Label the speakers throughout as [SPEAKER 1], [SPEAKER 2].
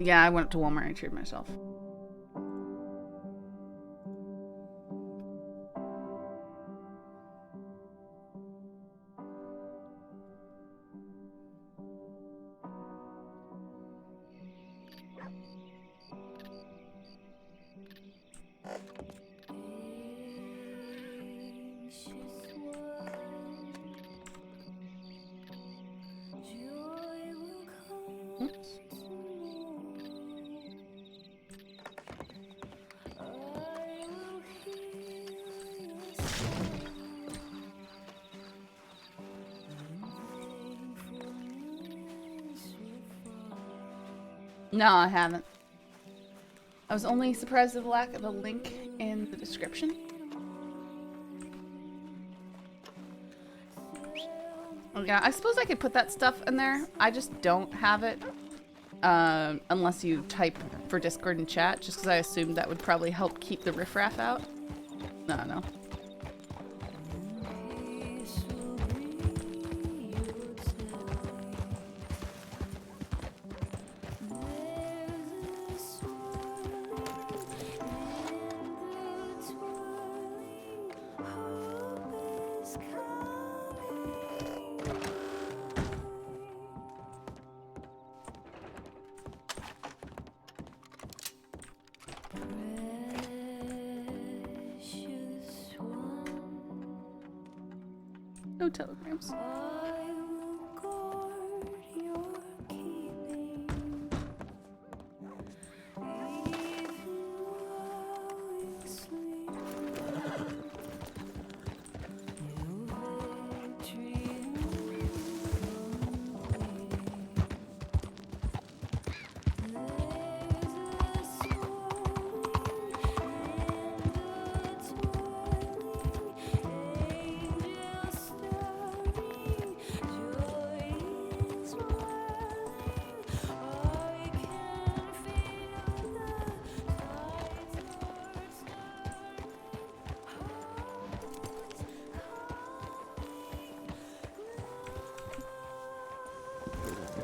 [SPEAKER 1] Yeah, I went up to Walmart and treated myself. No, I haven't. I was only surprised at the lack of a link in the description. Oh, yeah, I suppose I could put that stuff in there. I just don't have it. Unless you type for Discord and chat, just because I assumed that would probably help keep the riffraff out. No. No telegrams.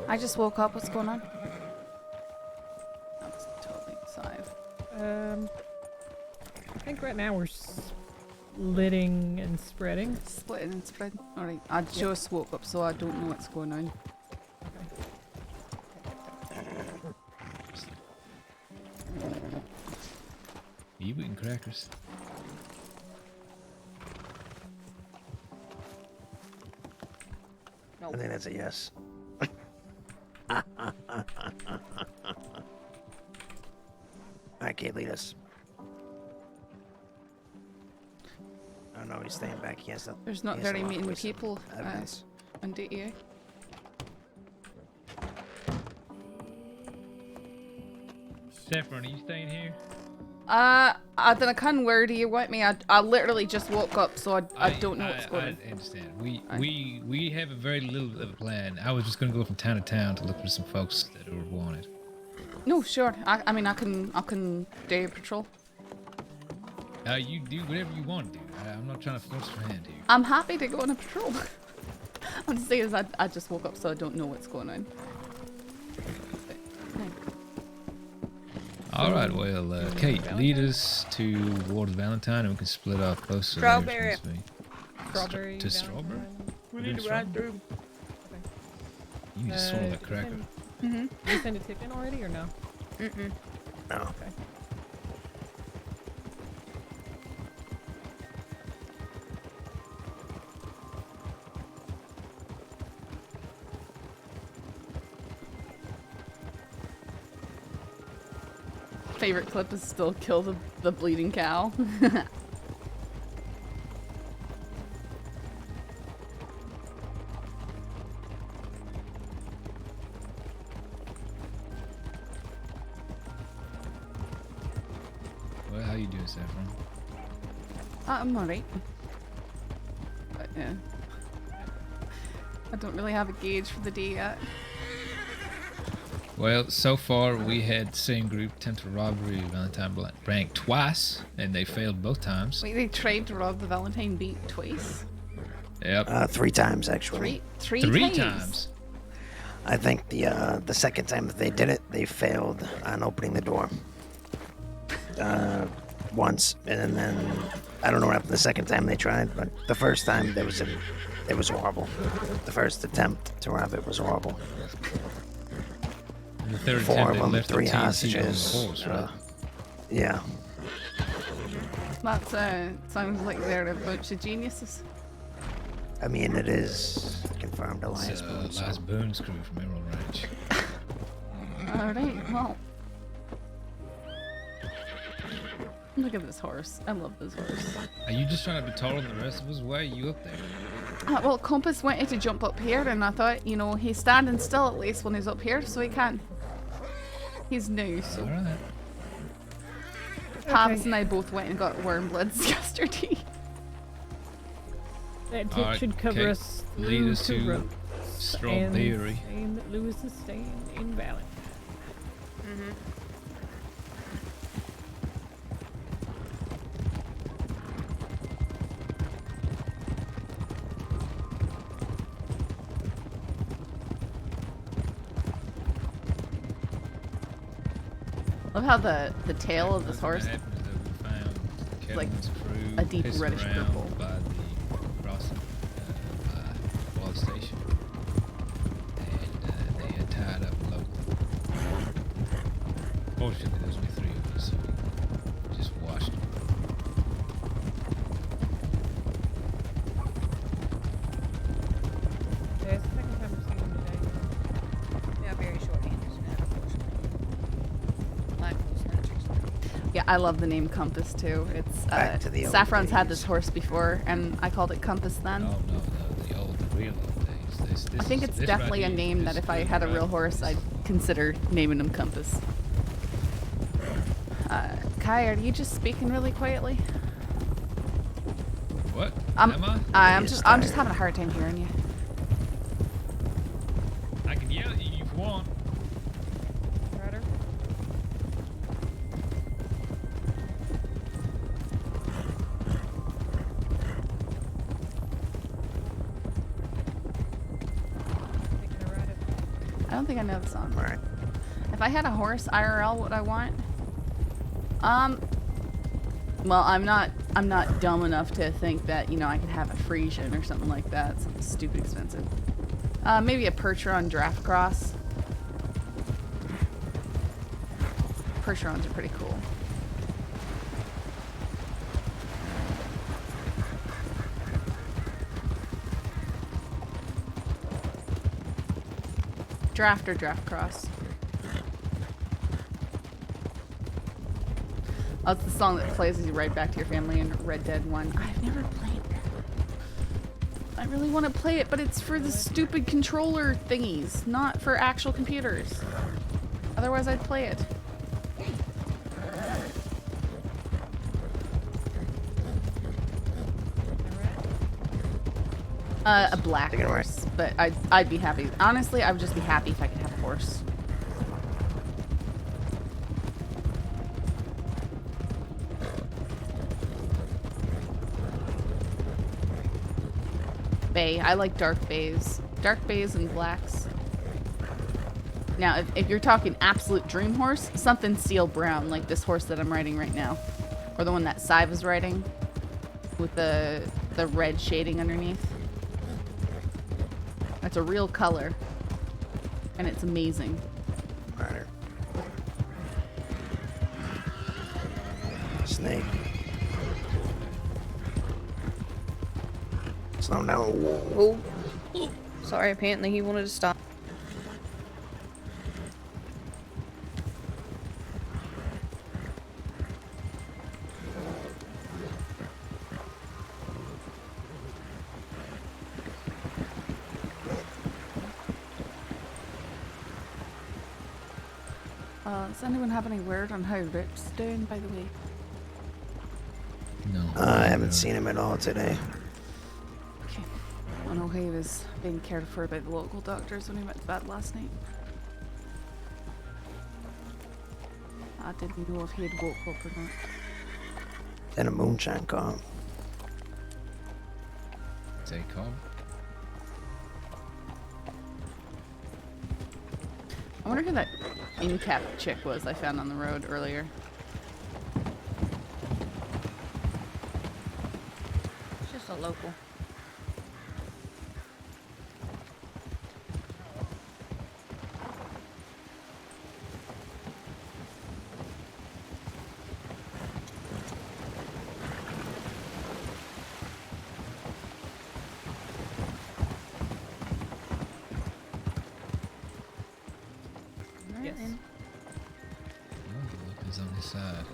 [SPEAKER 1] I just woke up. What's going on? That's totally Sive.
[SPEAKER 2] I think right now we're splitting and spreading.
[SPEAKER 1] Splitting and spreading. Alright, I just woke up, so I don't know what's going on.
[SPEAKER 3] Are you eating crackers?
[SPEAKER 4] I think that's a yes. I can't lead us. Oh no, he's staying back. He has to.
[SPEAKER 1] There's not
[SPEAKER 4] he has
[SPEAKER 1] very
[SPEAKER 4] to walk
[SPEAKER 1] many
[SPEAKER 4] away some
[SPEAKER 1] people
[SPEAKER 4] evidence.
[SPEAKER 1] on DTA.
[SPEAKER 3] Saffron, are you staying here?
[SPEAKER 1] I don't know where do you want me? I literally just woke up, so I don't know what's going on.
[SPEAKER 3] I understand. We have a very little of a plan. I was just gonna go from town to town to look for some folks that were wanted.
[SPEAKER 1] No, sure. I mean, I can do a patrol.
[SPEAKER 3] You do whatever you want to do. I'm not trying to force your hand here.
[SPEAKER 1] I'm happy to go on a patrol. I'm just saying, I just woke up, so I don't know what's going on.
[SPEAKER 3] All right, well, Kate, lead us towards Valentine, and we can split off closer.
[SPEAKER 5] Strawberry.
[SPEAKER 2] Strawberry.
[SPEAKER 3] To strawberry?
[SPEAKER 5] We need to ride through.
[SPEAKER 3] You need to swallow that cracker.
[SPEAKER 2] Did you send a tip in already or no?
[SPEAKER 5] Mm-mm.
[SPEAKER 4] No.
[SPEAKER 2] Okay.
[SPEAKER 1] Favorite clip is still kill the bleeding cow.
[SPEAKER 3] Well, how you doing, Saffron?
[SPEAKER 1] I'm alright. But yeah. I don't really have a gauge for the day yet.
[SPEAKER 3] Well, so far we had the same group attempt a robbery of Valentine Bank twice, and they failed both times.
[SPEAKER 1] Wait, they tried to rob the Valentine Bank twice?
[SPEAKER 3] Yep.
[SPEAKER 4] 3 times actually.
[SPEAKER 1] Three
[SPEAKER 3] Three
[SPEAKER 1] times?
[SPEAKER 3] times.
[SPEAKER 4] I think the second time that they did it, they failed on opening the door. Once, and then I don't know what happened the second time they tried, but the first time it was horrible. The first attempt to rob it was horrible.
[SPEAKER 3] The third
[SPEAKER 4] 4
[SPEAKER 3] attempt,
[SPEAKER 4] of
[SPEAKER 3] they
[SPEAKER 4] them,
[SPEAKER 3] left the
[SPEAKER 4] 3
[SPEAKER 3] TNT on the
[SPEAKER 4] hostages.
[SPEAKER 3] horse, right?
[SPEAKER 4] Yeah.
[SPEAKER 1] That sounds like they're a bunch of geniuses.
[SPEAKER 4] I mean, it is confirmed Elias
[SPEAKER 3] It's
[SPEAKER 4] Boone. So.
[SPEAKER 3] Elias Boone's crew from Emerald Ranch.
[SPEAKER 1] Alright, well. Look at this horse. I love this horse.
[SPEAKER 3] Are you just trying to be taller than the rest of us? Why are you up there?
[SPEAKER 1] Well, Compass wanted to jump up here, and I thought, you know, he's standing still at least when he's up here, so he can. He's new, so.
[SPEAKER 3] Alright.
[SPEAKER 1] Pavs and I both went and got worm bloods yesterday.
[SPEAKER 2] That tip
[SPEAKER 3] Alright,
[SPEAKER 2] should cover
[SPEAKER 3] okay.
[SPEAKER 2] us
[SPEAKER 3] Lead
[SPEAKER 2] through
[SPEAKER 3] us to
[SPEAKER 2] rope.
[SPEAKER 3] strong
[SPEAKER 2] And
[SPEAKER 3] theory.
[SPEAKER 2] saying that Lewis is staying invalid.
[SPEAKER 1] Love how the tail of this horse,
[SPEAKER 3] What happened is that we found
[SPEAKER 1] like
[SPEAKER 3] Kevin's crew
[SPEAKER 1] a deep
[SPEAKER 3] pissing
[SPEAKER 1] reddish
[SPEAKER 3] around
[SPEAKER 1] purple.
[SPEAKER 3] by the crossing by Wild Station, and they had tied up a local. Fortunately, there was only 3 of us, so we just washed them.
[SPEAKER 2] Yeah, it's the second time we've seen him today.
[SPEAKER 5] Yeah, very short-handed, unfortunately. Like those snatchers.
[SPEAKER 1] yeah, I love the name Compass too. It's
[SPEAKER 4] Back to the old
[SPEAKER 1] Saffron's had
[SPEAKER 4] days.
[SPEAKER 1] this horse before, and I called it Compass then.
[SPEAKER 3] Oh no, the real old days. This
[SPEAKER 1] I think
[SPEAKER 3] is-
[SPEAKER 1] it's
[SPEAKER 3] this
[SPEAKER 1] definitely
[SPEAKER 3] right
[SPEAKER 1] a
[SPEAKER 3] here,
[SPEAKER 1] name
[SPEAKER 3] this
[SPEAKER 1] that if I
[SPEAKER 3] is
[SPEAKER 1] had a
[SPEAKER 3] right
[SPEAKER 1] real
[SPEAKER 3] here.
[SPEAKER 1] horse, I'd consider naming him Compass. Kai, are you just speaking really quietly?
[SPEAKER 3] What?
[SPEAKER 1] I'm
[SPEAKER 3] Am I?
[SPEAKER 1] I'm
[SPEAKER 4] He is
[SPEAKER 1] just
[SPEAKER 4] tired.
[SPEAKER 1] having a hard time hearing you.
[SPEAKER 3] I can yell at you if you want.
[SPEAKER 2] Ryder? Taking a ride at
[SPEAKER 1] I don't think I know the song.
[SPEAKER 4] All right.
[SPEAKER 1] If I had a horse IRL, what I want? Well, I'm not dumb enough to think that, you know, I could have a Frisian or something like that. Something stupid expensive. Maybe a Percheron draft cross. Percherons are pretty cool. Draft or draft cross. Oh, it's the song that plays as you ride back to your family in Red Dead 1. I've never played that. I really want to play it, but it's for the stupid controller thingies, not for actual computers. Otherwise, I'd play it. A black
[SPEAKER 4] Taking a ride.
[SPEAKER 1] horse, but I'd be happy. Honestly, I would just be happy if I could have a horse. Bay. I like dark bays. Dark bays and blacks. Now, if you're talking absolute dream horse, something seal brown, like this horse that I'm riding right now. Or the one that Sai was riding with the red shading underneath. That's a real color. And it's amazing.
[SPEAKER 4] Ryder. Snake. Slow down.
[SPEAKER 5] Oh. Sorry, apparently he wanted to stop.
[SPEAKER 1] Does anyone have any word on how Rip's doing, by the way?
[SPEAKER 3] No.
[SPEAKER 4] I haven't seen him at all today.
[SPEAKER 1] Okay. I know he was being cared for by the local doctors when he went to bed last night. I didn't know if he had woke up or not.
[SPEAKER 4] And a moonshine car.
[SPEAKER 3] Take home.
[SPEAKER 1] I wonder who that in-cap chick was I found on the road earlier.
[SPEAKER 5] It's just a local.
[SPEAKER 2] Yes.
[SPEAKER 3] Oh, look, he's on his side.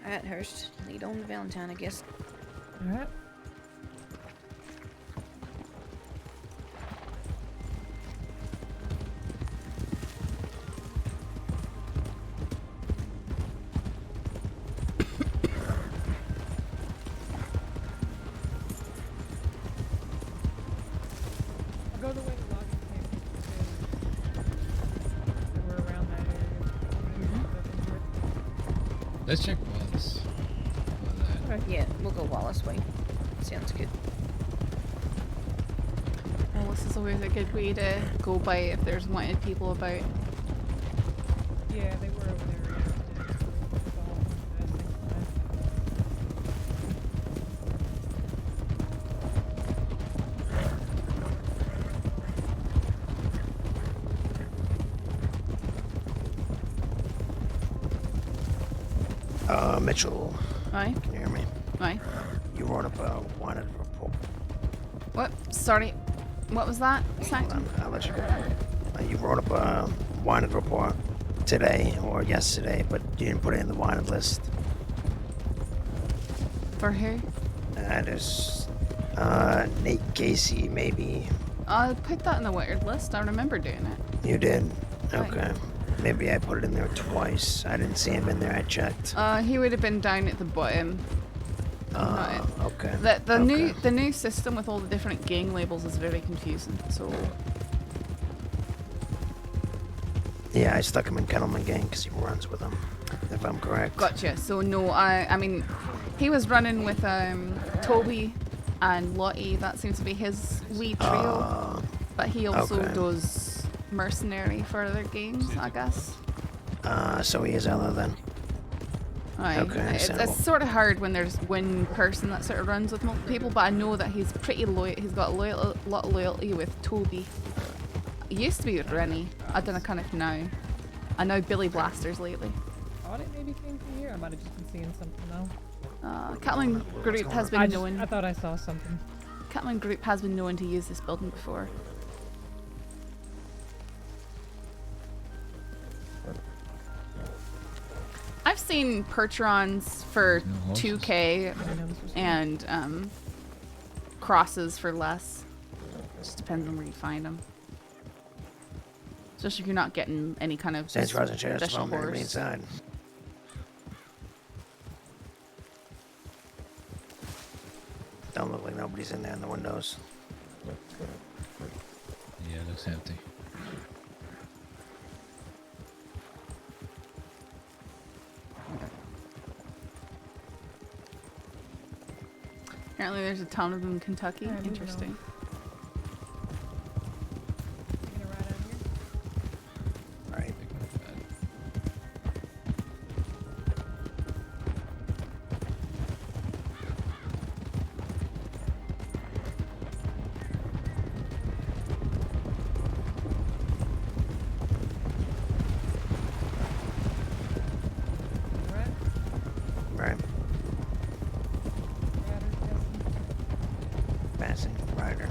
[SPEAKER 5] Alright, Hurst. Lead on to Valentine, I guess.
[SPEAKER 2] Alright. I'll go the way the logging came because they were around that area.
[SPEAKER 3] Let's check Wallace.
[SPEAKER 2] Okay.
[SPEAKER 5] Yeah, we'll go Wallace way. Sounds good.
[SPEAKER 1] Well, this is always a good way to go by if there's wanted people about.
[SPEAKER 2] Yeah, they were over there.
[SPEAKER 4] Mitchell,
[SPEAKER 1] Aye,
[SPEAKER 4] can you hear me?
[SPEAKER 1] aye.
[SPEAKER 4] You wrote up a wanted report.
[SPEAKER 1] What? Sorry. What was that?
[SPEAKER 4] Hold
[SPEAKER 1] Sanctum?
[SPEAKER 4] on, I'll let you go. You wrote up a wanted report today or yesterday, but you didn't put it in the wanted list.
[SPEAKER 1] For who?
[SPEAKER 4] There's Nate Casey, maybe.
[SPEAKER 1] I put that in the weird list. I remember doing it.
[SPEAKER 4] You did?
[SPEAKER 1] Right.
[SPEAKER 4] Okay. Maybe I put it in there twice. I didn't see him in there. I checked.
[SPEAKER 1] He would have been down at the bottom. Right.
[SPEAKER 4] Okay.
[SPEAKER 1] The new system with all the different gang labels is very confusing. So
[SPEAKER 4] Yeah, I stuck him in Kettleman Gang because he runs with them, if I'm correct.
[SPEAKER 1] gotcha. So no, I mean, he was running with Toby and Lottie. That seems to be his wee trio. But he also
[SPEAKER 4] okay.
[SPEAKER 1] does mercenary for other gangs, I guess.
[SPEAKER 4] So he is Ella then.
[SPEAKER 1] Aye.
[SPEAKER 4] Okay,
[SPEAKER 1] It's
[SPEAKER 4] understandable.
[SPEAKER 1] sort of hard when there's one person that sort of runs with multiple people, but I know that he's pretty loyal. He's got a lot of loyalty with Toby. He used to be with Rennie. I don't know kind of now. I know Billy Blasters lately.
[SPEAKER 2] Thought it maybe came from here. I might have just been seeing something though.
[SPEAKER 1] Catlin Group has been known.
[SPEAKER 2] I thought I saw something.
[SPEAKER 1] Catlin Group has been known to use this building before. I've seen Percherons for
[SPEAKER 3] No horses.
[SPEAKER 1] 2k
[SPEAKER 2] I didn't know this was here.
[SPEAKER 1] and crosses for less. Just depends on where you find them. Especially if you're not getting any kind of
[SPEAKER 4] Saints Rosin Sheriff's
[SPEAKER 1] special
[SPEAKER 4] Department
[SPEAKER 1] horse.
[SPEAKER 4] inside. Don't look like nobody's in there in the windows.
[SPEAKER 3] Yeah, it looks empty.
[SPEAKER 1] Apparently there's a ton of them in Kentucky.
[SPEAKER 2] Yeah, I didn't know.
[SPEAKER 1] Interesting.
[SPEAKER 2] You gonna ride out here?
[SPEAKER 4] Right.
[SPEAKER 2] Alright.
[SPEAKER 4] Right.
[SPEAKER 2] Rider,
[SPEAKER 4] Passing. Rider.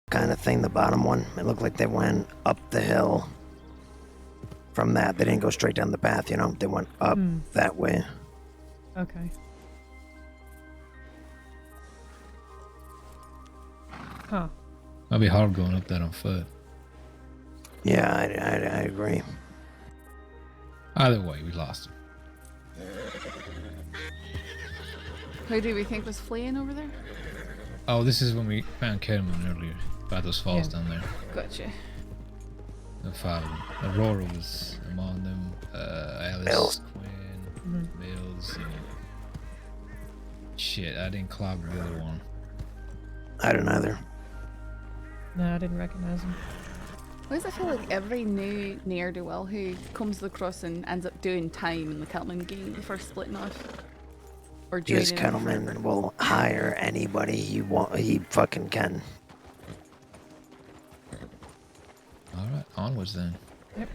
[SPEAKER 4] kind of thing, the bottom one. It looked like they went up the hill. From that, they didn't go straight down the path, you know? They went up that way.
[SPEAKER 2] Okay. Huh.
[SPEAKER 3] Might be hard going up that on foot.
[SPEAKER 4] Yeah, I agree.
[SPEAKER 3] Either way, we lost him.
[SPEAKER 1] Who do we think was fleeing over there?
[SPEAKER 3] Oh, this is when we found Kedman earlier. By those falls down there.
[SPEAKER 1] Gotcha.
[SPEAKER 3] The five of them. Aurora was among them. Alice,
[SPEAKER 4] Mills.
[SPEAKER 3] Quinn, Mills, and... Shit, I didn't clog the other one.
[SPEAKER 4] I don't either.
[SPEAKER 2] No, I didn't recognize him.
[SPEAKER 1] Why does it feel like every new ne'er-do-well who comes across and ends up doing time in the Kettleman game before splitting off? Or joining
[SPEAKER 4] Yes,
[SPEAKER 1] in
[SPEAKER 4] Kettleman will hire anybody he fucking can.
[SPEAKER 3] Alright, onwards then.
[SPEAKER 2] Yep.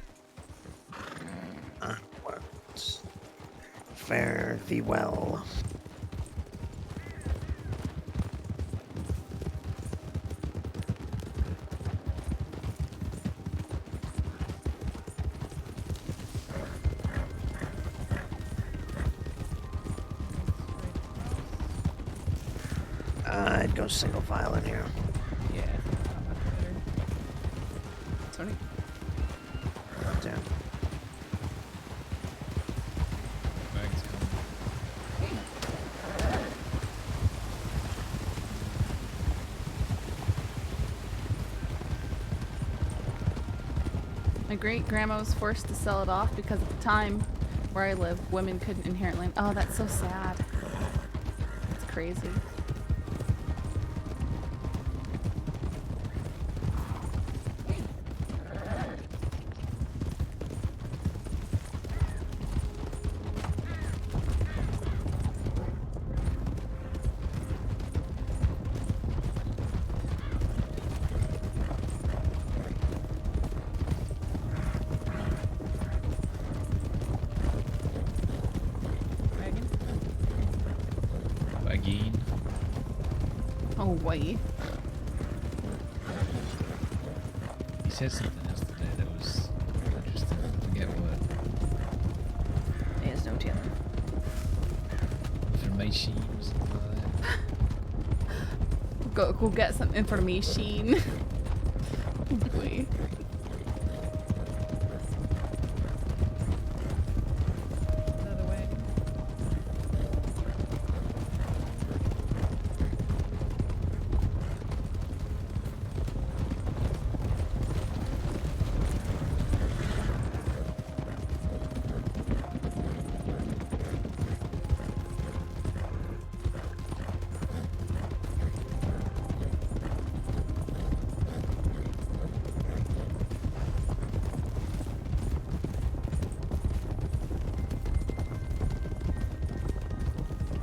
[SPEAKER 4] Onwards. Fare thee well. I'd go single file in here.
[SPEAKER 2] Yeah. Much better.
[SPEAKER 1] Tony.
[SPEAKER 4] Damn.
[SPEAKER 3] Wagon's coming.
[SPEAKER 1] My great grandma was forced to sell it off because at the time where I live, women couldn't inherit land. Oh, that's so sad. It's crazy.
[SPEAKER 2] Wagon?
[SPEAKER 3] Wagon.
[SPEAKER 1] Oh, wait.
[SPEAKER 3] He said something else today that was interesting. I forget what.
[SPEAKER 5] There's no telling.
[SPEAKER 3] Information or something like that.
[SPEAKER 1] Go get some information. Oh, boy.
[SPEAKER 2] Another wagon?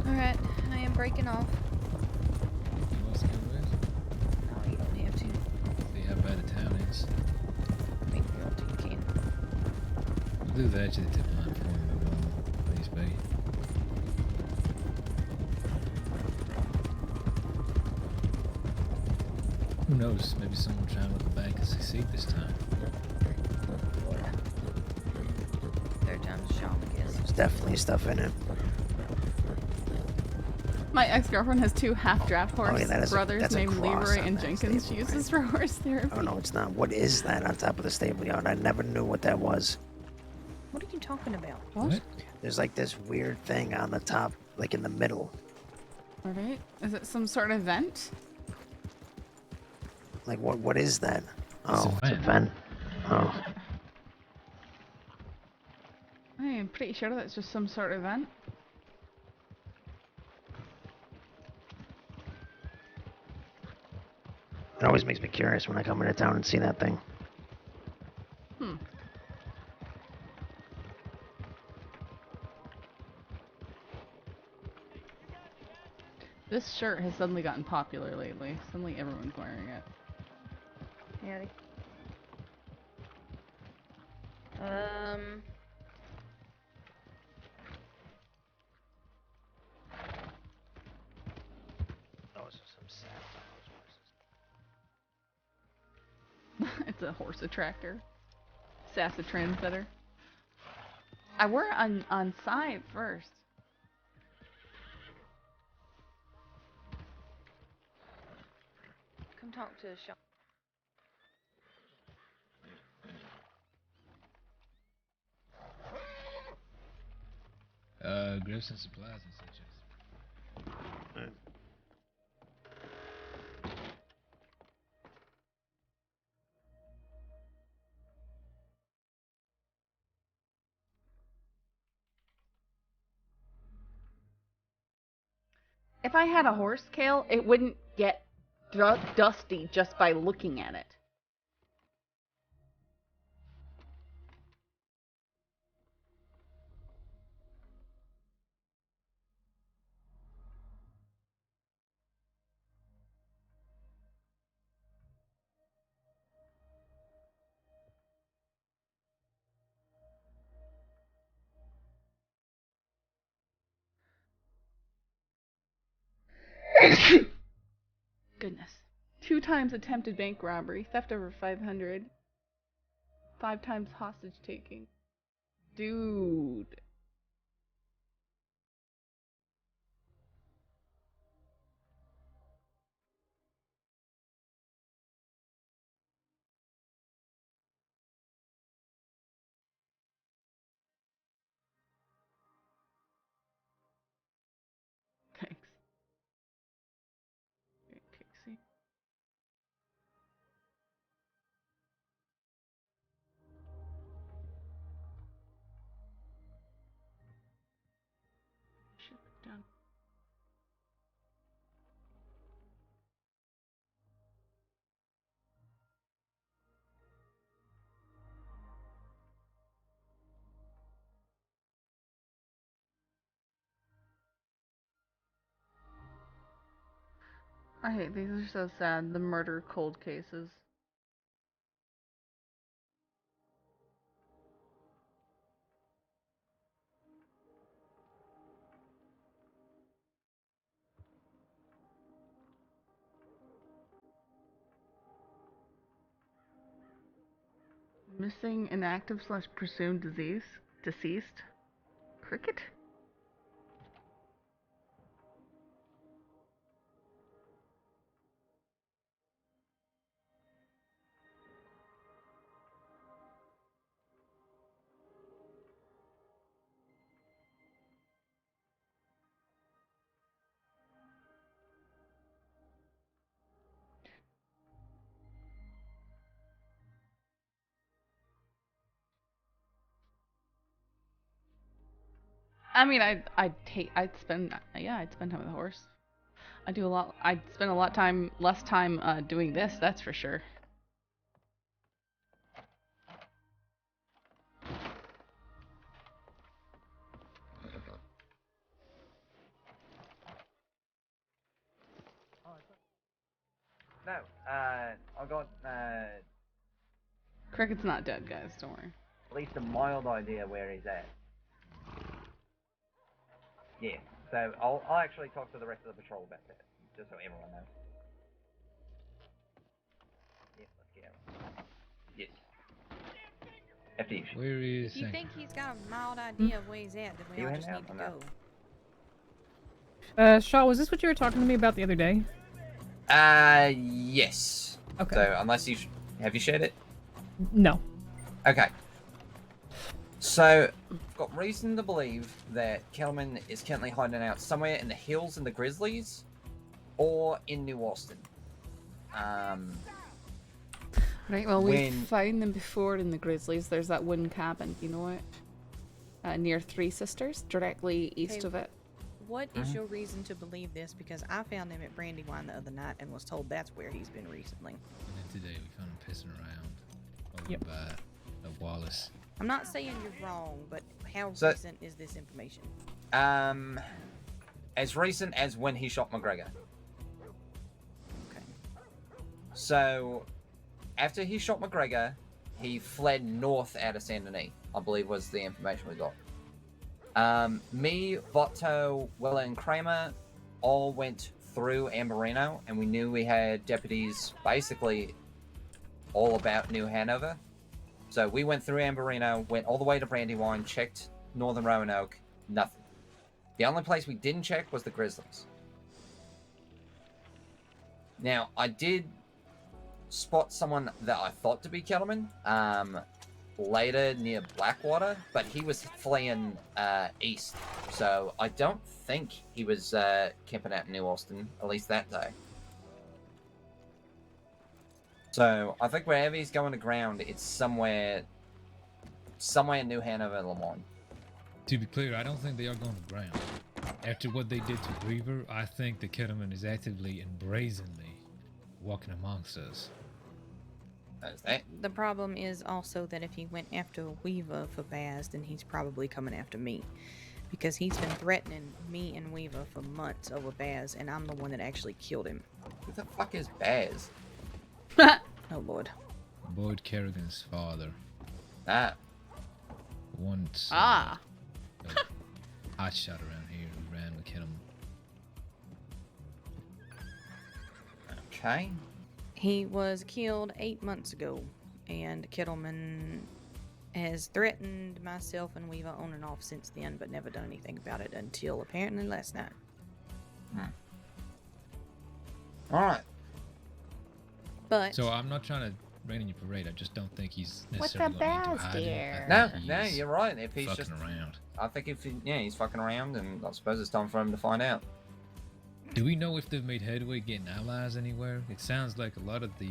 [SPEAKER 5] Alright, I am breaking off.
[SPEAKER 3] You want to go with?
[SPEAKER 5] No, you don't have to.
[SPEAKER 3] See how bad the town is.
[SPEAKER 5] I mean, you want to, you can.
[SPEAKER 3] We'll do that to the tip line before we move on. Please, be. Who knows? Maybe someone trying to rob the bank and succeed this time.
[SPEAKER 5] Third time's a charm, I guess.
[SPEAKER 4] There's definitely stuff in it.
[SPEAKER 1] My ex-girlfriend has two half-draft horse
[SPEAKER 4] yeah, that's
[SPEAKER 1] brothers
[SPEAKER 4] a
[SPEAKER 1] named
[SPEAKER 4] cross
[SPEAKER 1] Leroy
[SPEAKER 4] on
[SPEAKER 1] and
[SPEAKER 4] that
[SPEAKER 1] Jenkins. She
[SPEAKER 4] stable,
[SPEAKER 1] uses for horse therapy.
[SPEAKER 4] Oh no, it's not. What is that on top of the stable yard? I never knew what that was.
[SPEAKER 5] What are you talking about?
[SPEAKER 1] What?
[SPEAKER 4] There's like this weird thing on the top, like in the middle.
[SPEAKER 1] Alright. Is it some sort of vent?
[SPEAKER 4] Like what is that?
[SPEAKER 3] It's a
[SPEAKER 4] Oh, it's a
[SPEAKER 3] vent.
[SPEAKER 4] vent. Oh.
[SPEAKER 1] I am pretty sure that's just some sort of vent.
[SPEAKER 4] It always makes me curious when I come into town and see that thing.
[SPEAKER 1] Hmm. This shirt has suddenly gotten popular lately. Suddenly everyone's wearing it.
[SPEAKER 5] Howdy.
[SPEAKER 4] Oh, it's some saffron horses.
[SPEAKER 1] It's a horse attractor. Sass a trendsetter. I were on side first.
[SPEAKER 5] Come talk to Sean.
[SPEAKER 3] Grab some supplies and such.
[SPEAKER 1] If I had a horse, Kale, it wouldn't get dusty just by looking at it. Goodness. 2 times attempted bank robbery, theft over 500, 5 times hostage taking. Dude. Thanks. Great, Pixie. Ship it down. I hate these are so sad. The murder cold cases. Missing, inactive / presumed deceased. Cricket? I mean, I'd spend time with a horse. I'd spend a lot less time doing this, that's for sure.
[SPEAKER 6] No, I got
[SPEAKER 1] Cricket's not dead, guys, don't worry.
[SPEAKER 6] at least a mild idea where he's at. Yeah, so I'll actually talk to the rest of the patrol about that, just so everyone knows. Yeah, let's get out. Yes. After you.
[SPEAKER 3] Where is?
[SPEAKER 5] If you think he's got a mild idea of where he's at, then we all
[SPEAKER 6] You
[SPEAKER 5] just
[SPEAKER 6] in
[SPEAKER 5] need to
[SPEAKER 6] now or
[SPEAKER 5] go.
[SPEAKER 2] Shaw, was this what you were talking to me about the other day?
[SPEAKER 6] Yes.
[SPEAKER 2] Okay.
[SPEAKER 6] So unless you have you shared it?
[SPEAKER 2] No.
[SPEAKER 6] Okay. So, I've got reason to believe that Kelman is currently hiding out somewhere in the hills in the Grizzlies, or in New Austin.
[SPEAKER 1] Right, well, we
[SPEAKER 6] When-
[SPEAKER 1] found them before in the Grizzlies. There's that one cabin, you know it? Near Three Sisters, directly east
[SPEAKER 5] Okay.
[SPEAKER 1] of it.
[SPEAKER 5] What is your reason to believe this? Because I found him at Brandywine the other night and was told that's where he's been recently.
[SPEAKER 3] And then today we found him pissing around over
[SPEAKER 2] Yep.
[SPEAKER 3] by Wallace.
[SPEAKER 5] I'm not saying you're wrong, but how
[SPEAKER 6] So-
[SPEAKER 5] recent is this information?
[SPEAKER 6] As recent as when he shot McGregor.
[SPEAKER 5] Okay.
[SPEAKER 6] So, after he shot McGregor, he fled north out of Saint Denis, I believe was the information we got. Me, Votto, Willa, and Kramer all went through Amberino, and we knew we had deputies basically all about New Hanover. So we went through Amberino, went all the way to Brandywine, checked Northern Roanoke, nothing. The only place we didn't check was the Grizzlies. Now, I did spot someone that I thought to be Kettleman later near Blackwater, but he was fleeing east. So I don't think he was camping out in New Austin, at least that day. So I think wherever he's going to ground, it's somewhere in New Hanover and Lemoyne.
[SPEAKER 3] To be clear, I don't think they are going to ground. After what they did to Weaver, I think the Kettleman is actively and brazenly walking amongst us.
[SPEAKER 6] That's that.
[SPEAKER 5] The problem is also that if he went after Weaver for Baz, then he's probably coming after me. Because he's been threatening me and Weaver for months over Baz, and I'm the one that actually killed him.
[SPEAKER 6] Who the fuck is Baz?
[SPEAKER 5] Oh, Lord.
[SPEAKER 3] Boyd Kerrigan's father.
[SPEAKER 6] Ah.
[SPEAKER 3] Once
[SPEAKER 1] Ah.
[SPEAKER 3] a hot shot around here who ran with Kettleman.
[SPEAKER 6] Okay.
[SPEAKER 5] He was killed 8 months ago, and Kettleman has threatened myself and Weaver on and off since then, but never done anything about it until apparently last night.
[SPEAKER 6] Alright.
[SPEAKER 5] But
[SPEAKER 3] So I'm not trying to rain in your parade. I just don't think he's
[SPEAKER 1] What's
[SPEAKER 3] necessarily
[SPEAKER 1] the
[SPEAKER 3] going into
[SPEAKER 1] Baz
[SPEAKER 3] hiding.
[SPEAKER 1] there?
[SPEAKER 3] I
[SPEAKER 6] No,
[SPEAKER 3] think
[SPEAKER 6] no,
[SPEAKER 3] he's
[SPEAKER 6] you're right. If he's
[SPEAKER 3] fucking
[SPEAKER 6] just,
[SPEAKER 3] around.
[SPEAKER 6] I think if he's fucking around, and I suppose it's time for him to find out.
[SPEAKER 3] Do we know if they've made headway getting allies anywhere? It sounds like a lot of the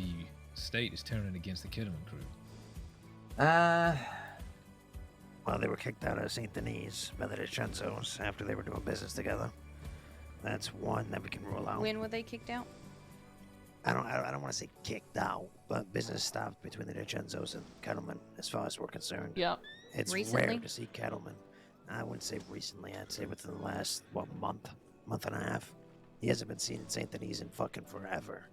[SPEAKER 3] state is turning against the Kettleman crew.
[SPEAKER 4] Well, they were kicked out of St. Denis by the DeCenzos after they were doing business together. That's one that we can rule out.
[SPEAKER 5] when were they kicked out?
[SPEAKER 4] I don't want to say kicked out, but business stopped between the DeCenzos and Kettleman, as far as we're concerned.
[SPEAKER 1] Yep.
[SPEAKER 4] It's
[SPEAKER 5] Recently?
[SPEAKER 4] rare to see Kettleman. I wouldn't say recently. I'd say within the last month and a half. He hasn't been seen in St. Denis in fucking forever.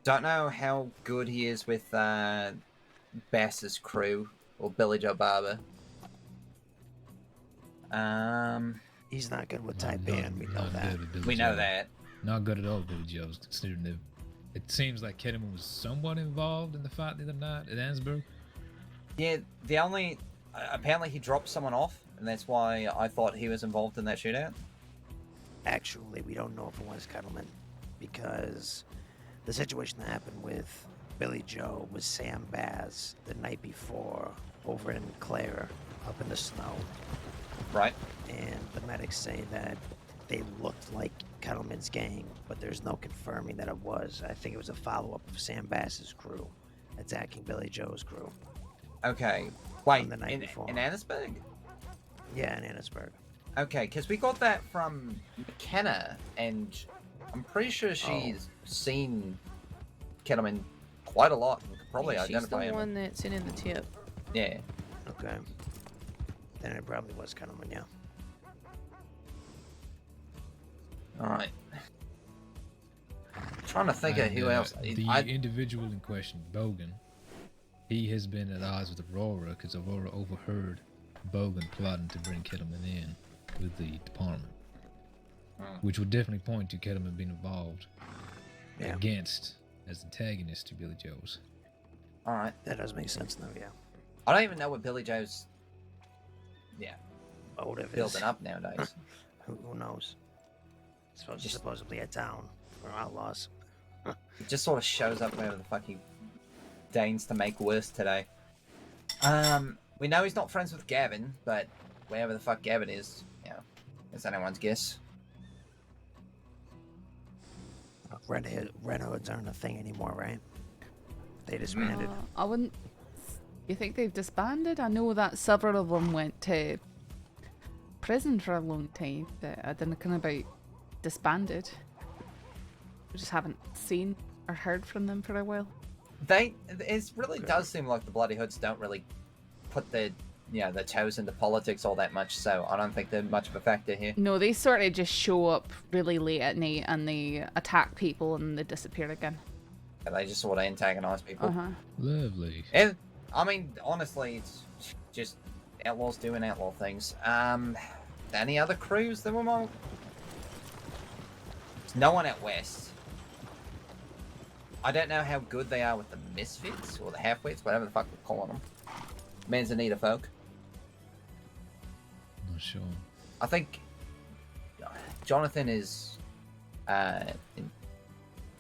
[SPEAKER 6] Don't know how good he is with Bass's crew or Billy Joe Barber.
[SPEAKER 4] He's not good with Taipan. We know
[SPEAKER 3] Not
[SPEAKER 4] that.
[SPEAKER 3] good with Billy
[SPEAKER 6] We know
[SPEAKER 3] Joe.
[SPEAKER 6] that.
[SPEAKER 3] Not good at all, Billy Joe's, considering it seems like Kettleman was somewhat involved in the fight the other night at Ansburg.
[SPEAKER 6] Yeah, the only apparently he dropped someone off, and that's why I thought he was involved in that shootout.
[SPEAKER 4] Actually, we don't know if it was Kettleman, because the situation that happened with Billy Joe was Sam Baz the night before over in Clare, up in the snow.
[SPEAKER 6] Right.
[SPEAKER 4] And the medics say that they looked like Kettleman's gang, but there's no confirming that it was. I think it was a follow-up of Sam Bass's crew attacking Billy Joe's crew.
[SPEAKER 6] Okay. Wait,
[SPEAKER 4] the night before.
[SPEAKER 6] in Annisburg?
[SPEAKER 4] Yeah, in Annisburg.
[SPEAKER 6] Okay, because we got that from McKenna, and I'm pretty sure she's seen Kettleman quite a lot and could probably
[SPEAKER 5] Yeah, she's
[SPEAKER 6] identify
[SPEAKER 5] the
[SPEAKER 6] him.
[SPEAKER 5] one that sent in the tip.
[SPEAKER 6] Yeah.
[SPEAKER 4] Okay. Then it probably was Kettleman, yeah.
[SPEAKER 6] Alright. Trying to think of
[SPEAKER 3] And,
[SPEAKER 6] who else.
[SPEAKER 3] The individual in question, Bogan, he has been at odds with Aurora because Aurora overheard Bogan plotting to bring Kettleman in with the department, which would definitely point to Kettleman being involved
[SPEAKER 4] Yeah.
[SPEAKER 3] against as antagonist to Billy Joe's.
[SPEAKER 6] Alright.
[SPEAKER 4] That does make sense now, yeah.
[SPEAKER 6] I don't even know what Billy Joe's
[SPEAKER 4] Motive is.
[SPEAKER 6] building up nowadays.
[SPEAKER 4] Who knows? It's supposedly a town for outlaws.
[SPEAKER 6] It just sort of shows up wherever the fuck he deigns to make worse today. We know he's not friends with Gavin, but wherever the fuck Gavin is, it's anyone's guess.
[SPEAKER 4] Red Hoods aren't a thing anymore, right? They disbanded.
[SPEAKER 1] I wouldn't. You think they've disbanded? I know that several of them went to prison for a long time, but I didn't know about disbanded. We just haven't seen or heard from them for a while.
[SPEAKER 6] It really does seem like the Bloody Hoods don't really put their toes into politics all that much, so I don't think they're much of a factor here.
[SPEAKER 1] No, they sort of just show up really late at night and they attack people and they disappear again.
[SPEAKER 6] They just sort of antagonize people.
[SPEAKER 3] Lovely.
[SPEAKER 6] And, I mean, honestly, it's just outlaws doing outlaw things. Any other crews that were more? There's no one out west. I don't know how good they are with the misfits or the halfwits, whatever the fuck we're calling them. Manzanita folk.
[SPEAKER 3] Not sure.
[SPEAKER 6] I think Jonathan is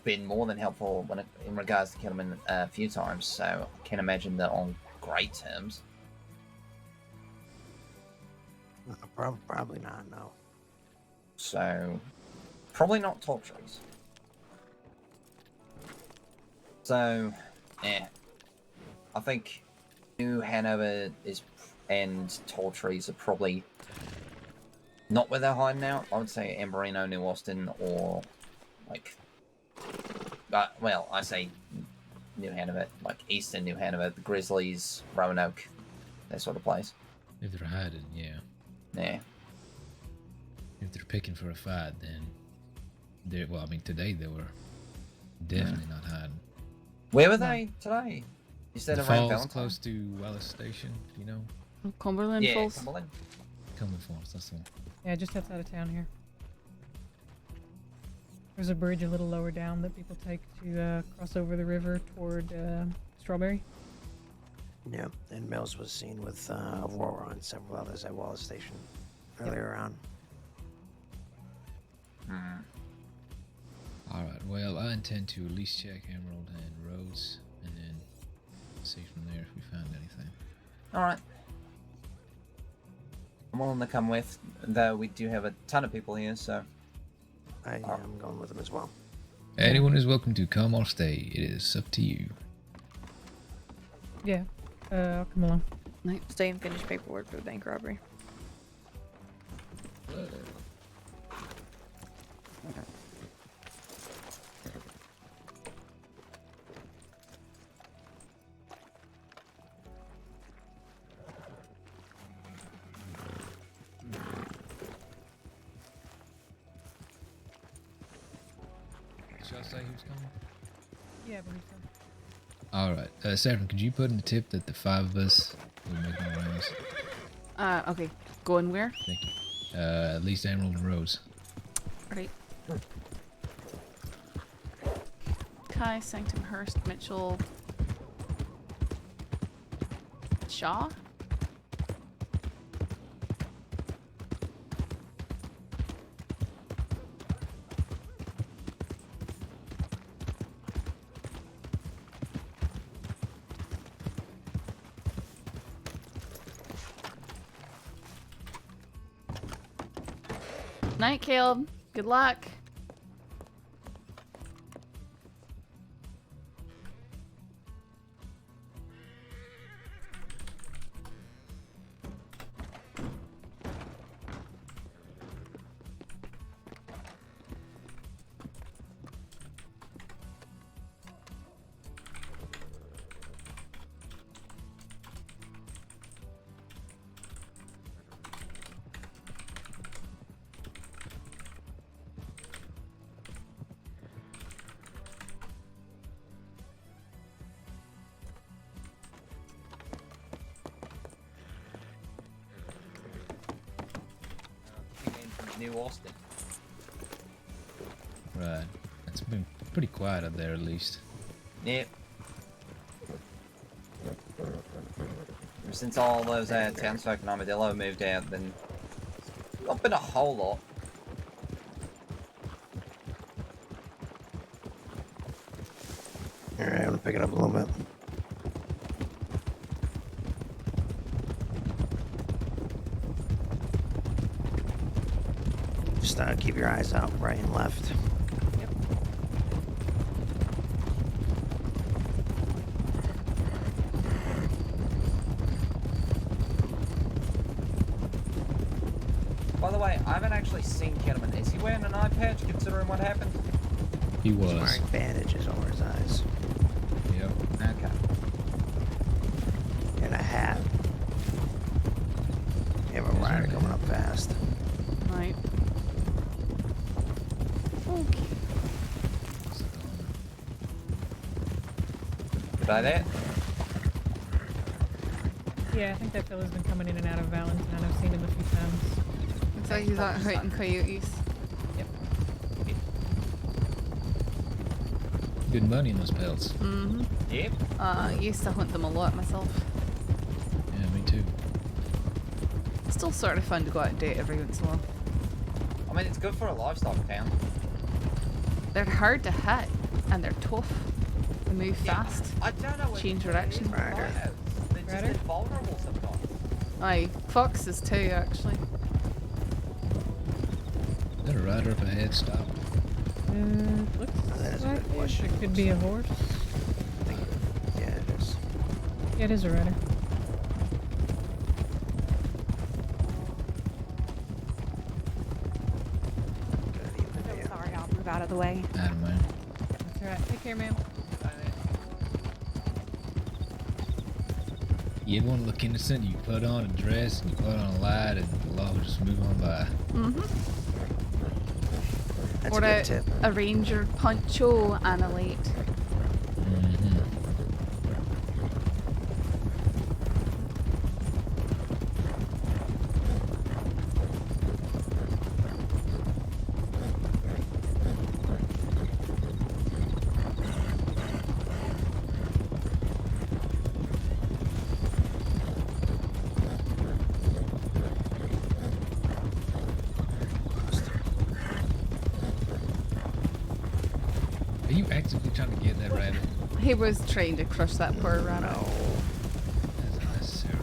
[SPEAKER 6] been more than helpful in regards to Kettleman a few times, so I can't imagine they're on great terms.
[SPEAKER 4] Probably not, no.
[SPEAKER 6] So, probably not tall trees. So, yeah. I think New Hanover and tall trees are probably not where they're hiding out. I would say Emberino, New Austin, or like, well, I say New Hanover, like Eastern New Hanover, the Grizzlies, Roanoke, that sort of place.
[SPEAKER 3] If they're hiding, yeah.
[SPEAKER 6] Yeah.
[SPEAKER 3] If they're picking for a fight, then they're, well, I mean, today they were definitely not hiding.
[SPEAKER 6] Where were they today? You said
[SPEAKER 3] The
[SPEAKER 6] around
[SPEAKER 3] falls
[SPEAKER 6] Valentine?
[SPEAKER 3] close to Wallace Station, you know?
[SPEAKER 1] Cumberland
[SPEAKER 6] Yeah,
[SPEAKER 1] Falls.
[SPEAKER 6] Cumberland.
[SPEAKER 3] Cumberland Falls, that's the one.
[SPEAKER 2] Yeah, just outside of town here. There's a bridge a little lower down that people take to cross over the river toward Strawberry.
[SPEAKER 4] Yeah, and Mills was seen with Aurora and several others at Wallace Station earlier on.
[SPEAKER 3] Alright, well, I intend to at least check Emerald and Rose, and then see from there if we find anything.
[SPEAKER 6] Alright. I'm willing to come with, though we do have a ton of people here, so...
[SPEAKER 4] I am going with him as well.
[SPEAKER 3] Anyone is welcome to come or stay. It is up to you.
[SPEAKER 2] Yeah, I'll come along.
[SPEAKER 5] Stay and finish paperwork for the bank robbery.
[SPEAKER 3] Shall I say who's coming?
[SPEAKER 2] Yeah, I believe so.
[SPEAKER 3] Alright, Saffron, could you put in the tip that the 5 of us will make our rounds?
[SPEAKER 1] Okay. Going where?
[SPEAKER 3] Thank you. At least Emerald and Rose.
[SPEAKER 1] Right. Kai, Sanctumhurst, Mitchell, Shaw? Night, Caleb. Good luck.
[SPEAKER 6] New Austin.
[SPEAKER 3] Right. It's been pretty quiet up there at least.
[SPEAKER 6] Yep. Since all those townsfolk in Armadillo moved out, then not been a whole lot.
[SPEAKER 4] Alright, I'm gonna pick it up a little bit. Just keep your eyes out right and left.
[SPEAKER 2] Yep.
[SPEAKER 6] By the way, I haven't actually seen Kettleman. Is he wearing an eye patch considering what happened?
[SPEAKER 3] He
[SPEAKER 4] He's
[SPEAKER 3] was.
[SPEAKER 4] wearing bandages over his eyes.
[SPEAKER 3] Yep.
[SPEAKER 6] Okay.
[SPEAKER 4] And a hat. You have a rider coming up fast.
[SPEAKER 1] Right. Okay.
[SPEAKER 6] Good eye there.
[SPEAKER 2] Yeah, I think that fella's been coming in and out of Valentine. I've seen him a few times.
[SPEAKER 1] Looks like he's out hunting coyotes.
[SPEAKER 2] Yep.
[SPEAKER 3] Good money in those pelts.
[SPEAKER 1] Mm-hmm.
[SPEAKER 6] Yep.
[SPEAKER 1] I used to hunt them a lot myself.
[SPEAKER 3] Yeah, me too.
[SPEAKER 1] Still sort of fun to go out and date every once in a while.
[SPEAKER 6] I mean, it's good for a livestock town.
[SPEAKER 1] They're hard to hit, and they're tough. They move fast.
[SPEAKER 6] I don't know.
[SPEAKER 1] Change direction.
[SPEAKER 6] They're just
[SPEAKER 2] Rider?
[SPEAKER 6] invulnerable sometimes.
[SPEAKER 1] Aye, foxes too, actually.
[SPEAKER 3] Is that a rider up ahead? Stop.
[SPEAKER 2] Looks
[SPEAKER 4] that is a
[SPEAKER 2] like
[SPEAKER 4] good
[SPEAKER 2] it.
[SPEAKER 4] question.
[SPEAKER 2] It could be a horse.
[SPEAKER 4] I think, yeah, it is.
[SPEAKER 2] Yeah, it is a rider.
[SPEAKER 4] Good evening, yeah.
[SPEAKER 5] Sorry, I'll move out of the way.
[SPEAKER 3] Adam, man.
[SPEAKER 2] That's alright. Take care, ma'am.
[SPEAKER 3] You want to look innocent, you put on a dress and you put on a light and the law will just move on by.
[SPEAKER 1] Mm-hmm.
[SPEAKER 4] That's
[SPEAKER 1] Or
[SPEAKER 4] a good tip.
[SPEAKER 1] a ranger poncho and a light.
[SPEAKER 3] Mm-hmm. Are you actively trying to get that rabbit?
[SPEAKER 1] He was trying to crush that poor rabbit.
[SPEAKER 3] That's unnecessary.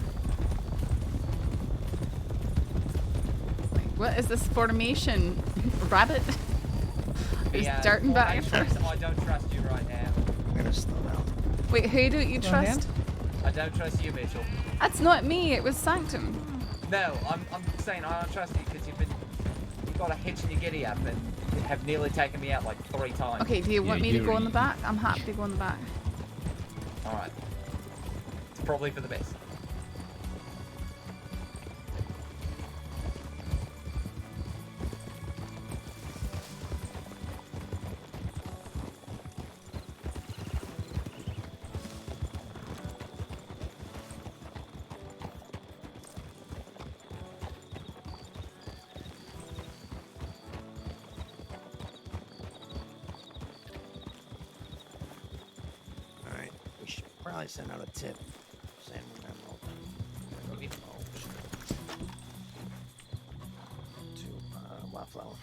[SPEAKER 1] What is this formation? Rabbit? He's darting back and forth.
[SPEAKER 6] I don't trust you right now.
[SPEAKER 4] I'm gonna slow down.
[SPEAKER 1] Wait, who don't you
[SPEAKER 2] Slow
[SPEAKER 1] trust?
[SPEAKER 6] I don't trust you, Mitchell.
[SPEAKER 1] That's not me, it was Sanctum.
[SPEAKER 6] No, I'm saying I don't trust you because you've got a hitch in your giddy up and you have nearly taken me out like 3 times.
[SPEAKER 1] Okay, do you want me to go in the
[SPEAKER 3] Yuri.
[SPEAKER 1] back? I'm happy to go in the back.
[SPEAKER 6] Alright. It's probably for the best.
[SPEAKER 4] Alright, we should probably send out a tip saying we're gonna move to Wildflower.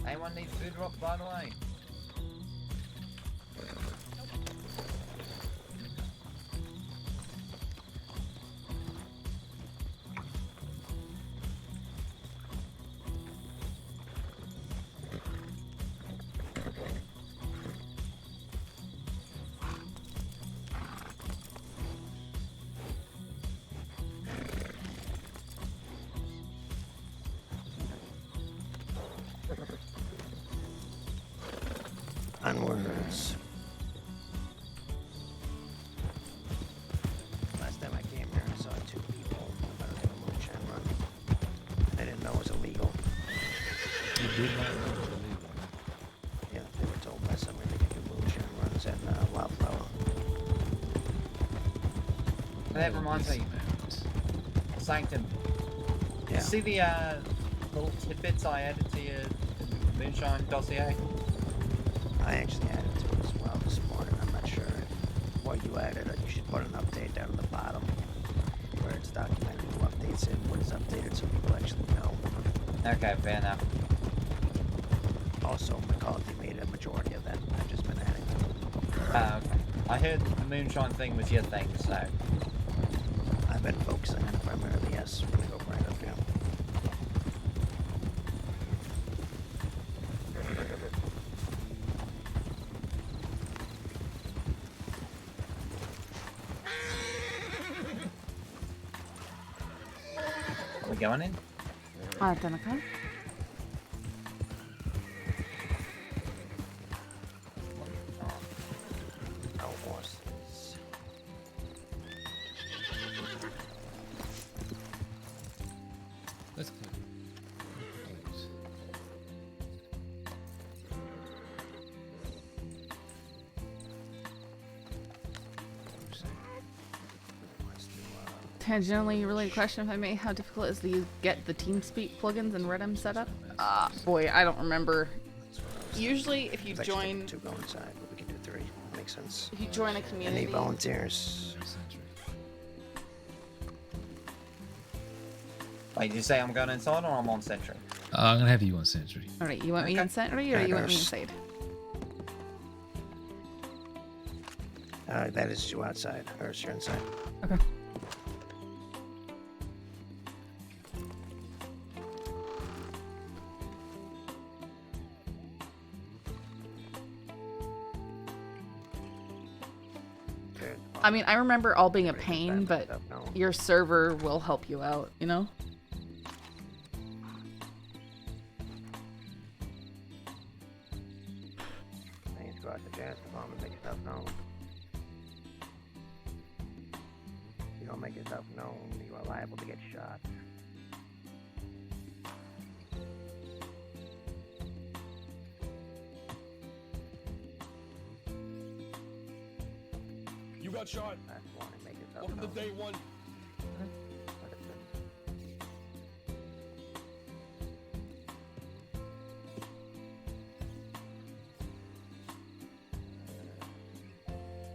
[SPEAKER 6] Anyone need food drop, by the way?
[SPEAKER 4] Onwards. Last time I came here, I saw 2 people about to do a moonshine run. I didn't know it was illegal.
[SPEAKER 3] You did not know it was illegal.
[SPEAKER 4] Yeah, they were told by somebody they could do moonshine runs in Wildflower.
[SPEAKER 6] That reminds me,
[SPEAKER 3] Mountains.
[SPEAKER 6] Sanctum.
[SPEAKER 4] Yeah.
[SPEAKER 6] You see the little tidbits I added to your moonshine dossier?
[SPEAKER 4] I actually added to it as well this morning. I'm not sure what you added. You should put an update down at the bottom where it's documented who updates it, what is updated, so people actually know.
[SPEAKER 6] Okay, fair enough.
[SPEAKER 4] Also, McCarthy made a majority of that. I've just been adding.
[SPEAKER 6] Okay. I heard the moonshine thing was your thing, so.
[SPEAKER 4] I've been focusing on it primarily, yes. We're gonna go right up here.
[SPEAKER 6] Are we going in?
[SPEAKER 1] I don't know.
[SPEAKER 4] No horses.
[SPEAKER 3] Let's clear. Please.
[SPEAKER 1] Tangentially related question, if I may. How difficult is it to get the TeamSpeak plugins and RedM set up? Boy, I don't remember. Usually, if you
[SPEAKER 4] Let's actually
[SPEAKER 1] join,
[SPEAKER 4] do 2 go inside, but we can do 3. That makes sense.
[SPEAKER 1] if you join a community,
[SPEAKER 4] Any volunteers?
[SPEAKER 6] Wait, did you say I'm going inside or I'm on sentry?
[SPEAKER 3] I'm gonna have you on sentry.
[SPEAKER 1] all right, you want me
[SPEAKER 6] Okay.
[SPEAKER 1] in sentry or you want me inside?
[SPEAKER 4] That is you outside. Urs, you're inside.
[SPEAKER 2] Okay.
[SPEAKER 4] Good.
[SPEAKER 1] I mean, I remember all being a
[SPEAKER 4] Bring
[SPEAKER 1] pain,
[SPEAKER 4] that
[SPEAKER 1] but
[SPEAKER 4] up now.
[SPEAKER 1] your server will help you out, you know?
[SPEAKER 4] I need to go out to gas department, make yourself known. If you don't make yourself known, you are liable to get shot.
[SPEAKER 7] You got shot.
[SPEAKER 4] That's one, make yourself
[SPEAKER 7] Welcome to
[SPEAKER 4] known.
[SPEAKER 7] day 1.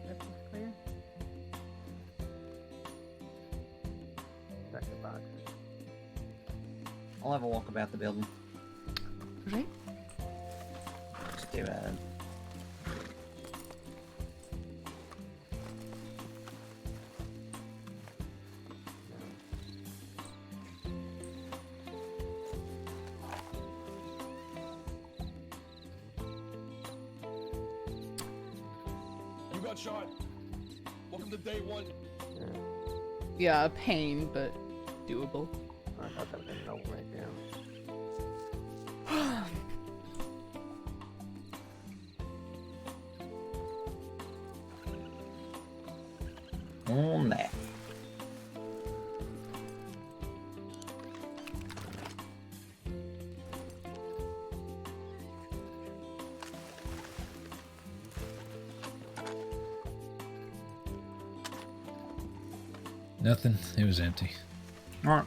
[SPEAKER 2] Everything's clear.
[SPEAKER 4] Check the box.
[SPEAKER 6] I'll have a walk about the building.
[SPEAKER 1] Right?
[SPEAKER 6] Just do a...
[SPEAKER 7] You got shot. Welcome to day 1.
[SPEAKER 1] Yeah, a pain, but doable.
[SPEAKER 4] I thought that was a note right there.
[SPEAKER 6] On that.
[SPEAKER 3] Nothing. It was empty.
[SPEAKER 6] Alright.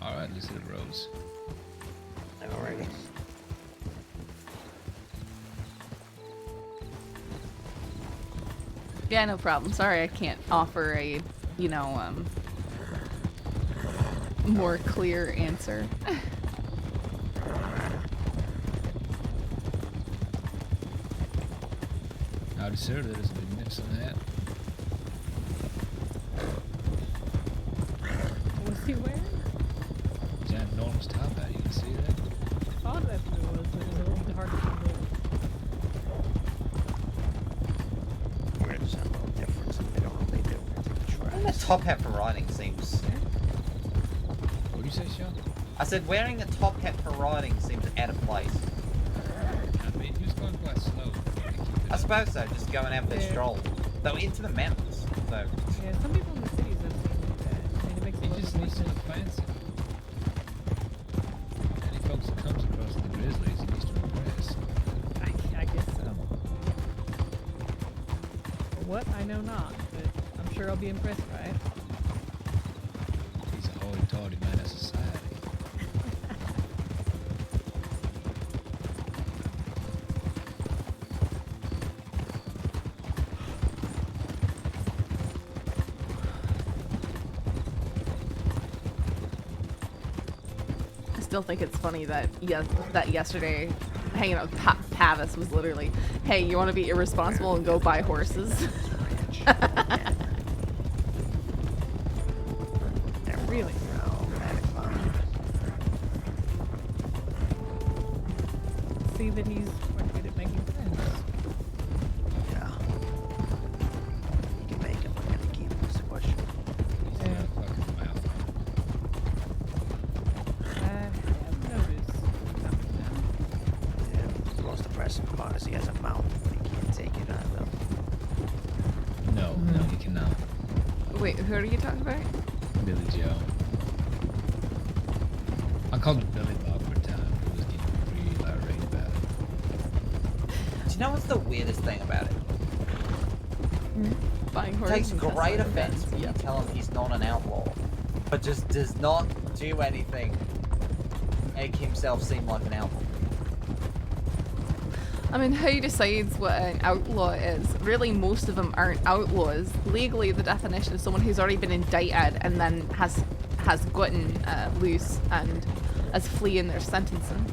[SPEAKER 3] Alright, let's hit a rose.
[SPEAKER 4] Alrighty.
[SPEAKER 1] Yeah, no problem. Sorry I can't offer a, you know, more clear answer.
[SPEAKER 3] Howdy, sir. That is a magnificent hat.
[SPEAKER 2] What's he wearing?
[SPEAKER 3] Ginormous top hat. You can see that?
[SPEAKER 2] I thought that's what it was, but it was a little bit hard to figure
[SPEAKER 4] We're gonna sound a little different than they normally do.
[SPEAKER 6] And the top hat for riding seems...
[SPEAKER 3] What do you say, Sean?
[SPEAKER 6] I said wearing a top hat for riding seems out of place.
[SPEAKER 3] I mean, he was going quite slow.
[SPEAKER 6] I suppose so, just going out for a
[SPEAKER 2] Yeah.
[SPEAKER 6] stroll. Though into the mountains, so...
[SPEAKER 2] Yeah, some people in the cities have seemed to do that. I mean, it makes
[SPEAKER 3] He
[SPEAKER 2] it look
[SPEAKER 3] just
[SPEAKER 2] more
[SPEAKER 3] needs to
[SPEAKER 2] sense.
[SPEAKER 3] look fancy. Any folks that comes across the Grizzlies, he needs to impress.
[SPEAKER 2] I guess so. For what? I know not, but I'm sure I'll be impressed by it.
[SPEAKER 3] He's a hoity-toity man of society.
[SPEAKER 1] I still think it's funny that yesterday hanging out with Pavis was literally, hey, you want to be irresponsible and go buy horses?
[SPEAKER 2] Really?
[SPEAKER 4] No, medic bomb.
[SPEAKER 2] See that he's quite good at making friends.
[SPEAKER 4] Yeah. You can make him, we're gonna keep him, is the question.
[SPEAKER 3] He's got a fucking mouth.
[SPEAKER 1] Who are you talking about?
[SPEAKER 3] Billy Joe. I called him Billy Bob for a time. He was getting really irate about it.
[SPEAKER 6] Do you know what's the weirdest thing about it?
[SPEAKER 1] Buying
[SPEAKER 6] It
[SPEAKER 1] horses.
[SPEAKER 6] takes
[SPEAKER 1] and
[SPEAKER 6] great
[SPEAKER 1] testing
[SPEAKER 6] offense
[SPEAKER 1] guns.
[SPEAKER 6] when
[SPEAKER 1] Yep.
[SPEAKER 6] you tell him he's not an outlaw, but just does not do anything to make himself seem like an outlaw.
[SPEAKER 1] I mean, who decides what an outlaw is? Really, most of them aren't outlaws. Legally, the definition is someone who's already been indicted and then has gotten loose and is fleeing their sentencing.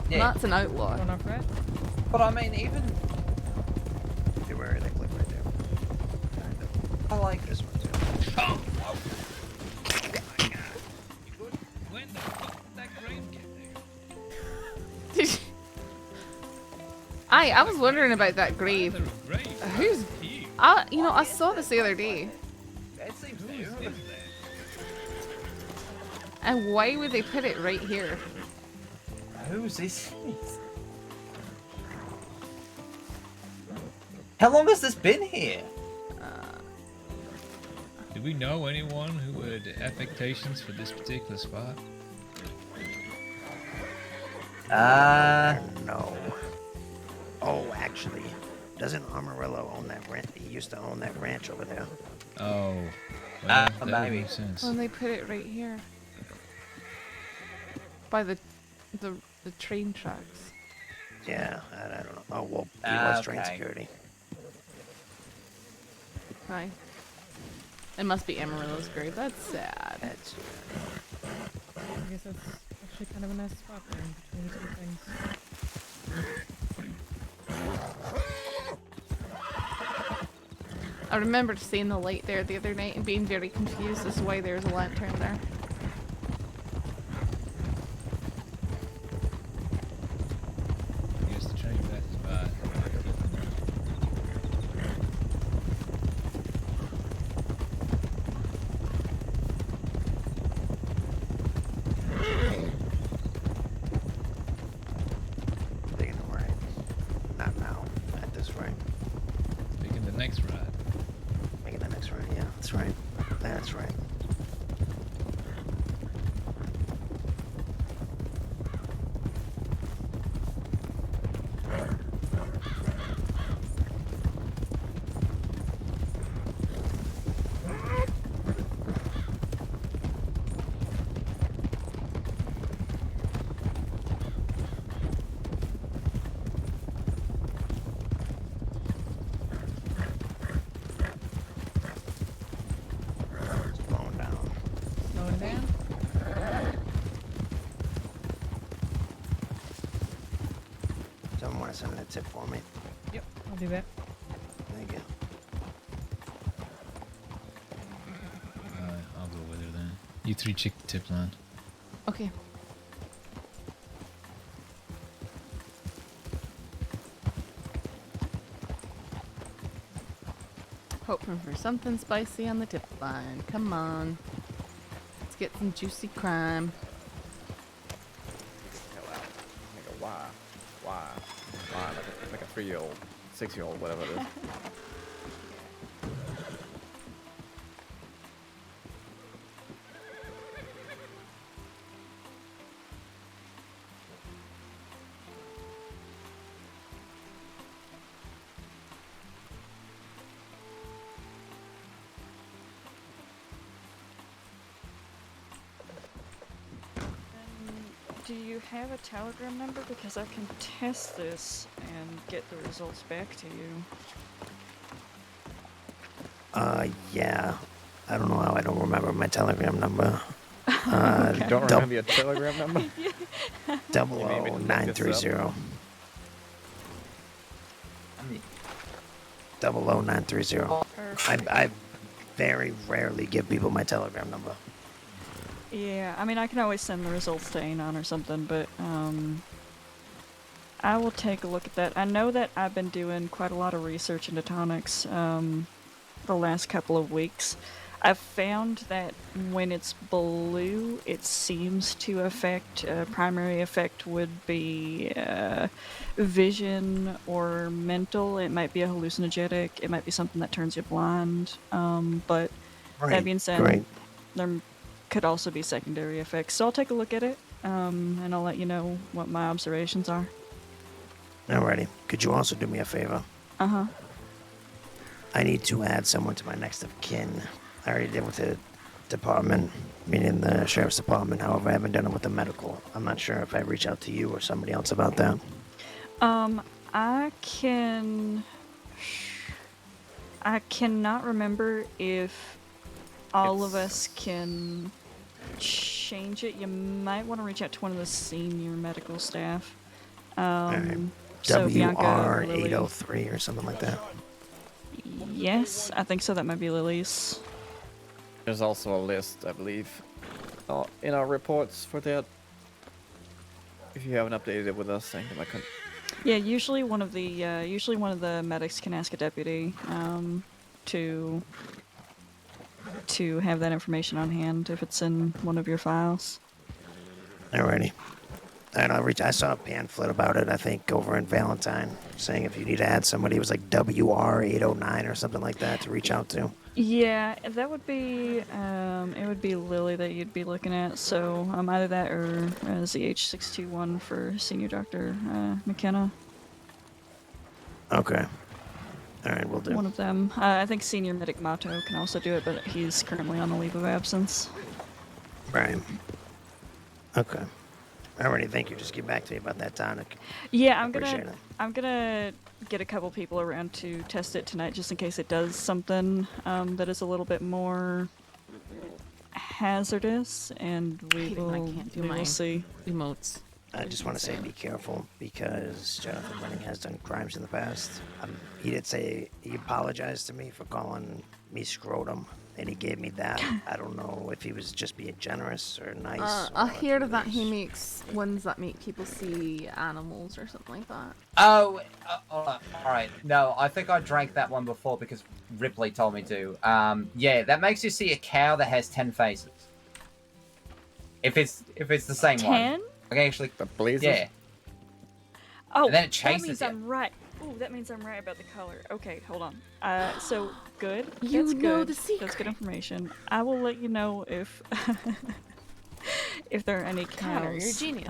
[SPEAKER 6] Yeah.
[SPEAKER 1] That's an outlaw.
[SPEAKER 2] Going off red?
[SPEAKER 6] But I mean, even
[SPEAKER 4] Hey, where are they? Click right there. Kind of.
[SPEAKER 6] I like
[SPEAKER 4] This one too.
[SPEAKER 3] When the fuck did that grave get there?
[SPEAKER 1] I was wondering about that grave. Who's? I saw this the other day.
[SPEAKER 6] that seems
[SPEAKER 3] Who
[SPEAKER 6] new.
[SPEAKER 3] is there?
[SPEAKER 1] And why would they put it right here?
[SPEAKER 6] Who's this? How long has this been here?
[SPEAKER 3] Do we know anyone who had affectations for this particular spot?
[SPEAKER 4] No. Oh, actually, doesn't Amarillo own that ranch? He used to own that ranch over there.
[SPEAKER 3] Oh, well, that would
[SPEAKER 6] maybe.
[SPEAKER 3] make sense.
[SPEAKER 1] When they put it right here. By the train tracks.
[SPEAKER 4] Yeah, I don't know. Oh, well, he was train
[SPEAKER 6] Okay.
[SPEAKER 4] security.
[SPEAKER 1] Hi. It must be Amarillo's grave. That's sad.
[SPEAKER 4] That's
[SPEAKER 2] I guess that's actually kind of a nice spot there in between the two things.
[SPEAKER 1] I remember seeing the light there the other night and being very confused as to why there's a lantern there.
[SPEAKER 3] I guess the train passes by.
[SPEAKER 4] taking the right. Not now. At this rate.
[SPEAKER 3] Taking the next ride.
[SPEAKER 4] Making the next right. Yeah, that's right. That's right. Slowing down.
[SPEAKER 2] Slowing down.
[SPEAKER 4] Someone want to send a tip for me?
[SPEAKER 2] Yep, I'll do that.
[SPEAKER 4] Thank you.
[SPEAKER 3] I'll go with her then. You three check the tip line.
[SPEAKER 1] Okay. Hoping for something spicy on the tip line. Come on. Let's get some juicy crime.
[SPEAKER 8] Hell out. Nigga, why? Why? Why? Like a 3-year-old, 6-year-old, whatever it is.
[SPEAKER 9] Do you have a Telegram number? Because I can test this and get the results back to you.
[SPEAKER 4] Yeah. I don't know how I don't remember my Telegram number.
[SPEAKER 8] You don't remember your Telegram number?
[SPEAKER 4] Double
[SPEAKER 8] You made me
[SPEAKER 4] O
[SPEAKER 8] look
[SPEAKER 4] nine
[SPEAKER 8] this
[SPEAKER 4] three
[SPEAKER 8] up.
[SPEAKER 4] zero.
[SPEAKER 6] I mean,
[SPEAKER 4] 00930.
[SPEAKER 9] Perfect.
[SPEAKER 4] I very rarely give people my Telegram number.
[SPEAKER 9] Yeah, I mean, I can always send the results to Anon or something, but I will take a look at that. I know that I've been doing quite a lot of research into tonics the last couple of weeks. I've found that when it's blue, it seems to affect, primary effect would be vision or mental. It might be a hallucinogenic. It might be something that turns you blind. But That being said,
[SPEAKER 4] Great.
[SPEAKER 9] there could also be secondary effects. So I'll take a look at it, and I'll let you know what my observations are.
[SPEAKER 4] Alrighty. Could you also do me a favor?
[SPEAKER 9] Uh-huh.
[SPEAKER 4] I need to add someone to my next of kin. I already did with the department, meaning the sheriff's department. However, I haven't done it with the medical. I'm not sure if I reach out to you or somebody else about that.
[SPEAKER 9] I cannot remember if all of us can change it. You might want to reach out to one of the senior medical staff. So Bianca or Lily.
[SPEAKER 4] WR803 or something like that.
[SPEAKER 9] Yes, I think so. That might be Lily's.
[SPEAKER 8] There's also a list, I believe, in our reports for that. If you haven't updated it with us, I think I could.
[SPEAKER 9] Yeah, usually one of the medics can ask a deputy to have that information on hand if it's in one of your files.
[SPEAKER 4] Alrighty. And I saw a pamphlet about it, I think, over in Valentine, saying if you need to add somebody, it was like WR809 or something like that to reach out to.
[SPEAKER 9] Yeah, that would be, it would be Lily that you'd be looking at, so either that or ZH621 for Senior Dr. McKenna.
[SPEAKER 4] Okay. Alright, we'll do.
[SPEAKER 9] One of them. I think Senior Medic Mato can also do it, but he's currently on a leave of absence.
[SPEAKER 4] Right. Okay. Alrighty, thank you. Just get back to me about that tonic.
[SPEAKER 9] Yeah,
[SPEAKER 4] Appreciate it.
[SPEAKER 9] I'm gonna get a couple people around to test it tonight, just in case it does something that is a little bit more hazardous, and we will see.
[SPEAKER 1] Emotes.
[SPEAKER 4] I just want to say be careful, because Jonathan Running has done crimes in the past. He did say he apologized to me for calling me scrotum, and he gave me that. I don't know if he was just being generous or nice.
[SPEAKER 1] I hear that he makes ones that make people see animals or something like that.
[SPEAKER 6] Oh, alright. No, I think I drank that one before because Ripley told me to. Yeah, that makes you see a cow that has 10 faces. If it's the same
[SPEAKER 9] 10?
[SPEAKER 6] one. Okay, actually,
[SPEAKER 8] The blazes?
[SPEAKER 6] yeah.
[SPEAKER 9] Oh,
[SPEAKER 6] And then it
[SPEAKER 9] that
[SPEAKER 6] chases
[SPEAKER 9] means
[SPEAKER 6] you.
[SPEAKER 9] I'm right. Ooh, that means I'm right about the color. Okay, hold on. So good.
[SPEAKER 1] You
[SPEAKER 9] That's
[SPEAKER 1] know
[SPEAKER 9] good.
[SPEAKER 1] the secret.
[SPEAKER 9] That's good information. I will let you know if if there are any
[SPEAKER 1] Connor,
[SPEAKER 9] cows.
[SPEAKER 1] you're a genius.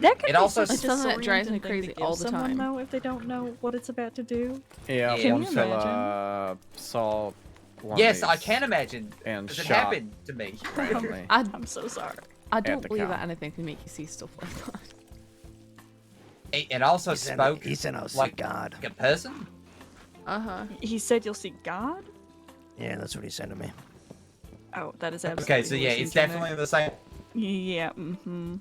[SPEAKER 9] That could
[SPEAKER 6] It
[SPEAKER 9] be
[SPEAKER 6] also-
[SPEAKER 9] such a
[SPEAKER 1] It's something that drives me
[SPEAKER 9] disorienting thing
[SPEAKER 1] crazy
[SPEAKER 9] to give
[SPEAKER 1] all the
[SPEAKER 9] someone,
[SPEAKER 1] time.
[SPEAKER 9] though, if they don't know what it's about to do.
[SPEAKER 8] Yeah,
[SPEAKER 6] Can
[SPEAKER 8] one
[SPEAKER 9] you
[SPEAKER 8] fella saw one
[SPEAKER 6] Yes,
[SPEAKER 8] of
[SPEAKER 6] I
[SPEAKER 8] these
[SPEAKER 6] can imagine.
[SPEAKER 8] and
[SPEAKER 6] Because it
[SPEAKER 8] shot
[SPEAKER 6] happened to me.
[SPEAKER 8] randomly.
[SPEAKER 9] I'm so sorry.
[SPEAKER 1] I
[SPEAKER 8] At
[SPEAKER 1] don't
[SPEAKER 8] the
[SPEAKER 1] believe
[SPEAKER 8] cow.
[SPEAKER 1] that anything can make you see stuff like that.
[SPEAKER 6] It also
[SPEAKER 4] He said,
[SPEAKER 6] spoke
[SPEAKER 4] he said, "I'll see
[SPEAKER 6] like
[SPEAKER 4] God."
[SPEAKER 6] a person.
[SPEAKER 1] Uh-huh.
[SPEAKER 9] He said you'll see God?
[SPEAKER 4] Yeah, that's what he said to me.
[SPEAKER 9] Oh, that is absolutely
[SPEAKER 6] Okay, so yeah, it's definitely the same.
[SPEAKER 9] Yeah, mm-hmm.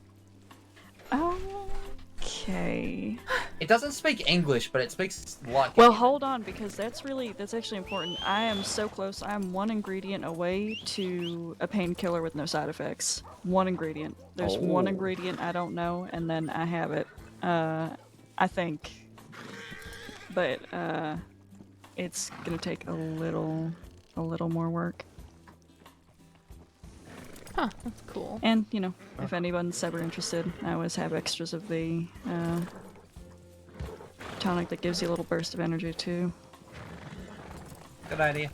[SPEAKER 9] Okay.
[SPEAKER 6] It doesn't speak English, but it speaks like.
[SPEAKER 9] Well, hold on, because that's actually important. I am so close. I am one ingredient away to a painkiller with no side effects. One ingredient. There's one
[SPEAKER 8] Oh.
[SPEAKER 9] ingredient I don't know, and then I have it. I think. But, it's gonna take a little more work.
[SPEAKER 1] Huh, that's cool.
[SPEAKER 9] And, you know, if anyone's ever interested, I always have extras of the, tonic that gives you a little burst of energy, too.
[SPEAKER 6] Good idea.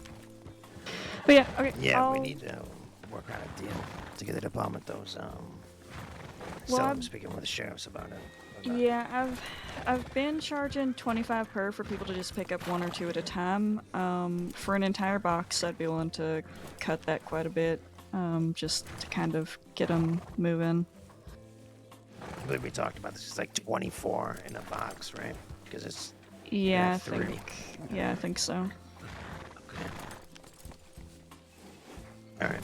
[SPEAKER 9] But yeah, okay.
[SPEAKER 4] Yeah, we
[SPEAKER 9] I'll-
[SPEAKER 4] need to work on a deal to get the department those.
[SPEAKER 9] Well,
[SPEAKER 4] I'm
[SPEAKER 9] I'm-
[SPEAKER 4] speaking with the sheriffs about it.
[SPEAKER 9] Yeah, I've been charging 25 per for people to just pick up one or two at a time. For an entire box, I'd be willing to cut that quite a bit, just to kind of get them moving.
[SPEAKER 4] I believe we talked about this. It's like 24 in a box, right? Because it's
[SPEAKER 9] Yeah,
[SPEAKER 4] Yeah,
[SPEAKER 9] I
[SPEAKER 4] three.
[SPEAKER 9] think. Yeah, I think so.
[SPEAKER 4] all right.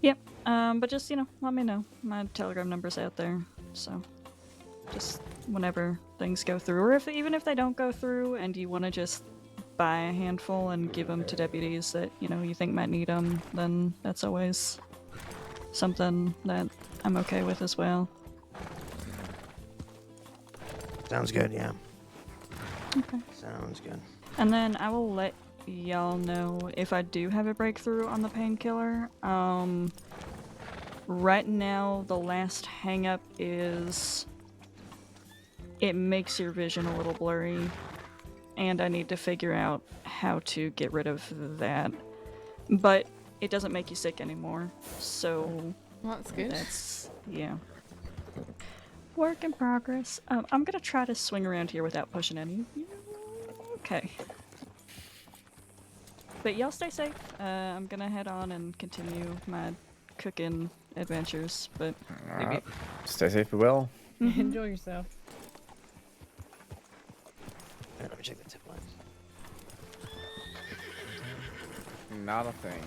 [SPEAKER 9] Yep. But just, you know, let me know. My Telegram number's out there, so just whenever things go through, or even if they don't go through, and you want to just buy a handful and give them to deputies that you think might need them, then that's always something that I'm okay with as well.
[SPEAKER 4] Sounds good. Yeah.
[SPEAKER 9] Okay.
[SPEAKER 4] Sounds good.
[SPEAKER 9] And then I will let y'all know if I do have a breakthrough on the painkiller. Right now, the last hang-up is it makes your vision a little blurry. and I need to figure out how to get rid of that. But it doesn't make you sick anymore, so
[SPEAKER 1] Well, that's good.
[SPEAKER 9] that's, yeah. Work in progress. I'm gonna try to swing around here without pushing any. Okay. But y'all stay safe. I'm gonna head on and continue my cooking adventures, but
[SPEAKER 8] Stay safe, be well.
[SPEAKER 2] Enjoy yourself.
[SPEAKER 4] Let me check the tip lines.
[SPEAKER 8] Not a thing.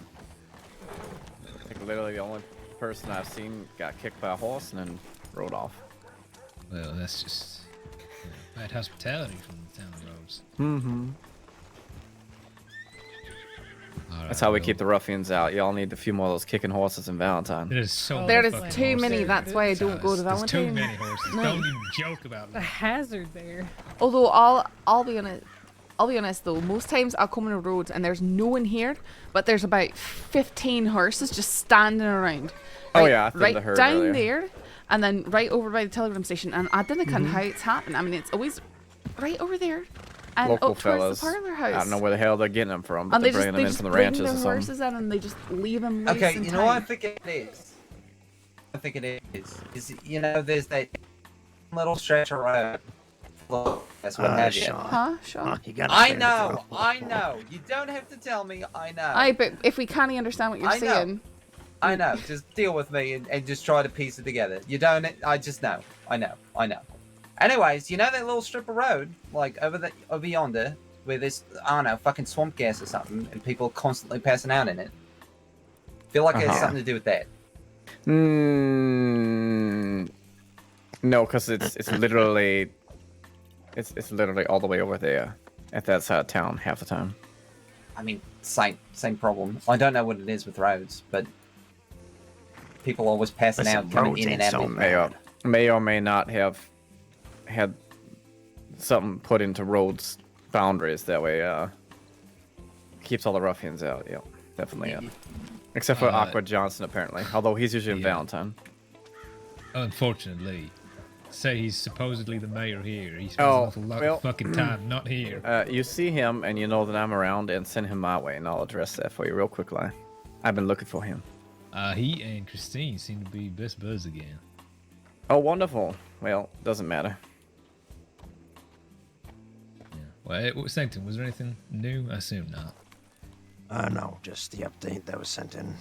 [SPEAKER 8] I think literally the only person I've seen got kicked by a horse and then rode off.
[SPEAKER 3] Well, that's just bad hospitality from the town roads.
[SPEAKER 8] Mm-hmm. That's how we keep the ruffians out. Y'all need a few more of those kicking horses in Valentine.
[SPEAKER 3] There's so
[SPEAKER 2] Oh,
[SPEAKER 3] many
[SPEAKER 1] There is
[SPEAKER 3] fucking
[SPEAKER 1] too
[SPEAKER 3] horses.
[SPEAKER 1] many. That's why I don't go to
[SPEAKER 3] There's too
[SPEAKER 1] Valentine.
[SPEAKER 3] many horses.
[SPEAKER 1] No.
[SPEAKER 3] Don't even joke about
[SPEAKER 2] The
[SPEAKER 3] it.
[SPEAKER 2] hazard there.
[SPEAKER 1] Although I'll be honest though, most times I'll come on a road and there's no one here, but there's about 15 horses just standing around.
[SPEAKER 8] Oh,
[SPEAKER 1] Right-
[SPEAKER 8] yeah, I think
[SPEAKER 1] right
[SPEAKER 8] I heard
[SPEAKER 1] down
[SPEAKER 8] earlier.
[SPEAKER 1] there, and then right over by the telegram station. And I don't know how it's happened. I mean, it's always right over there, and
[SPEAKER 8] Local
[SPEAKER 1] up towards
[SPEAKER 8] fellas.
[SPEAKER 1] the parlor house.
[SPEAKER 8] I don't know where the hell they're getting them from, but
[SPEAKER 1] And
[SPEAKER 8] they're
[SPEAKER 1] they just
[SPEAKER 8] bringing
[SPEAKER 1] they
[SPEAKER 8] them in
[SPEAKER 1] just
[SPEAKER 8] from the
[SPEAKER 1] bring
[SPEAKER 8] ranches
[SPEAKER 1] their
[SPEAKER 8] or something.
[SPEAKER 1] horses in and they just leave them loose
[SPEAKER 6] Okay,
[SPEAKER 1] in
[SPEAKER 6] you know what I
[SPEAKER 1] town.
[SPEAKER 6] think it is? I think it is, you know, there's that little stretch of road. Look, that's what have you.
[SPEAKER 4] Sean.
[SPEAKER 1] Huh, Sean?
[SPEAKER 4] You gotta
[SPEAKER 6] I
[SPEAKER 4] clear the
[SPEAKER 6] know,
[SPEAKER 4] throat.
[SPEAKER 6] I know. You don't have to tell me, I know.
[SPEAKER 1] Aye, but if we can't understand what you're
[SPEAKER 6] I know.
[SPEAKER 1] saying,
[SPEAKER 6] I know. Just deal with me and just try to piece it together. You don't. I just know. I know. I know. Anyways, you know that little strip of road, like over yonder, where there's I don't know, fucking swamp gas or something, and people constantly passing out in it. Feel like it has
[SPEAKER 8] Uh-huh.
[SPEAKER 6] something to do with that.
[SPEAKER 8] No, because it's literally it's literally all the way over there at that side of town half the time.
[SPEAKER 6] I mean, same problem. I don't know what it is with roads, but people always passing
[SPEAKER 4] Listen,
[SPEAKER 6] out, coming
[SPEAKER 4] roads
[SPEAKER 6] in and
[SPEAKER 4] ain't
[SPEAKER 6] out.
[SPEAKER 4] so
[SPEAKER 6] of
[SPEAKER 4] bad.
[SPEAKER 8] May or may not have had something put into roads boundaries that way. Keeps all the ruffians out. Yep, definitely. Yeah. Except for Aqua Johnson, apparently. Although he's usually in
[SPEAKER 3] Yeah.
[SPEAKER 8] Valentine.
[SPEAKER 3] Unfortunately, say he's supposedly the mayor here. He spends
[SPEAKER 8] Oh,
[SPEAKER 3] an awful lot
[SPEAKER 8] well,
[SPEAKER 3] of fucking time not here.
[SPEAKER 8] You see him, and you know that I'm around, and send him my way, and I'll address that for you real quickly. I've been looking for him.
[SPEAKER 3] He and Christine seem to be best buds again.
[SPEAKER 8] Oh, wonderful. Well, doesn't matter.
[SPEAKER 3] Yeah. Well, Sanctum, was there anything new? I assume not.
[SPEAKER 4] No, just the update that was sent in.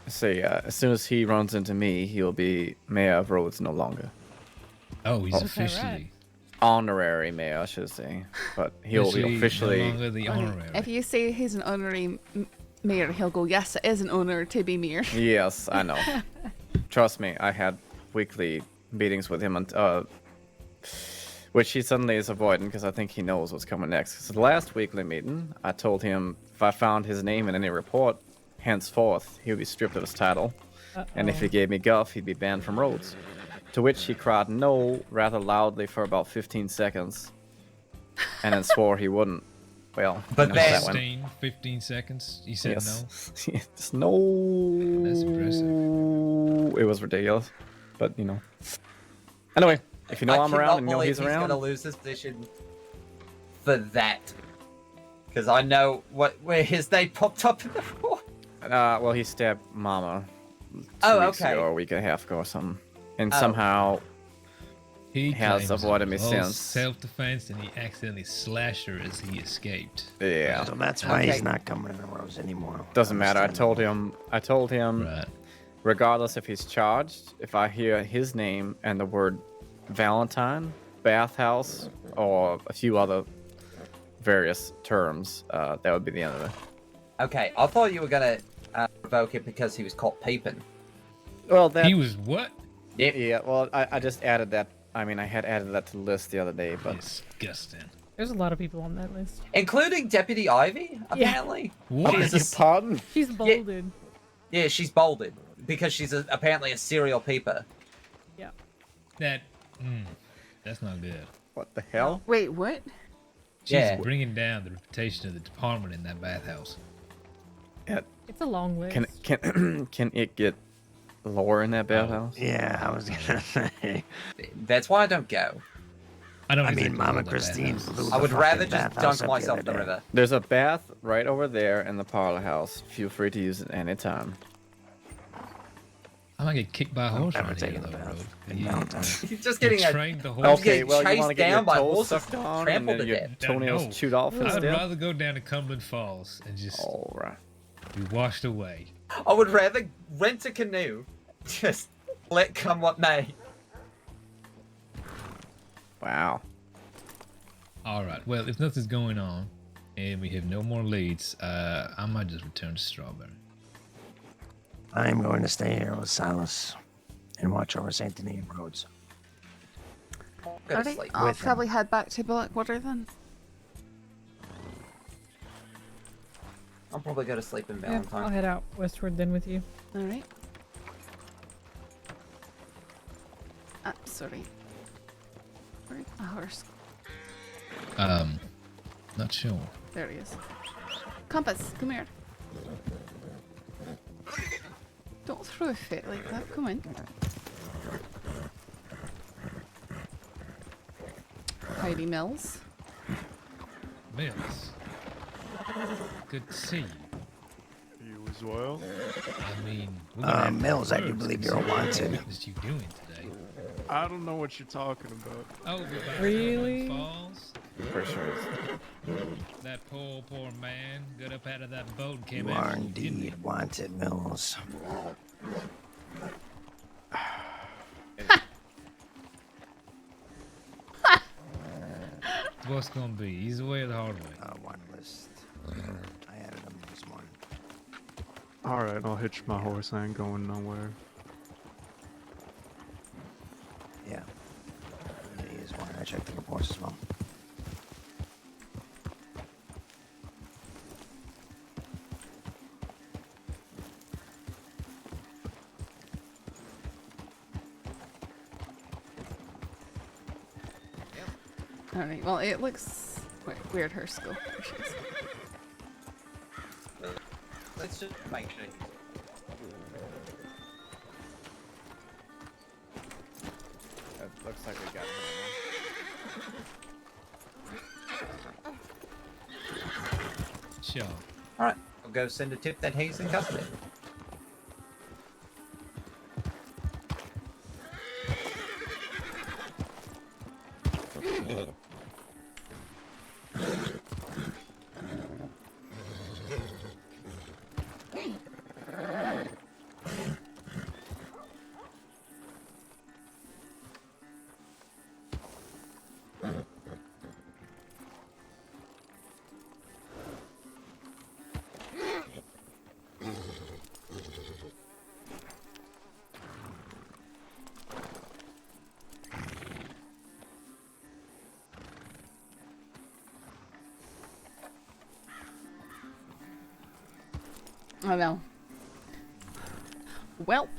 [SPEAKER 8] See, as soon as he runs into me, he'll be mayor of Rhodes no longer.
[SPEAKER 3] Oh, he's
[SPEAKER 8] Oh.
[SPEAKER 3] officially.
[SPEAKER 8] Honorary mayor, I should say. But he'll be
[SPEAKER 3] No
[SPEAKER 8] officially...
[SPEAKER 3] longer the honorary.
[SPEAKER 1] if you say he's an honorary mayor, he'll go, yes, it is an honor to be mayor.
[SPEAKER 8] Yes, I know. Trust me, I had weekly meetings with him, which he suddenly is avoiding because I think he knows what's coming next. So the last weekly meeting, I told him if I found his name in any report, henceforth, he would be stripped of his title. And if he gave me guff, he'd be banned from Rhodes. To which he cried no rather loudly for about 15 seconds, and then swore he wouldn't. Well,
[SPEAKER 6] But
[SPEAKER 8] you know how that went.
[SPEAKER 3] 15 seconds. You said
[SPEAKER 8] Yes. Just no.
[SPEAKER 3] That's impressive.
[SPEAKER 8] It was ridiculous, but you know. Anyway, if you know I'm around and you know he's
[SPEAKER 6] He's
[SPEAKER 8] around,
[SPEAKER 6] gonna lose his position for that. Because I know where his name popped up in the report.
[SPEAKER 8] well, he stabbed Mama 2
[SPEAKER 6] Oh,
[SPEAKER 8] weeks
[SPEAKER 6] okay.
[SPEAKER 8] ago, or a week and a half ago or something, and
[SPEAKER 6] Oh.
[SPEAKER 8] somehow
[SPEAKER 3] He
[SPEAKER 8] has
[SPEAKER 3] claims
[SPEAKER 8] avoided
[SPEAKER 3] it
[SPEAKER 8] me
[SPEAKER 3] was all
[SPEAKER 8] since.
[SPEAKER 3] self-defense, and he accidentally slashed her as he escaped.
[SPEAKER 8] yeah,
[SPEAKER 4] So that's why
[SPEAKER 6] Okay.
[SPEAKER 4] he's not coming in the rows anymore.
[SPEAKER 8] doesn't matter. I told
[SPEAKER 4] Understandable.
[SPEAKER 8] him,
[SPEAKER 3] Right.
[SPEAKER 8] regardless if he's charged, if I hear his name and the word Valentine, bathhouse, or a few other various terms, that would be the end of it.
[SPEAKER 6] Okay, I thought you were gonna provoke it because he was caught peeping.
[SPEAKER 8] Well, that
[SPEAKER 3] He was what?
[SPEAKER 8] yeah. Well, I just added that. I mean, I had added that to the list the other day, but
[SPEAKER 3] Disgusting.
[SPEAKER 2] There's a lot of people on that list.
[SPEAKER 6] Including Deputy Ivy, apparently.
[SPEAKER 3] What?
[SPEAKER 8] beg your pardon?
[SPEAKER 2] She's bolded.
[SPEAKER 6] Yeah, she's bolded because she's apparently a serial peeper.
[SPEAKER 2] Yeah.
[SPEAKER 3] That. That's not good.
[SPEAKER 8] What the hell?
[SPEAKER 1] Wait, what?
[SPEAKER 3] She's
[SPEAKER 6] Yeah.
[SPEAKER 3] bringing down the reputation of the department in that bathhouse.
[SPEAKER 2] It's a long list.
[SPEAKER 8] Can it get lower in that bathhouse?
[SPEAKER 4] Yeah, I was gonna say.
[SPEAKER 6] That's why I don't go.
[SPEAKER 3] I don't
[SPEAKER 4] I mean,
[SPEAKER 3] exactly
[SPEAKER 4] Mama
[SPEAKER 3] call that
[SPEAKER 4] Christine
[SPEAKER 3] bathhouses.
[SPEAKER 4] blew
[SPEAKER 6] I
[SPEAKER 4] the
[SPEAKER 6] would rather
[SPEAKER 4] fucking
[SPEAKER 6] just
[SPEAKER 4] bathhouse
[SPEAKER 6] dunk
[SPEAKER 4] up
[SPEAKER 6] myself in
[SPEAKER 4] the
[SPEAKER 6] the
[SPEAKER 4] other day.
[SPEAKER 6] river.
[SPEAKER 8] There's a bath right over there in the parlor house. Feel free to use it anytime.
[SPEAKER 3] I might get kicked by a horse
[SPEAKER 4] Never
[SPEAKER 3] right here,
[SPEAKER 4] taken a
[SPEAKER 3] though,
[SPEAKER 4] bath
[SPEAKER 3] bro.
[SPEAKER 4] in
[SPEAKER 3] You,
[SPEAKER 4] Valentine's.
[SPEAKER 6] He's just
[SPEAKER 3] you
[SPEAKER 6] getting a
[SPEAKER 3] trained the horse.
[SPEAKER 8] Okay,
[SPEAKER 6] getting
[SPEAKER 8] well, you want
[SPEAKER 6] chased
[SPEAKER 8] to get your
[SPEAKER 6] down by
[SPEAKER 8] toes
[SPEAKER 6] horses,
[SPEAKER 8] sucked on and
[SPEAKER 6] trampled
[SPEAKER 8] then
[SPEAKER 6] to
[SPEAKER 8] your
[SPEAKER 6] death.
[SPEAKER 8] toenails
[SPEAKER 3] No.
[SPEAKER 8] chewed off
[SPEAKER 3] I would
[SPEAKER 8] instead?
[SPEAKER 3] rather go down to Cumberland Falls and just
[SPEAKER 8] All right.
[SPEAKER 3] be washed away.
[SPEAKER 6] I would rather rent a canoe, just let come what may.
[SPEAKER 8] Wow.
[SPEAKER 3] All right. Well, if nothing's going on and we have no more leads, I might just return to Strawberry.
[SPEAKER 4] I am going to stay here with Silas and watch over St. Denis roads.
[SPEAKER 6] Go to
[SPEAKER 1] Alright,
[SPEAKER 6] sleep.
[SPEAKER 1] I'll
[SPEAKER 4] with him.
[SPEAKER 1] probably head back to Blackwater then.
[SPEAKER 6] I'll probably go to sleep in
[SPEAKER 2] Yeah, I'll
[SPEAKER 6] Valentine.
[SPEAKER 2] head out westward then with you.
[SPEAKER 1] Alright. Sorry. Where'd my horse?
[SPEAKER 3] Not sure.
[SPEAKER 1] There he is. Compass, come here. Don't throw a fit like that. Come in. Heidi Mills.
[SPEAKER 3] Mills. Good to see you.
[SPEAKER 10] You as well?
[SPEAKER 3] I mean, we're gonna have to
[SPEAKER 4] Mills, I do
[SPEAKER 3] first
[SPEAKER 4] believe
[SPEAKER 3] and
[SPEAKER 4] you're
[SPEAKER 3] see what
[SPEAKER 4] wanted.
[SPEAKER 3] business you doing today?
[SPEAKER 10] I don't know what you're talking about.
[SPEAKER 3] Over by
[SPEAKER 2] Really?
[SPEAKER 3] Cumberland Falls.
[SPEAKER 8] For sure.
[SPEAKER 3] That poor man got up out of that boat and came
[SPEAKER 4] You
[SPEAKER 3] after
[SPEAKER 4] are
[SPEAKER 3] you, didn't he?
[SPEAKER 4] indeed wanted, Mills.
[SPEAKER 3] What's gonna be? He's away or the hard way.
[SPEAKER 4] One list. I added them this morning.
[SPEAKER 10] Alright, I'll hitch my horse. I ain't going nowhere.
[SPEAKER 4] Yeah. He is one. I checked the reports as well.
[SPEAKER 1] Alright, well, it looks weird, her school. There she is.
[SPEAKER 6] Let's just make sure.
[SPEAKER 8] It looks like we got him.
[SPEAKER 3] Sure.
[SPEAKER 6] Alright, I'll go send a tip that he's in custody.
[SPEAKER 1] I know. Well.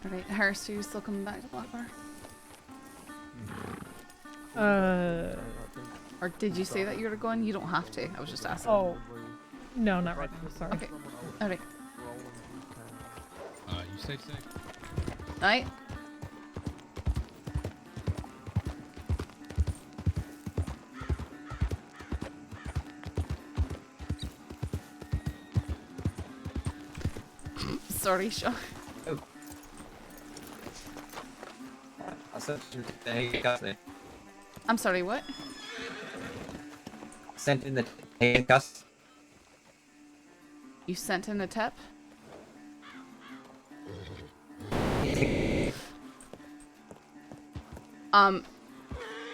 [SPEAKER 1] Alright, Harris, are you still coming back to Blackwater? Or did you say that you were going? You don't have to. I was just asking.
[SPEAKER 2] Oh, no, not right now. Sorry.
[SPEAKER 1] Okay. Alright.
[SPEAKER 3] You stay safe.
[SPEAKER 1] Alright. Sorry, Sean.
[SPEAKER 6] I said that he's in custody.
[SPEAKER 1] I'm sorry, what?
[SPEAKER 6] sent in the handcuffs.
[SPEAKER 1] You sent in a tip?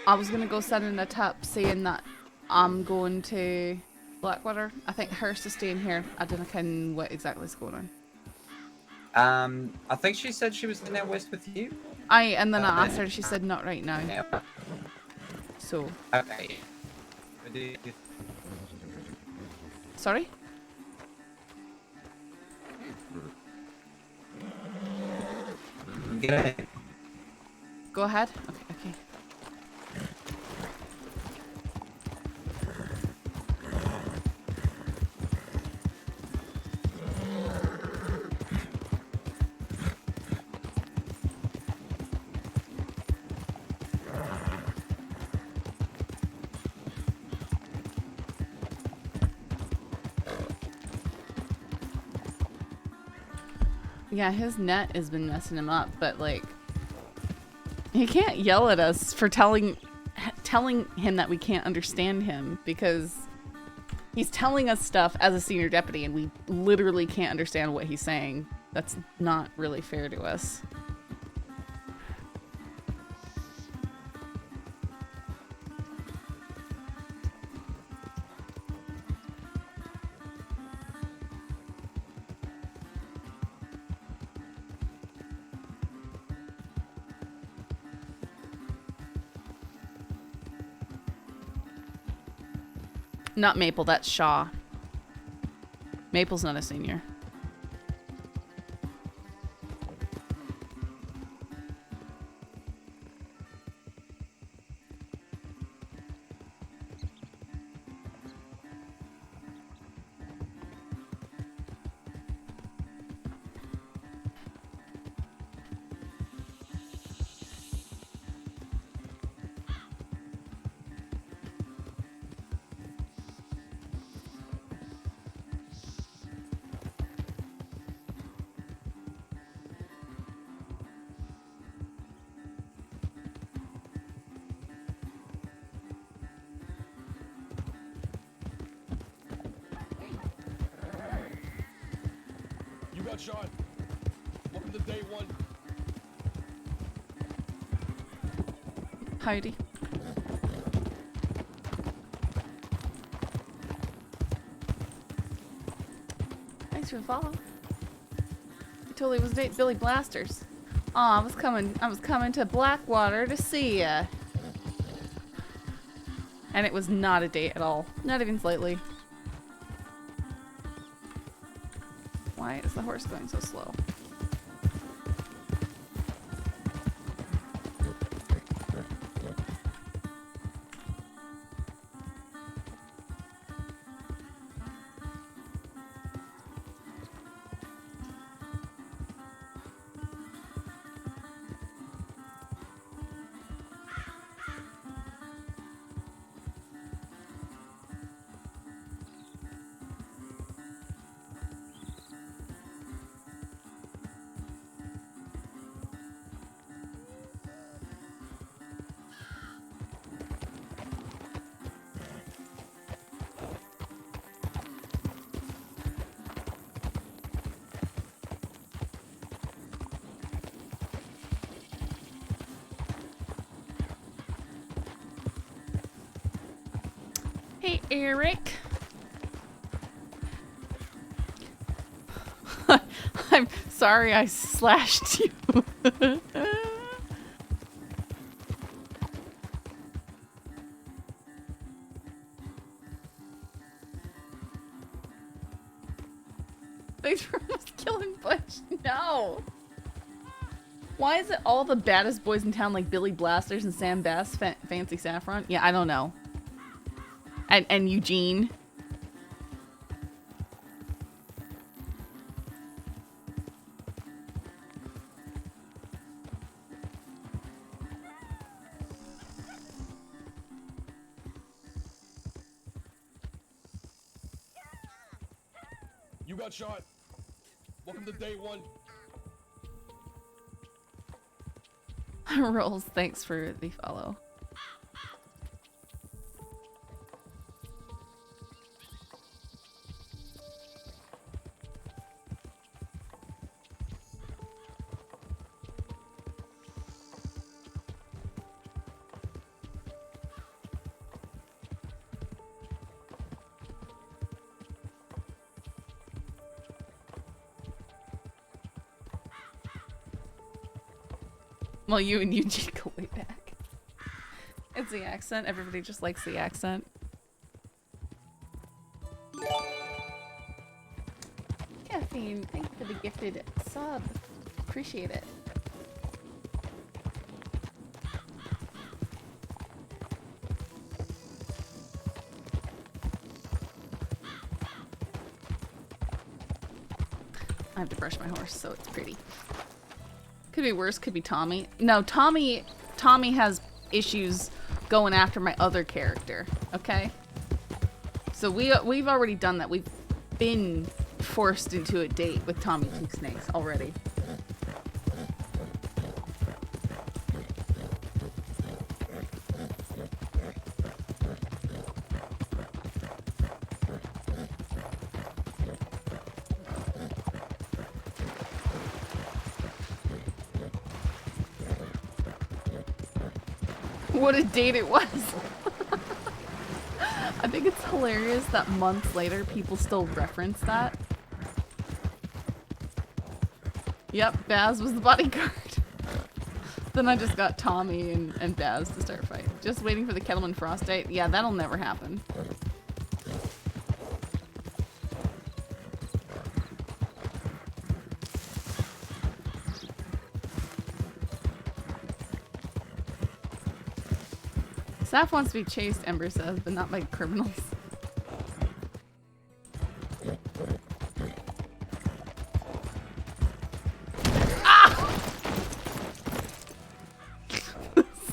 [SPEAKER 1] I was gonna go send in a tip saying that I'm going to Blackwater. I think Hurst is staying here. I don't know what exactly is going on.
[SPEAKER 6] I think she said she was in out west with you.
[SPEAKER 1] And then I asked her, she said not right now.
[SPEAKER 6] Yeah.
[SPEAKER 1] So.
[SPEAKER 6] Okay.
[SPEAKER 1] Sorry?
[SPEAKER 6] Get ahead.
[SPEAKER 1] Go ahead. Okay, okay. Yeah, his net has been messing him up, but like, he can't yell at us for telling him that we can't understand him, because he's telling us stuff as a senior deputy and we literally can't understand what he's saying. That's not really fair to us. Not Maple, that's Shaw. Maple's not a senior.
[SPEAKER 7] Got shot. Welcome to day one.
[SPEAKER 1] Heidi. Thanks for the follow. I totally was dating Billy Blasters. Aw, I was coming to Blackwater to see ya. And it was not a date at all. Not even slightly. Why is the horse going so slow? Hey, Eric. I'm sorry I slashed you. Thanks for almost killing Butch. No. Why is it all the baddest boys in town like Billy Blasters and Sam Bass, Fancy Saffron? Yeah, I don't know. And Eugene.
[SPEAKER 7] You got shot. Welcome to day one.
[SPEAKER 1] Rolls, thanks for the follow. Well, you and Eugene go way back. It's the accent. Everybody just likes the accent. Caffeine, thank you for the gifted sub. Appreciate it. I have to brush my horse, so it's pretty. Could be worse, could be Tommy. No, Tommy has issues going after my other character, okay? So we've already done that. We've been forced into a date with Tommy Two Snakes already. What a date it was. I think it's hilarious that months later people still reference that. Yep, Baz was the bodyguard. Then I just got Tommy and Baz to start fighting. Just waiting for the Kettleman Frost date. Yeah, that'll never happen. Saff wants to be chased, Ember says, but not by criminals. Ah!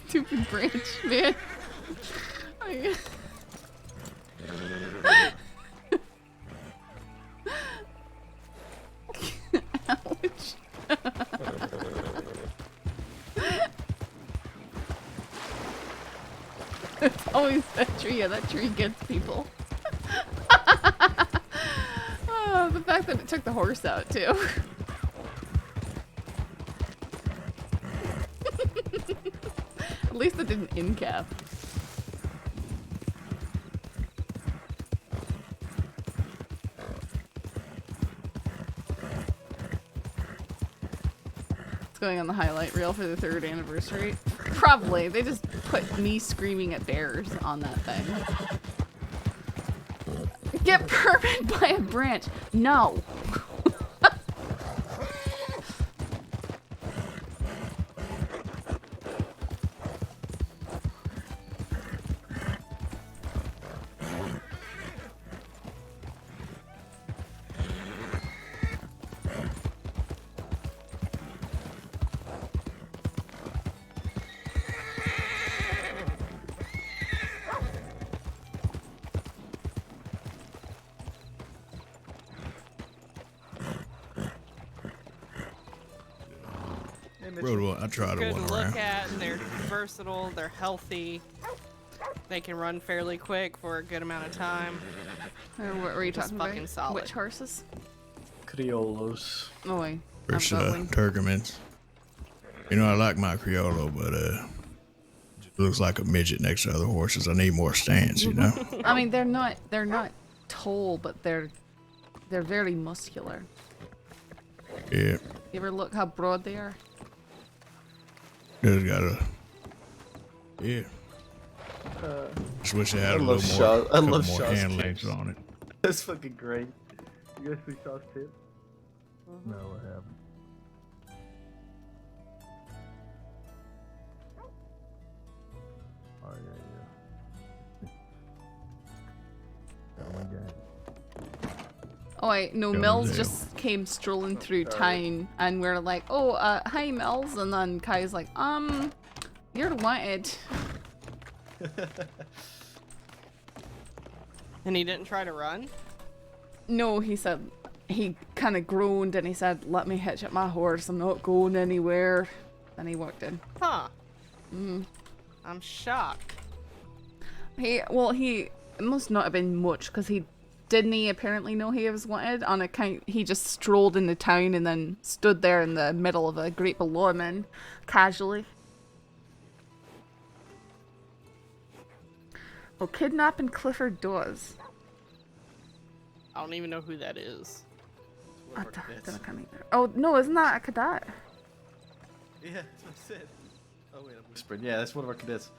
[SPEAKER 1] Stupid branch, man. Ouch. It's always that tree. Yeah, that tree gets people. Oh, the fact that it took the horse out, too. At least it didn't in-cap. It's going on the highlight reel for the 3rd anniversary. Probably. They just put me screaming at bears on that thing. Get permanent by a branch. No.
[SPEAKER 11] I try to
[SPEAKER 12] good
[SPEAKER 11] one
[SPEAKER 12] to look
[SPEAKER 11] around.
[SPEAKER 12] at. They're versatile. They're healthy. They can run fairly quick for a good amount of time.
[SPEAKER 1] What were you
[SPEAKER 12] Just
[SPEAKER 1] talking
[SPEAKER 12] fucking
[SPEAKER 1] about?
[SPEAKER 12] solid.
[SPEAKER 1] Which horses?
[SPEAKER 10] Criollos.
[SPEAKER 1] Oh, wait.
[SPEAKER 11] Versus Turkmens. You know, I like my Criollo, but just looks like a midget next to other horses. I need more stance, you know.
[SPEAKER 1] I mean, they're not tall, but they're very muscular.
[SPEAKER 11] Yeah.
[SPEAKER 1] You ever look how broad they are?
[SPEAKER 11] Just gotta. Yeah. Just wish I had a
[SPEAKER 10] love
[SPEAKER 11] little
[SPEAKER 10] Shaw-
[SPEAKER 11] more,
[SPEAKER 10] I
[SPEAKER 11] couple
[SPEAKER 10] love
[SPEAKER 11] more
[SPEAKER 10] Shaw's
[SPEAKER 11] hand
[SPEAKER 10] tips.
[SPEAKER 11] legs on it.
[SPEAKER 10] That's fucking great. You guys see Shaw's tip? No, I haven't. Oh, yeah. Got one game.
[SPEAKER 1] Oh wait, no,
[SPEAKER 11] Yeah,
[SPEAKER 1] Mills
[SPEAKER 11] yeah.
[SPEAKER 1] just came strolling through town and we're like, oh, hi Mills, and then Kai's like, you're wanted.
[SPEAKER 12] And he didn't try to run?
[SPEAKER 1] No, he said, he kind of groaned and he said, let me hitch up my horse, I'm not going anywhere. Then he walked in.
[SPEAKER 12] Huh. I'm shocked.
[SPEAKER 1] It must not have been much, because he apparently know he was wanted on account he just strolled into town and then stood there in the middle of a great bellowman casually. Well, kidnapping Clifford Dawes.
[SPEAKER 12] I don't even know who that is.
[SPEAKER 1] Oh no, isn't that a cadet?
[SPEAKER 13] Yeah, that's what I said. Oh wait, I'm whispering. Yeah, that's one of our cadets.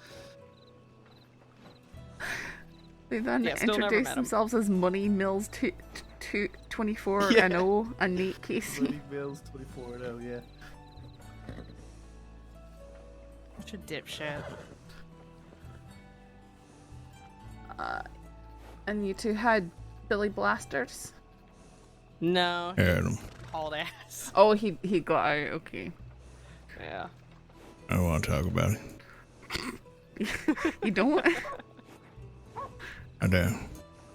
[SPEAKER 1] They then
[SPEAKER 12] Yeah, still never
[SPEAKER 1] introduce
[SPEAKER 12] met him.
[SPEAKER 1] themselves as Money Mills 24
[SPEAKER 13] Yeah.
[SPEAKER 1] and 0 and Nate Casey.
[SPEAKER 13] Bloody Mills 24 and 0, yeah.
[SPEAKER 12] Such a dipshit.
[SPEAKER 1] And you two had Billy Blasters.
[SPEAKER 12] No.
[SPEAKER 11] Had him.
[SPEAKER 12] Hauled ass.
[SPEAKER 1] Oh, he got out. Okay.
[SPEAKER 12] Yeah.
[SPEAKER 11] I don't want to talk about it.
[SPEAKER 1] You don't?
[SPEAKER 11] I do.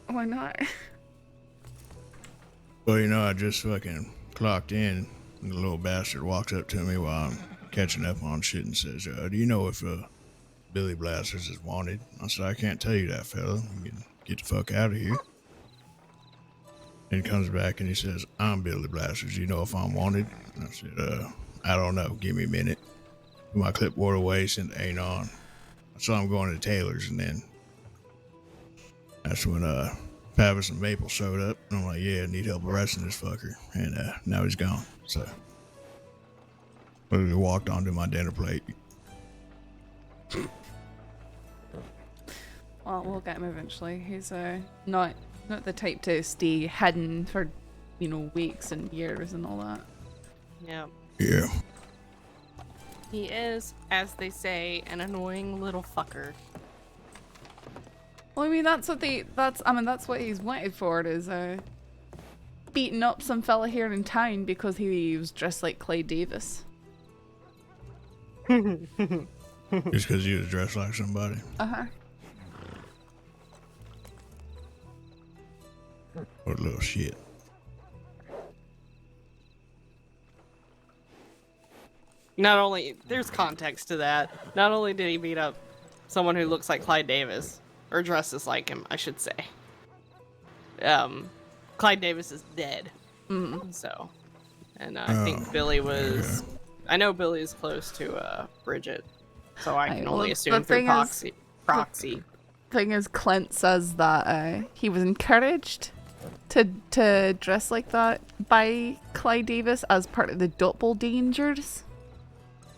[SPEAKER 1] Why not?
[SPEAKER 11] Well, you know, I just fucking clocked in, and the little bastard walks up to me while I'm catching up on shit and says, do you know if Billy Blasters is wanted? I said, I can't tell you that, fella. You can get the fuck out of here. And he comes back and he says, I'm Billy Blasters. You know if I'm wanted? And I said, I don't know. Give me a minute. Put my clipboard away, sent the ain't on. I saw him going to Taylor's, and then that's when Pavis and Maple showed up. And I'm like, yeah, I need help arresting this fucker. And now he's gone. So literally walked onto my dinner plate.
[SPEAKER 1] Well, we'll get him eventually. He's not the type to stay hidden for, weeks and years and all that.
[SPEAKER 12] Yeah.
[SPEAKER 11] Yeah.
[SPEAKER 12] He is, as they say, an annoying little fucker.
[SPEAKER 1] Well, I mean, that's what he's wanted for, is beating up some fella here in town because he was dressed like Clay Davis.
[SPEAKER 11] Just because he was dressed like somebody.
[SPEAKER 1] Uh-huh.
[SPEAKER 11] What a little shit.
[SPEAKER 12] Not only, there's context to that. Not only did he beat up someone who looks like Clyde Davis, or dresses like him, I should say. Clyde Davis is dead. So, and I think Billy was.
[SPEAKER 11] Yeah.
[SPEAKER 12] I know Billy is close to Bridget, so I can only
[SPEAKER 1] the
[SPEAKER 12] assume
[SPEAKER 1] thing
[SPEAKER 12] through
[SPEAKER 1] is-
[SPEAKER 12] proxy.
[SPEAKER 1] Thing is, Clint says that he was encouraged to dress like that by Clyde Davis as part of the Doppelgangers.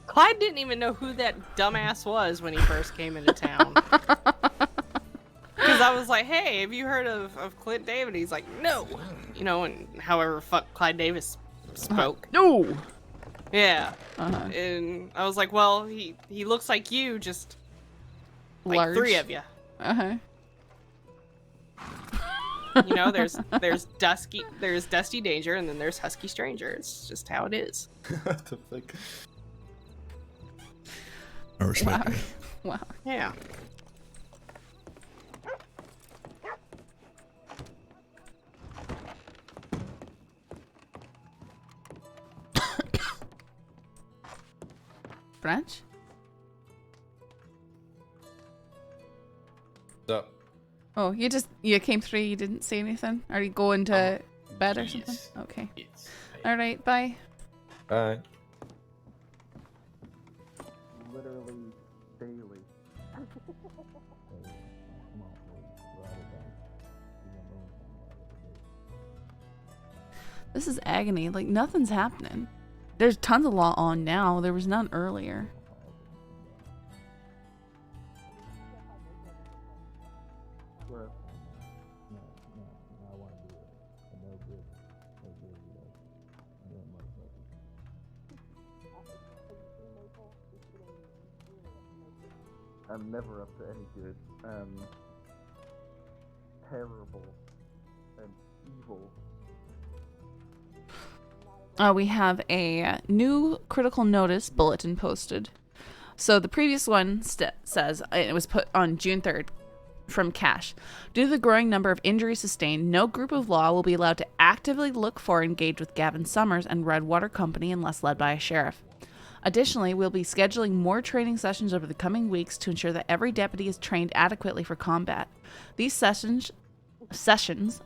[SPEAKER 12] Clyde didn't even know who that dumbass was when he first came into town. Because I was like, hey, have you heard of Clint David? He's like, no. And however fuck Clyde Davis spoke.
[SPEAKER 1] No!
[SPEAKER 12] Yeah.
[SPEAKER 1] Uh-huh.
[SPEAKER 12] And I was like, well, he looks like you, just like
[SPEAKER 1] Large.
[SPEAKER 12] 3 of you.
[SPEAKER 1] Uh-huh.
[SPEAKER 12] There's Dusty Danger, and then there's Husky Stranger. It's just how it is.
[SPEAKER 13] What the fuck?
[SPEAKER 11] I respect that.
[SPEAKER 1] Wow.
[SPEAKER 12] Yeah.
[SPEAKER 1] Branch?
[SPEAKER 8] So,
[SPEAKER 1] Oh, you came through, you didn't say anything? Are you going to bed or something?
[SPEAKER 8] yes.
[SPEAKER 1] Okay.
[SPEAKER 8] yes.
[SPEAKER 1] Alright, bye.
[SPEAKER 8] Bye.
[SPEAKER 10] Literally daily.
[SPEAKER 1] This is agony. Like, nothing's happening. There's tons of law on now. There was none earlier.
[SPEAKER 10] I'm never up to any good. Terrible and evil.
[SPEAKER 1] We have a new critical notice bulletin posted. So the previous one says, it was put on June 3rd from Cash. Due to the growing number of injuries sustained, no group of law will be allowed to actively look for or engage with Gavin Summers and Redwater Company unless led by a sheriff. Additionally, we'll be scheduling more training sessions over the coming weeks to ensure that every deputy is trained adequately for combat. These sessions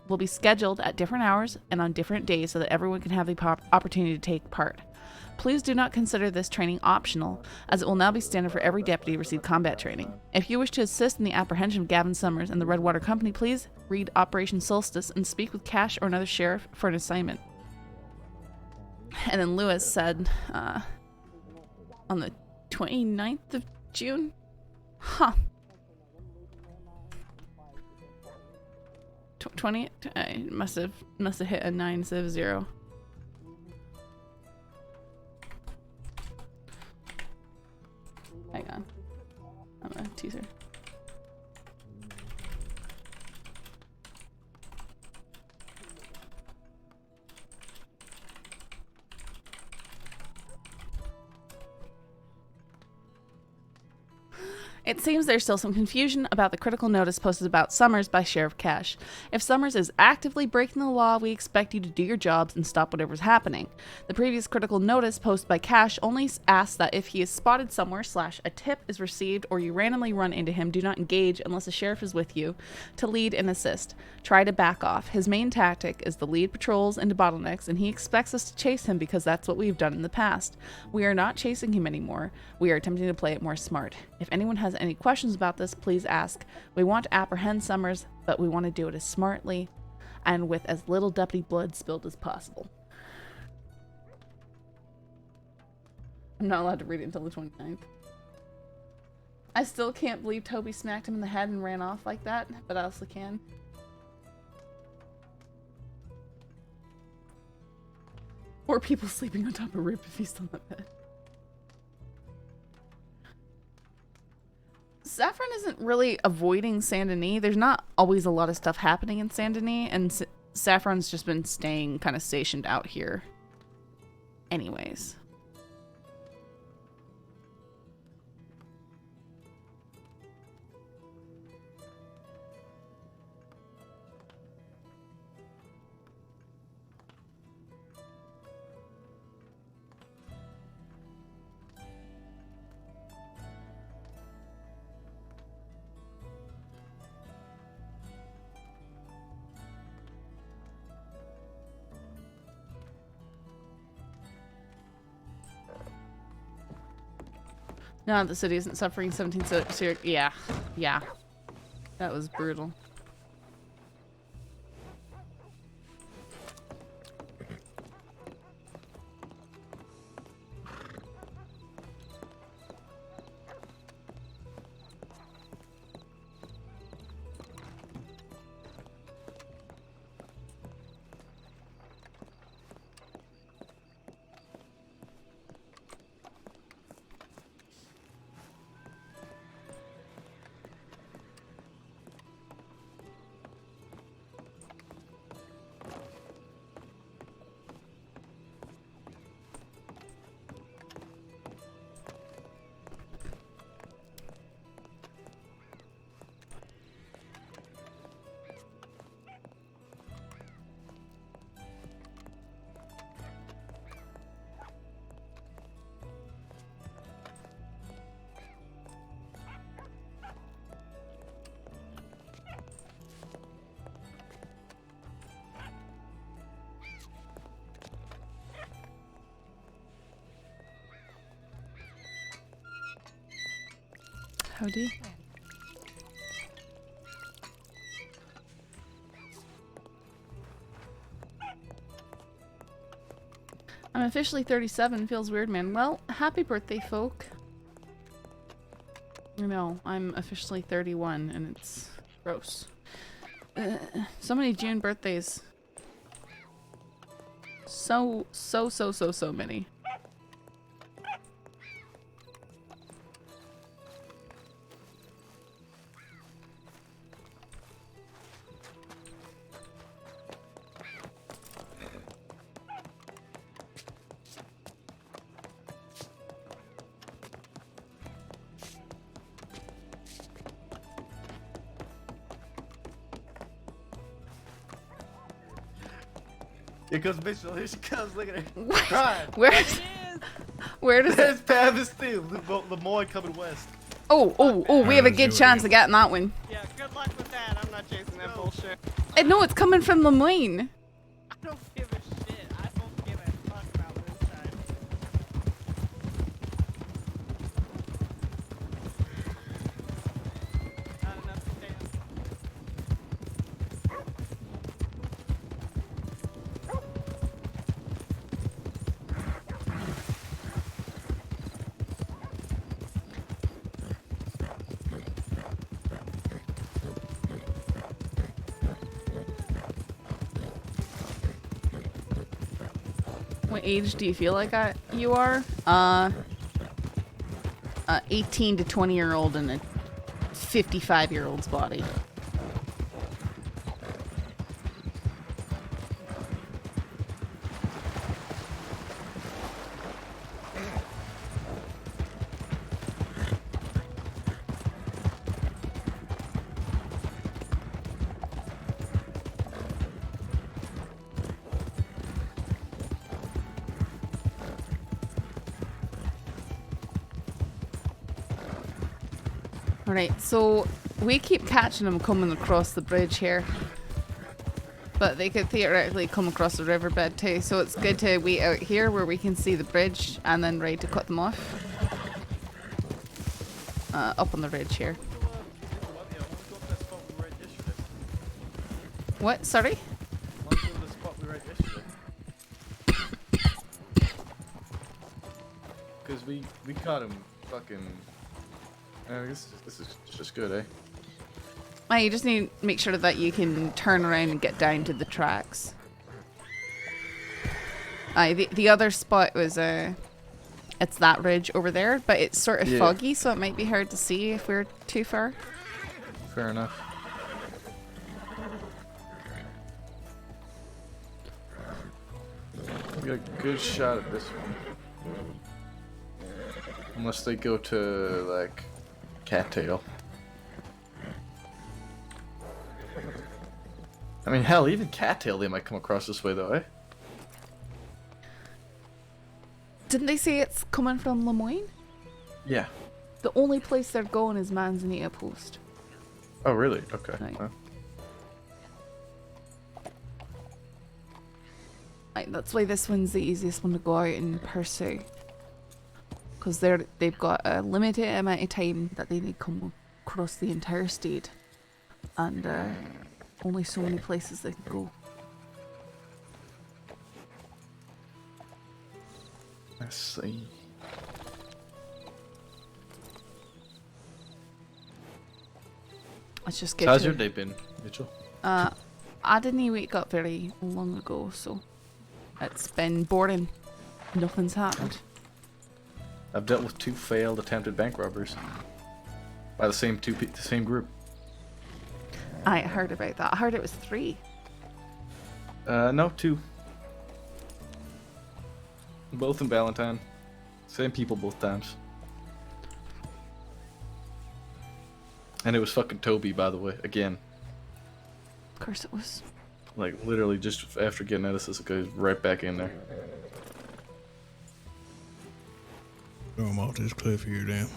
[SPEAKER 1] will be scheduled at different hours and on different days so that everyone can have the opportunity to take part. Please do not consider this training optional, as it will now be standard for every deputy to receive combat training. If you wish to assist in the apprehension of Gavin Summers and the Redwater Company, please read Operation Solstice and speak with Cash or another sheriff for an assignment. And then Lewis said, on the 29th of June? Huh. 20? I must have hit a 9 instead of 0. Hang on. I'm a teaser. It seems there's still some confusion about the critical notice posted about Summers by Sheriff Cash. If Summers is actively breaking the law, we expect you to do your jobs and stop whatever's happening. The previous critical notice posted by Cash only asks that if he is spotted somewhere / a tip is received or you randomly run into him, do not engage unless the sheriff is with you to lead and assist. Try to back off. His main tactic is to lead patrols into bottlenecks, and he expects us to chase him because that's what we've done in the past. We are not chasing him anymore. We are attempting to play it more smart. If anyone has any questions about this, please ask. We want to apprehend Summers, but we want to do it as smartly and with as little deputy blood spilled as possible. I'm not allowed to read it until the 29th. I still can't believe Toby smacked him in the head and ran off like that, but I also can. Or people sleeping on top of Rip if he's still in bed. Saffron isn't really avoiding Saint Denis. There's not always a lot of stuff happening in Saint Denis, and Saffron's just been staying kind of stationed out here anyways. No, the city isn't suffering 17 so yeah. That was brutal. Howdy. I'm officially 37. Feels weird, man. Well, happy birthday, folk. I know, I'm officially 31, and it's gross. So many June birthdays. So many.
[SPEAKER 13] Here comes Mitchell. Here she comes. Look at her. Crying.
[SPEAKER 1] Where does
[SPEAKER 13] There's Pav and Steel. Lemoyne coming west.
[SPEAKER 1] Oh, we have a good chance of getting that one.
[SPEAKER 12] Yeah, good luck with that. I'm not chasing that bullshit.
[SPEAKER 1] And no, it's coming from Lemoyne.
[SPEAKER 12] I don't give a shit. I don't give a fuck about this time. Not enough to dance.
[SPEAKER 1] What age do you feel like you are? 18 to 20-year-old in a 55-year-old's body. Alright, so we keep catching them coming across the bridge here. But they could theoretically come across the riverbed too, so it's good to wait out here where we can see the bridge and then ready to cut them off. Up on the ridge here. What? Sorry?
[SPEAKER 13] Because we caught him fucking... I guess this is just good, eh?
[SPEAKER 1] You just need to make sure that you can turn around and get down to the tracks. The other spot was it's that ridge over there, but it's sort of foggy, so it might be hard to see if we're too far.
[SPEAKER 13] Fair enough. We got a good shot at this one. Unless they go to, like, Cattail. I mean, hell, even Cattail they might come across this way, though, eh?
[SPEAKER 1] Didn't they say it's coming from Lemoyne?
[SPEAKER 13] Yeah.
[SPEAKER 1] The only place they're going is Manzanita Post.
[SPEAKER 13] Oh, really? Okay.
[SPEAKER 1] Right.
[SPEAKER 13] Well.
[SPEAKER 1] Right, that's why this one's the easiest one to go out and pursue. Because they've got a limited amount of time that they need to come across the entire state. And only so many places they can go.
[SPEAKER 13] I see.
[SPEAKER 1] Let's just get
[SPEAKER 13] How's
[SPEAKER 1] to
[SPEAKER 13] your day been, Mitchell?
[SPEAKER 1] I didn't wake up very long ago, so it's been boring. Nothing's happened.
[SPEAKER 13] I've dealt with 2 failed attempted bank robbers by the same group.
[SPEAKER 1] I heard about that. I heard it was 3.
[SPEAKER 13] No, 2. Both in Valentine. Same people both times. And it was fucking Toby, by the way, again.
[SPEAKER 1] Of course it was.
[SPEAKER 13] Like, literally, just after getting out of this, it goes right back in there.
[SPEAKER 11] Throw him off this cliff here, damn.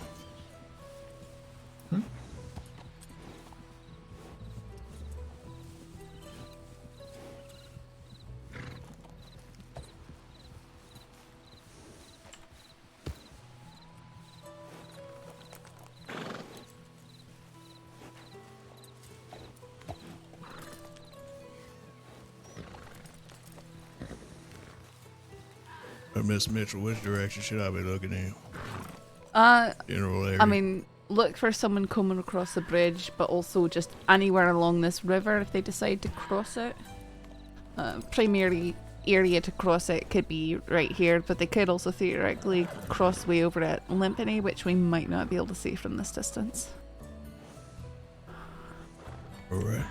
[SPEAKER 11] Miss Mitchell, which direction should I be looking in? General area.
[SPEAKER 1] I mean, look for someone coming across the bridge, but also just anywhere along this river if they decide to cross it. Primary area to cross it could be right here, but they could also theoretically cross way over at Limpany, which we might not be able to see from this distance.
[SPEAKER 11] Alright.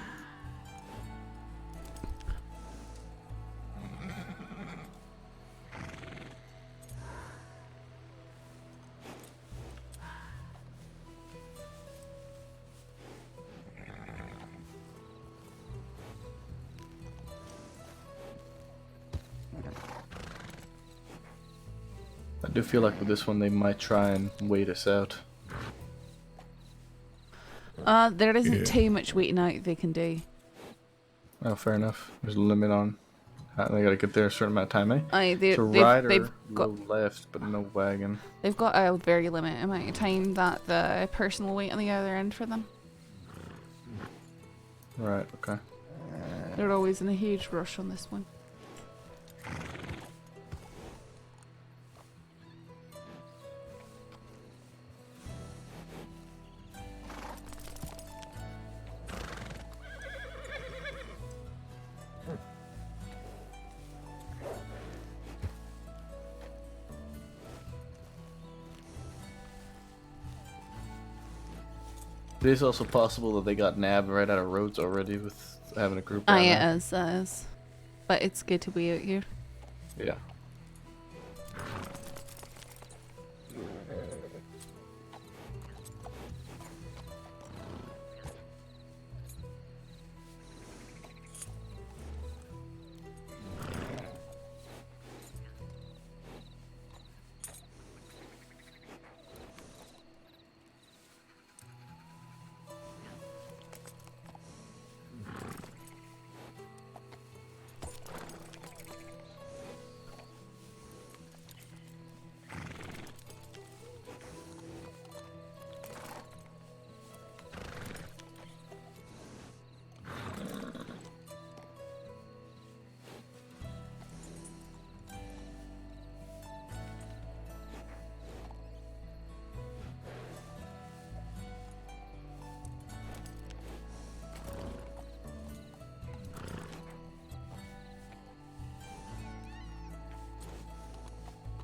[SPEAKER 13] I do feel like with this one they might try and wait us out.
[SPEAKER 1] There isn't too much waiting out they can do.
[SPEAKER 13] Oh, fair enough. There's a limit on how they gotta get there a certain amount of time, eh?
[SPEAKER 1] They've
[SPEAKER 13] got left, but no wagon.
[SPEAKER 1] They've got a very limited amount of time that the person will wait on the other end for them.
[SPEAKER 13] Right, okay.
[SPEAKER 1] They're always in a huge rush on this one.
[SPEAKER 13] It is also possible that they got nabbed right out of roads already with having a group.
[SPEAKER 1] Ah,
[SPEAKER 13] down
[SPEAKER 1] yeah,
[SPEAKER 13] there.
[SPEAKER 1] it is. But it's good to be out here.
[SPEAKER 13] Yeah.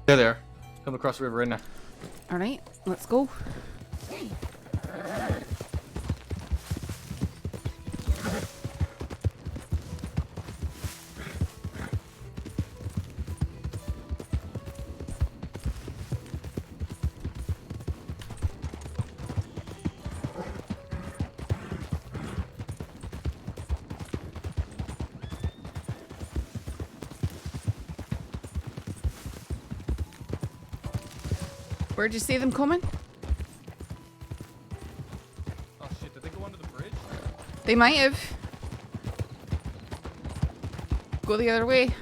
[SPEAKER 13] There they are. Come across the river right now.
[SPEAKER 1] Alright, let's go. Where'd you see them coming?
[SPEAKER 13] Oh shit, did they go under the bridge?
[SPEAKER 1] They might have. Go the other way.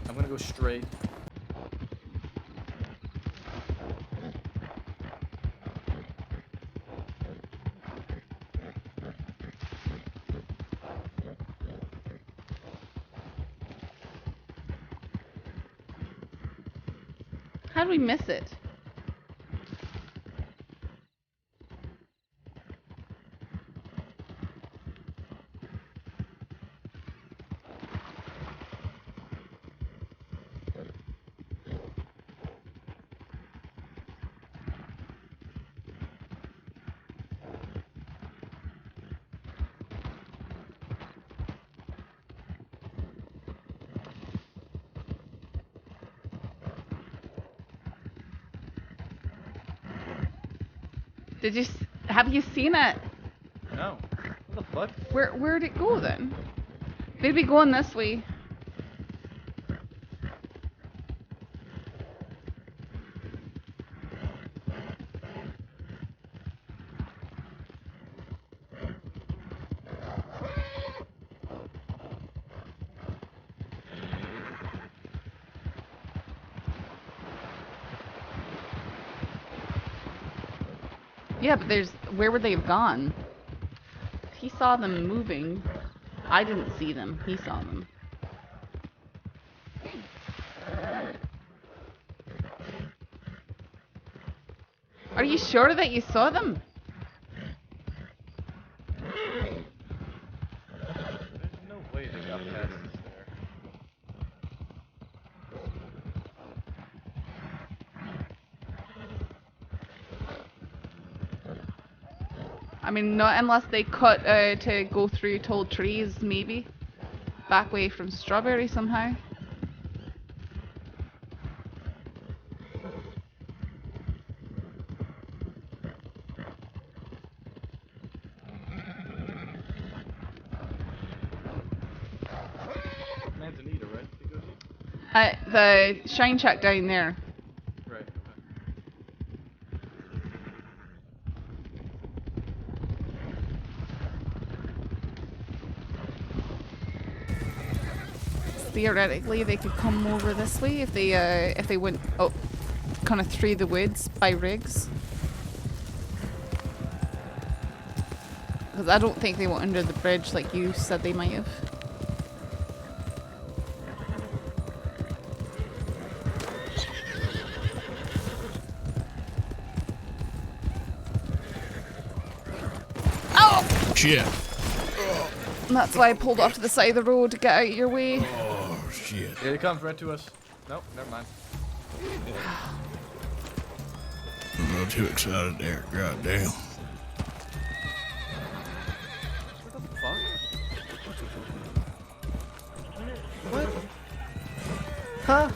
[SPEAKER 13] I'm gonna go straight.
[SPEAKER 1] How did we miss it? Did you? Have you seen it?
[SPEAKER 13] No. What the fuck?
[SPEAKER 1] Where'd it go then? They'd be going this way. Yeah, but where would they have gone? He saw them moving. I didn't see them. He saw them. Are you sure that you saw them?
[SPEAKER 13] There's no way they got past us there.
[SPEAKER 1] I mean, not unless they cut to go through tall trees, maybe. Back way from Strawberry somehow.
[SPEAKER 13] Manzanita, right? They go to?
[SPEAKER 1] The shine shack down there.
[SPEAKER 13] Right.
[SPEAKER 1] Theoretically, they could come over this way if they went up kind of through the woods by Riggs. Because I don't think they went under the bridge like you said they might have. Oh!
[SPEAKER 11] Shit.
[SPEAKER 1] And that's why I pulled off to the side of the road to get out of your way.
[SPEAKER 11] Oh, shit.
[SPEAKER 13] Here it comes right to us. Nope, never mind.
[SPEAKER 11] I'm not too excited there. God damn.
[SPEAKER 13] What the fuck? What? Huh?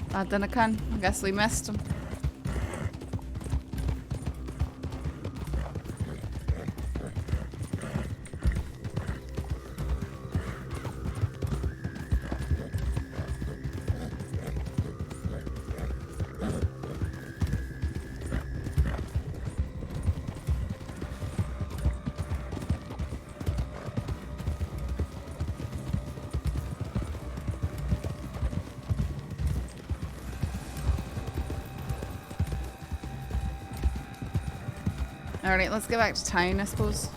[SPEAKER 1] That didn't come. I guess we missed him. Alright, let's get back to town, I suppose.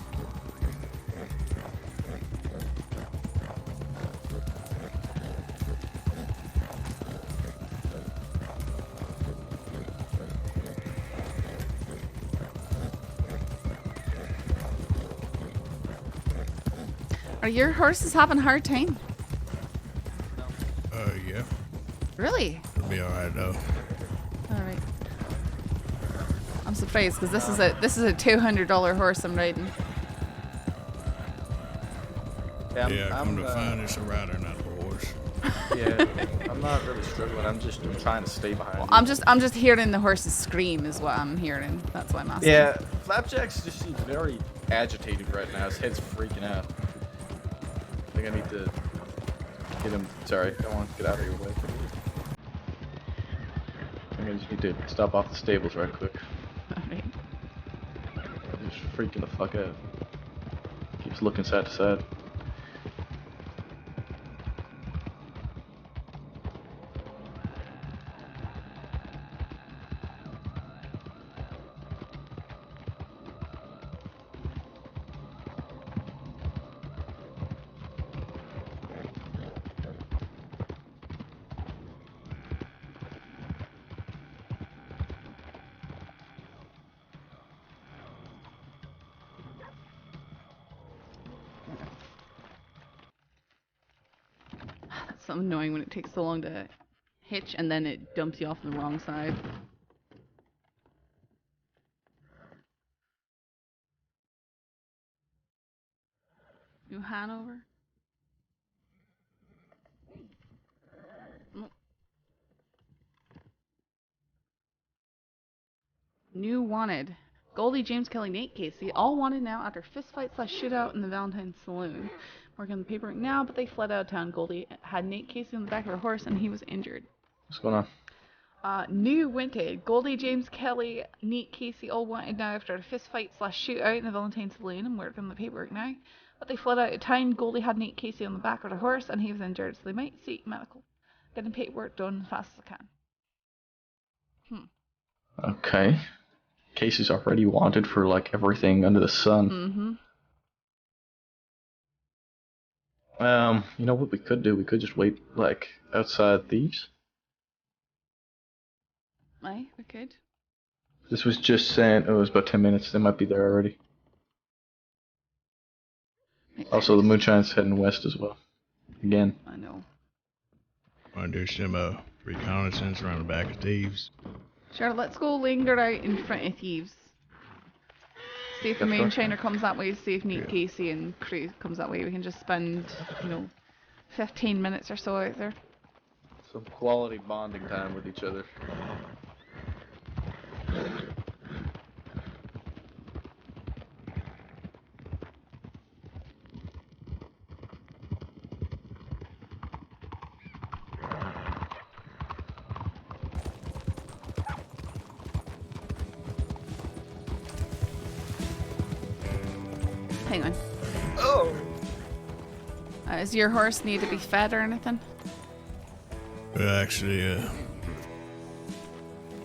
[SPEAKER 1] Are your horses having a hard time?
[SPEAKER 11] Yeah.
[SPEAKER 1] Really?
[SPEAKER 11] It'll be alright though.
[SPEAKER 1] Alright. I'm surprised because this is a $200 horse I'm riding.
[SPEAKER 11] Yeah, come to find it's a rider, not a horse.
[SPEAKER 13] Yeah, I'm not really struggling. I'm trying to stay behind.
[SPEAKER 1] Well, I'm just hearing the horses scream is what I'm hearing. That's why I'm asking.
[SPEAKER 13] Yeah, Flapjack's just seems very agitated right now. His head's freaking out. I think I need to get him. Sorry, go on, get out of your way. I think I just need to stop off the stables right quick.
[SPEAKER 1] Alright.
[SPEAKER 13] He's freaking the fuck out. Keeps looking side to side.
[SPEAKER 1] That's so annoying when it takes so long to hitch and then it dumps you off on the wrong side. New Hanover? Nope. New wanted. Goldie, James Kelly, Nate Casey, all wanted now after fistfight/shootout in the Valentine Saloon. Working on the paperwork now, but they fled out of town. Goldie had Nate Casey on the back of her horse and he was injured.
[SPEAKER 13] What's going on?
[SPEAKER 1] New wanted. Goldie, James Kelly, Nate Casey, all wanted now after a fistfight/shootout in the Valentine Saloon and working on the paperwork now. But they fled out of town. Goldie had Nate Casey on the back of her horse and he was injured, so they might seek medical. Getting paperwork done as fast as I can.
[SPEAKER 13] Okay. Casey's already wanted for like everything under the sun. You know what we could do? We could just wait like outside Thieves.
[SPEAKER 1] Aye, we could.
[SPEAKER 13] This was just saying it was about 10 minutes. They might be there already. Also, the moonshine's heading west as well. Again.
[SPEAKER 1] I know.
[SPEAKER 11] Want to do some reconnaissance around the back of Thieves?
[SPEAKER 1] Sure, let's go linger out in front of Thieves. See if the
[SPEAKER 13] That's
[SPEAKER 1] main
[SPEAKER 13] right.
[SPEAKER 1] trainer comes that way, see if Neat Casey and crew comes that way. We can just spend, 15 minutes or so out there.
[SPEAKER 13] Some quality bonding time with each other.
[SPEAKER 1] Hang on.
[SPEAKER 6] Oh.
[SPEAKER 1] Does your horse need to be fed or anything?
[SPEAKER 11] Actually, I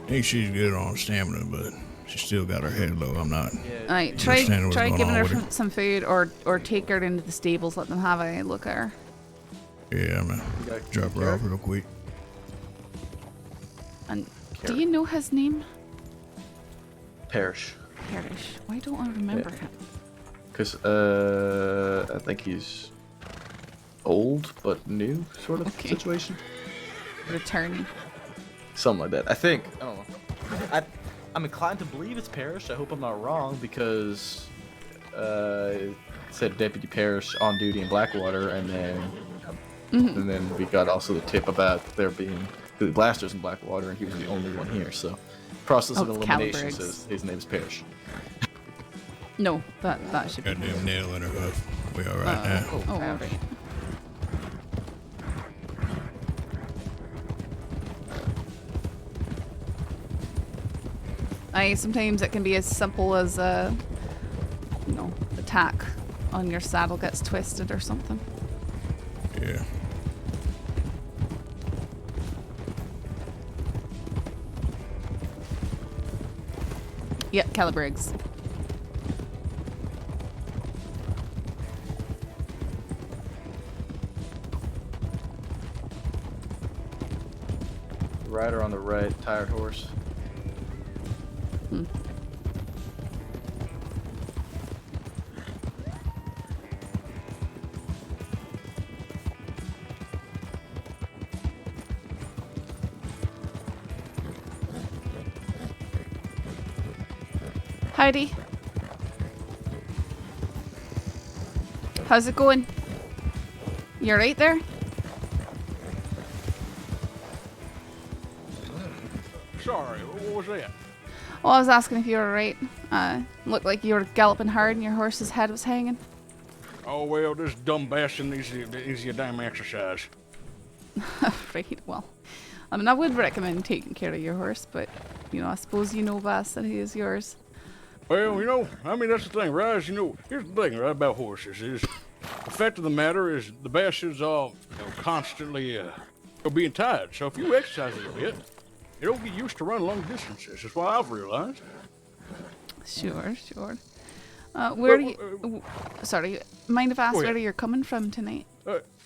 [SPEAKER 11] think she's good on stamina, but she still got her head low. I'm not.
[SPEAKER 1] Alright, try
[SPEAKER 11] understanding what's going
[SPEAKER 1] giving
[SPEAKER 11] on
[SPEAKER 1] her
[SPEAKER 11] with her.
[SPEAKER 1] some food or take her into the stables, let them have a look at her.
[SPEAKER 11] Yeah, I'm gonna drop her off real quick.
[SPEAKER 1] And do you know his name?
[SPEAKER 13] Parrish.
[SPEAKER 1] Parrish. Why don't I remember him?
[SPEAKER 13] Because, I think he's old but new sort of situation.
[SPEAKER 1] Returning.
[SPEAKER 13] Something like that. I think. I don't know. I'm inclined to believe it's Parrish. I hope I'm not wrong because it said Deputy Parrish on duty in Blackwater, and then we got also the tip about there being the blasters in Blackwater, and he was the only one here. So, process of elimination
[SPEAKER 1] Calibriggs.
[SPEAKER 13] says his name is Parrish.
[SPEAKER 1] No, that should be.
[SPEAKER 11] Goddamn nail in her hoof. We all right now?
[SPEAKER 1] Oh, alright. Sometimes it can be as simple as the tack on your saddle gets twisted or something.
[SPEAKER 11] Yeah.
[SPEAKER 1] Yep, Calibriggs.
[SPEAKER 13] Rider on the right, tired horse.
[SPEAKER 1] Heidi. How's it going? You right there?
[SPEAKER 7] Sorry, what was that?
[SPEAKER 1] Well, I was asking if you were right. Looked like you were galloping hard and your horse's head was hanging.
[SPEAKER 7] Oh, well, this dumb bastard needs a damn exercise.
[SPEAKER 1] Right, well. I mean, I would recommend taking care of your horse, but, I suppose you know best that he is yours.
[SPEAKER 7] Well, that's the thing, right? Here's the thing, right, about horses is the fact of the matter is the bastards are constantly being tired. So if you exercise a bit, they don't get used to running long distances. That's what I've realized.
[SPEAKER 1] Sure. Where do you... sorry, mind if I ask where you're coming from tonight?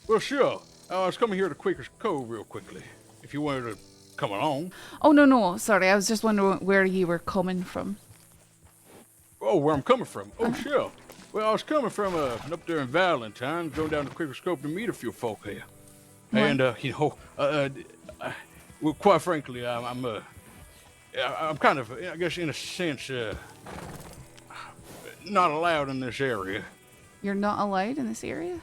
[SPEAKER 7] Well, sure. I was coming here to Quaker's Cove real quickly, if you wanted to come along.
[SPEAKER 1] Oh, no, sorry. I was just wondering where you were coming from.
[SPEAKER 7] Oh, where I'm coming from? Oh, sure. Well, I was coming from up there in Valentine, going down to Quaker's Cove to meet a few folk here.
[SPEAKER 1] What?
[SPEAKER 7] And, well, quite frankly, I'm kind of, I guess, in a sense, not allowed in this area.
[SPEAKER 1] You're not allowed in this area?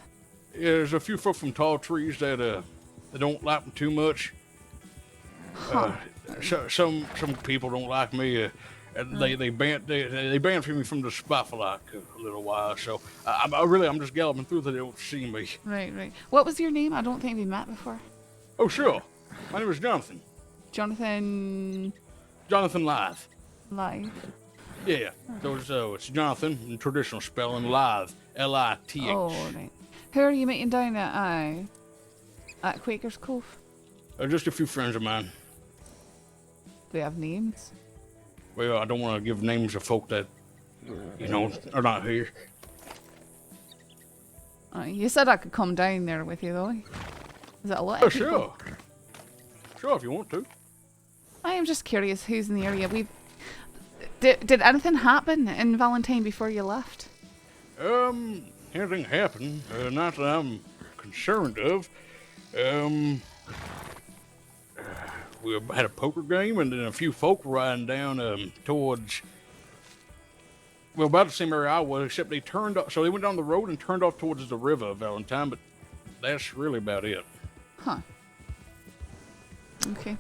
[SPEAKER 7] Yeah, there's a few folk from Tall Trees that don't like me too much.
[SPEAKER 1] Huh.
[SPEAKER 7] Some people don't like me. They banned me from the spot for like a little while. So I'm just galloping through that they don't see me.
[SPEAKER 1] Right. What was your name? I don't think we met before.
[SPEAKER 7] Oh, sure. My name is Jonathan.
[SPEAKER 1] Jonathan
[SPEAKER 7] Lath.
[SPEAKER 1] Live.
[SPEAKER 7] Yeah. So it's Jonathan in traditional spelling, Lath, L-I-T-H.
[SPEAKER 1] Oh, right. Who are you meeting down at Quaker's Cove?
[SPEAKER 7] Just a few friends of mine.
[SPEAKER 1] Do they have names?
[SPEAKER 7] Well, I don't want to give names of folk that, are not here.
[SPEAKER 1] You said I could come down there with you, though. Is that a lot of people?
[SPEAKER 7] Sure. Sure, if you want to.
[SPEAKER 1] I am just curious who's in the area. Did anything happen in Valentine before you left?
[SPEAKER 7] Anything happened? Not that I'm concerned of. We had a poker game, and then a few folk riding down towards Well, about the same area I was, except they turned off. So they went down the road and turned off towards the river, Valentine. But that's really about it.
[SPEAKER 1] Huh. Okay.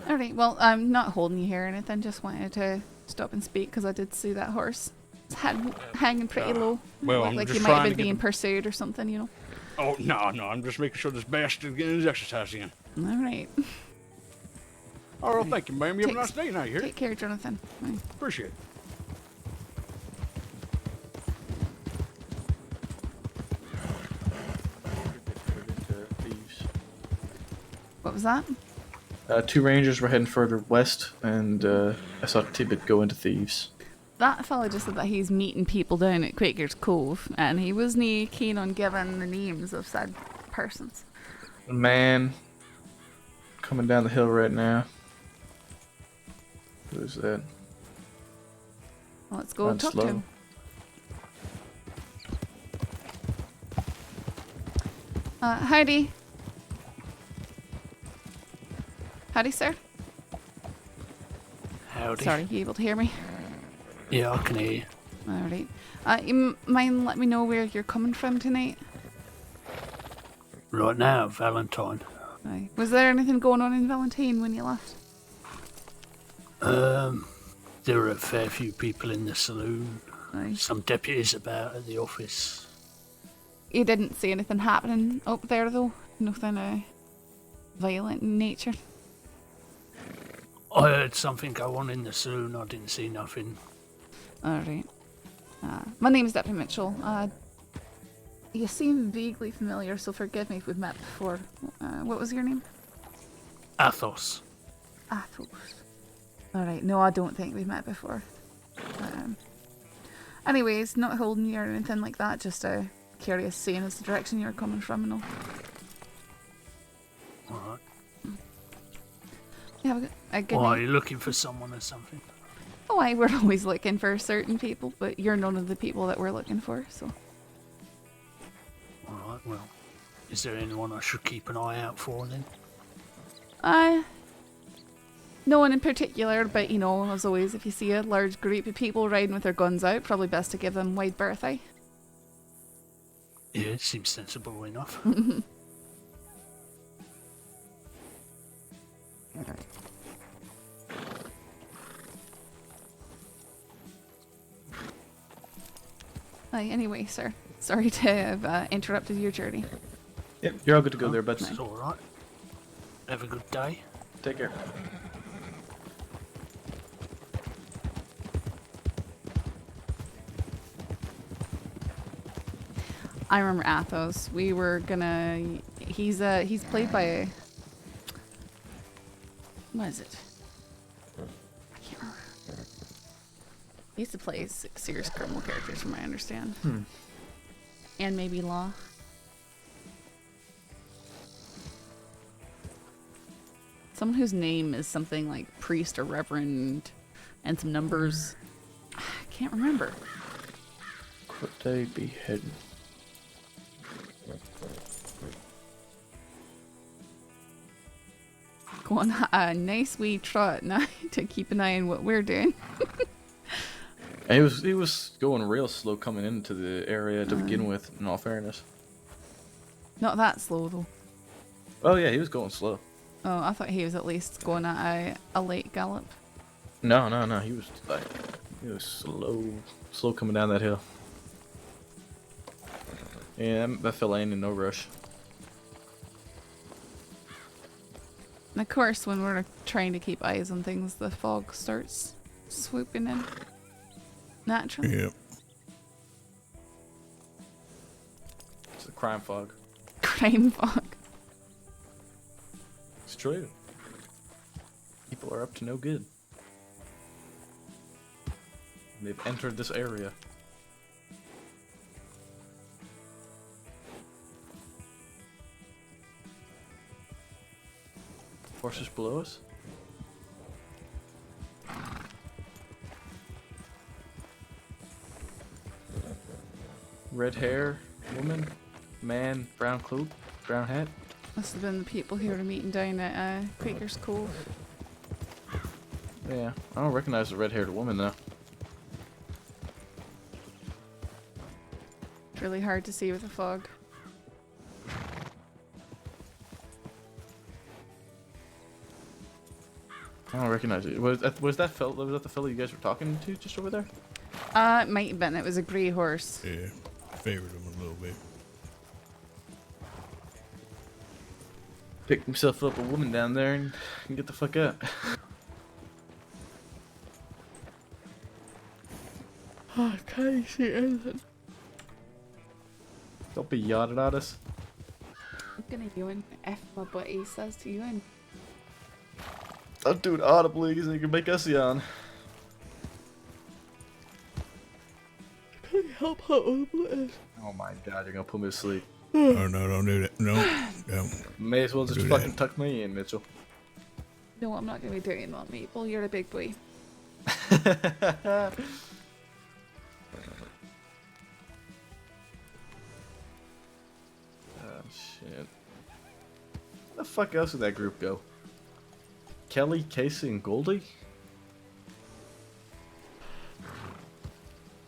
[SPEAKER 1] Alright, well, I'm not holding you here or anything. Just wanted to stop and speak because I did see that horse. It's hanging pretty low.
[SPEAKER 7] Well,
[SPEAKER 1] Looked
[SPEAKER 7] I'm
[SPEAKER 1] like
[SPEAKER 7] just
[SPEAKER 1] you might have
[SPEAKER 7] trying
[SPEAKER 1] been
[SPEAKER 7] to get
[SPEAKER 1] being
[SPEAKER 7] the-
[SPEAKER 1] pursued or something, you know.
[SPEAKER 7] Oh, no. I'm just making sure this bastard's getting his exercise in.
[SPEAKER 1] Alright.
[SPEAKER 7] Oh, well, thank you, ma'am. You have a nice day now, you hear?
[SPEAKER 1] Take care, Jonathan. Bye.
[SPEAKER 7] Appreciate it.
[SPEAKER 1] What was that?
[SPEAKER 13] 2 rangers were heading further west, and I saw Tibbet go into Thieves.
[SPEAKER 1] That fella just said that he's meeting people down at Quaker's Cove, and he wasn't keen on giving the names of said persons.
[SPEAKER 13] A man coming down the hill right now. Who is that?
[SPEAKER 1] Well, let's go
[SPEAKER 13] Run
[SPEAKER 1] talk
[SPEAKER 13] slow.
[SPEAKER 1] to him. Howdy. Howdy, sir.
[SPEAKER 14] Howdy.
[SPEAKER 1] Sorry, you able to hear me?
[SPEAKER 14] Yeah, I can hear you.
[SPEAKER 1] Alright. You mind let me know where you're coming from tonight?
[SPEAKER 14] Right now, Valentine.
[SPEAKER 1] Aye. Was there anything going on in Valentine when you left?
[SPEAKER 14] There were a fair few people in the saloon.
[SPEAKER 1] Aye.
[SPEAKER 14] Some deputies about at the office.
[SPEAKER 1] You didn't see anything happening up there though? Nothing violent in nature?
[SPEAKER 14] I heard something go on in the saloon. I didn't see nothing.
[SPEAKER 1] Alright. My name is Deputy Mitchell. You seem vaguely familiar, so forgive me if we've met before. What was your name?
[SPEAKER 14] Athos.
[SPEAKER 1] Athos. Alright, no, I don't think we've met before. Anyways, not holding you or anything like that, just curious seeing as the direction you're coming from and all.
[SPEAKER 14] Alright.
[SPEAKER 1] You have a good
[SPEAKER 14] Why, are
[SPEAKER 1] night.
[SPEAKER 14] you looking for someone or something?
[SPEAKER 1] Oh, aye, we're always looking for certain people, but you're none of the people that we're looking for, so.
[SPEAKER 14] Alright, well, is there anyone I should keep an eye out for then?
[SPEAKER 1] No one in particular, but you know, as always, if you see a large group of people riding with their guns out, probably best to give them wide berth, eh?
[SPEAKER 14] Yeah, it seems sensible enough.
[SPEAKER 1] Aye, anyway, sir. Sorry to have interrupted your journey.
[SPEAKER 13] Yep, you're all good to go there, bud.
[SPEAKER 14] It's alright. Have a good day.
[SPEAKER 13] Take care.
[SPEAKER 1] I remember Athos. We were gonna. He's played by a. What is it? I can't remember. He used to play serious criminal characters, from what I understand. And maybe law. Someone whose name is something like priest or reverend, and some numbers. I can't remember.
[SPEAKER 13] Could they be hidden?
[SPEAKER 1] Go on a nice wee trot now to keep an eye on what we're doing.
[SPEAKER 13] And he was going real slow coming into the area to begin with, in all fairness.
[SPEAKER 1] Not that slow though.
[SPEAKER 13] Oh yeah, he was going slow.
[SPEAKER 1] Oh, I thought he was at least going at a late gallop.
[SPEAKER 13] No, he was slow coming down that hill. Yeah, that fella ain't in no rush.
[SPEAKER 1] And of course, when we're trying to keep eyes on things, the fog starts swooping in. Naturally.
[SPEAKER 11] Yep.
[SPEAKER 13] It's the crime fog.
[SPEAKER 1] Crime fog.
[SPEAKER 13] It's true. People are up to no good. They've entered this area. Horses below us? Red hair, woman, man, brown cloak, brown hat.
[SPEAKER 1] Must have been the people who were meeting down at Quaker's Cove.
[SPEAKER 13] Yeah, I don't recognize the red-haired woman though.
[SPEAKER 1] really hard to see with the fog.
[SPEAKER 13] I don't recognize it. Was that the fellow you guys were talking to just over there?
[SPEAKER 1] It might have been. It was a grey horse.
[SPEAKER 11] Yeah, I favored him a little bit.
[SPEAKER 13] Pick himself up a woman down there and get the fuck out.
[SPEAKER 1] Oh, can't you see anything?
[SPEAKER 13] Don't be yawning at us.
[SPEAKER 1] I'm gonna yawn if my buddy says to yawn.
[SPEAKER 13] Don't do it audibly because you can make us yawn.
[SPEAKER 1] Can't help how audible it is.
[SPEAKER 13] Oh my god, you're gonna put me to sleep.
[SPEAKER 11] Oh no, don't do that. No, no.
[SPEAKER 13] May as well just
[SPEAKER 11] Do
[SPEAKER 13] fucking
[SPEAKER 11] that.
[SPEAKER 13] tuck me in, Mitchell.
[SPEAKER 1] No, I'm not gonna be doing that, Maple. You're a big boy.
[SPEAKER 13] Oh shit. Where the fuck else did that group go? Kelly, Casey, and Goldie?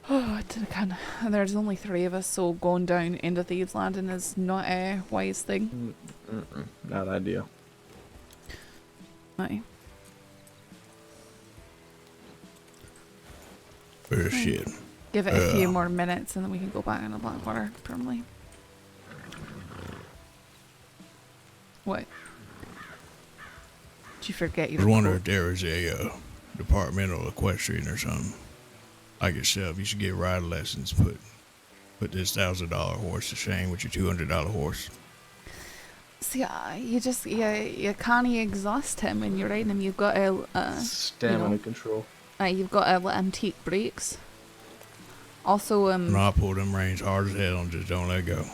[SPEAKER 1] Oh, there's only 3 of us, so going down into Thieves Landing is not a wise thing.
[SPEAKER 13] Not ideal.
[SPEAKER 1] Aye.
[SPEAKER 11] Oh shit.
[SPEAKER 1] Give it a few more minutes and then we can go back into Blackwater permanently. What? Did you forget
[SPEAKER 11] I
[SPEAKER 1] your
[SPEAKER 11] was wondering if there was a departmental equestrian or something. Like yourself, you should get ride lessons. Put this $1,000 horse to shame with your $200 horse.
[SPEAKER 1] See, you can't exhaust him when you're riding him. You've got a
[SPEAKER 13] stamina control.
[SPEAKER 1] You've got to let him take breaks. Also,
[SPEAKER 11] When I pull them reins hard as hell and just don't let go.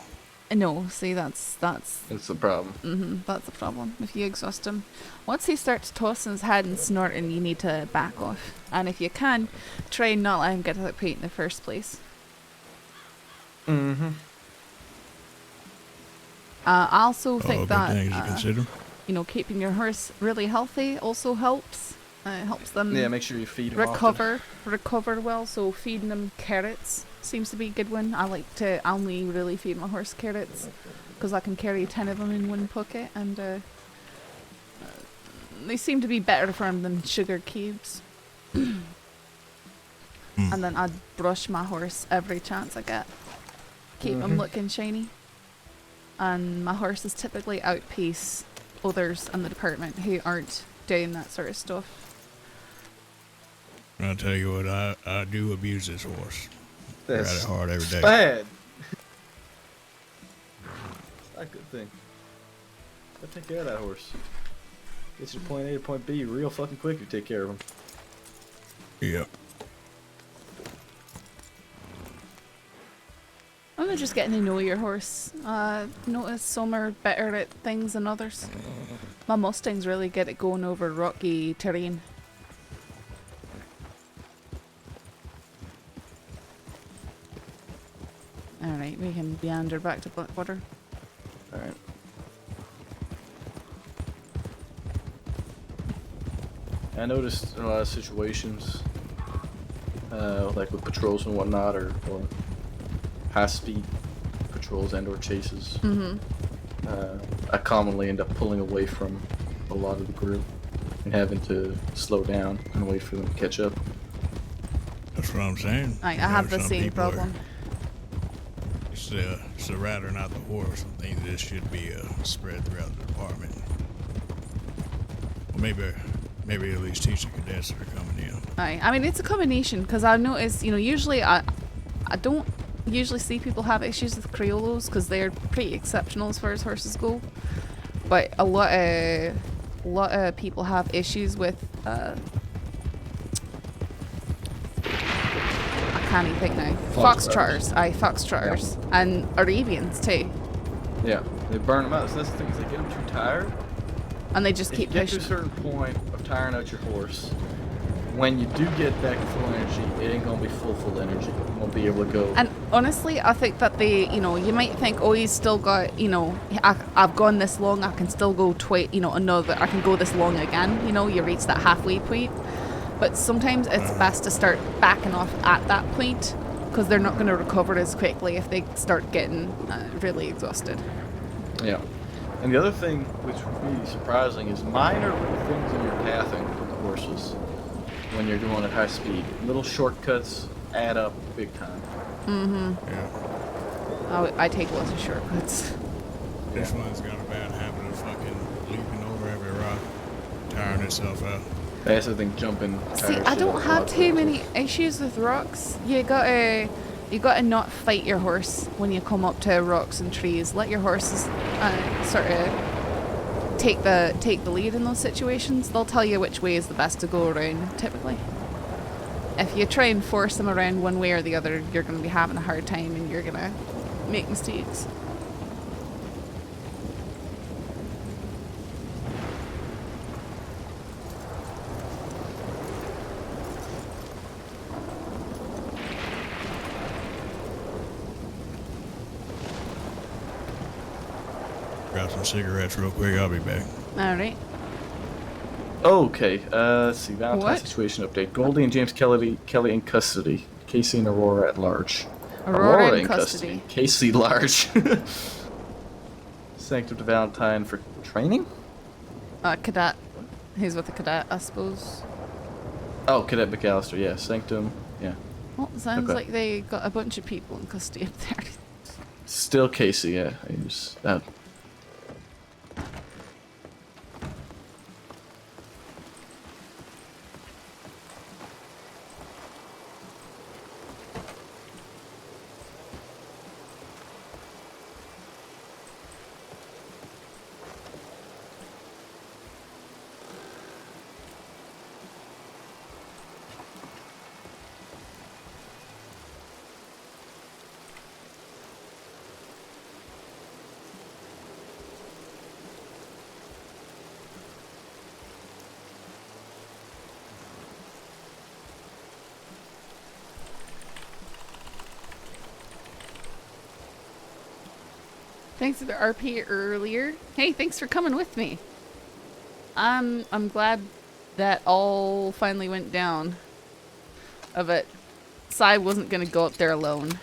[SPEAKER 1] No, see, that's
[SPEAKER 13] the problem.
[SPEAKER 1] that's the problem. If you exhaust him, once he starts tossing his head and snorting, you need to back off. And if you can, try and not let him get to that point in the first place. I also think that
[SPEAKER 11] things to consider.
[SPEAKER 1] Keeping your horse really healthy also helps. It helps them.
[SPEAKER 13] Yeah, make sure you feed them
[SPEAKER 1] recover well. So feeding them carrots seems to be a good one. I like to only really feed my horse carrots because I can carry 10 of them in one pocket, and they seem to be better for him than sugar cubes. And then I brush my horse every chance I get. Keep him looking shiny. And my horses typically outpace others in the department who aren't doing that sort of stuff.
[SPEAKER 11] I'll tell you what, I do abuse this horse.
[SPEAKER 13] That's
[SPEAKER 11] Ride it hard every day.
[SPEAKER 13] bad. Not a good thing. Gotta take care of that horse. Get you to point A to point B real fucking quick if you take care of him.
[SPEAKER 11] Yep.
[SPEAKER 1] I'm just getting to know your horse. Notice some are better at things than others. My Mustang's really good at going over rocky terrain. Alright, we can meander back to Blackwater.
[SPEAKER 13] Alright. I noticed in a lot of situations, like with patrols and whatnot, or high-speed patrols and/or chases, I commonly end up pulling away from a lot of the group and having to slow down and wait for them to catch up.
[SPEAKER 11] That's what I'm saying.
[SPEAKER 1] I have the
[SPEAKER 11] Some
[SPEAKER 1] same
[SPEAKER 11] people are-
[SPEAKER 1] problem.
[SPEAKER 11] It's the rider, not the horse. I think this should be spread throughout the department. Well, maybe at least teach the cadets that are coming in.
[SPEAKER 1] I mean, it's a combination because I noticed, usually I don't usually see people have issues with Criollos because they're pretty exceptional as far as horses go. But a lot of people have issues with I can't even think now. Foxtrotters. Foxtrotters.
[SPEAKER 13] Yep.
[SPEAKER 1] And Arabians too.
[SPEAKER 13] Yeah, they burn them out. So that's the thing, is they get them too tired.
[SPEAKER 1] And they just keep
[SPEAKER 13] If you get to
[SPEAKER 1] pushing.
[SPEAKER 13] a certain point of tiring out your horse, when you do get back to full energy, it ain't gonna be full energy. You won't be able to go.
[SPEAKER 1] And honestly, I think that you might think, oh, he's still got, I've gone this long, I can still go I can go this long again, you reach that halfway point. But sometimes it's best to start backing off at that point because they're not going to recover as quickly if they start getting really exhausted.
[SPEAKER 13] Yeah. And the other thing, which would be surprising, is minor little things in your pathing with the horses when you're going at high speed. Little shortcuts add up big time.
[SPEAKER 1] Mm-hmm.
[SPEAKER 11] Yeah.
[SPEAKER 1] Oh, I take lots of shortcuts.
[SPEAKER 11] This one's got a bad habit of fucking leaping over every rock, tiring itself out.
[SPEAKER 13] Faster than jumping.
[SPEAKER 1] See, I don't have too many issues with rocks. You gotta not fight your horse when you come up to rocks and trees. Let your horses sort of take the lead in those situations. They'll tell you which way is the best to go around, typically. If you try and force them around one way or the other, you're gonna be having a hard time and you're gonna make mistakes.
[SPEAKER 11] Grab some cigarettes real quick. I'll be back.
[SPEAKER 1] All right.
[SPEAKER 13] Okay, let's see. Valentine's
[SPEAKER 1] What?
[SPEAKER 13] situation update. Goldie and James Kelly in custody. Casey and Aurora at large.
[SPEAKER 1] Aurora in custody.
[SPEAKER 13] Casey large. Sanctum to Valentine for training?
[SPEAKER 1] Cadet. He's with the cadet, I suppose.
[SPEAKER 13] Oh, Cadet McAllister, yeah. Sanctum, yeah.
[SPEAKER 1] Well, sounds
[SPEAKER 13] Okay.
[SPEAKER 1] like they got a bunch of people in custody up there.
[SPEAKER 13] Still Casey, yeah. He's,
[SPEAKER 1] Thanks for the RP earlier. Hey, thanks for coming with me. I'm glad that all finally went down. Of it. Sai wasn't gonna go up there alone.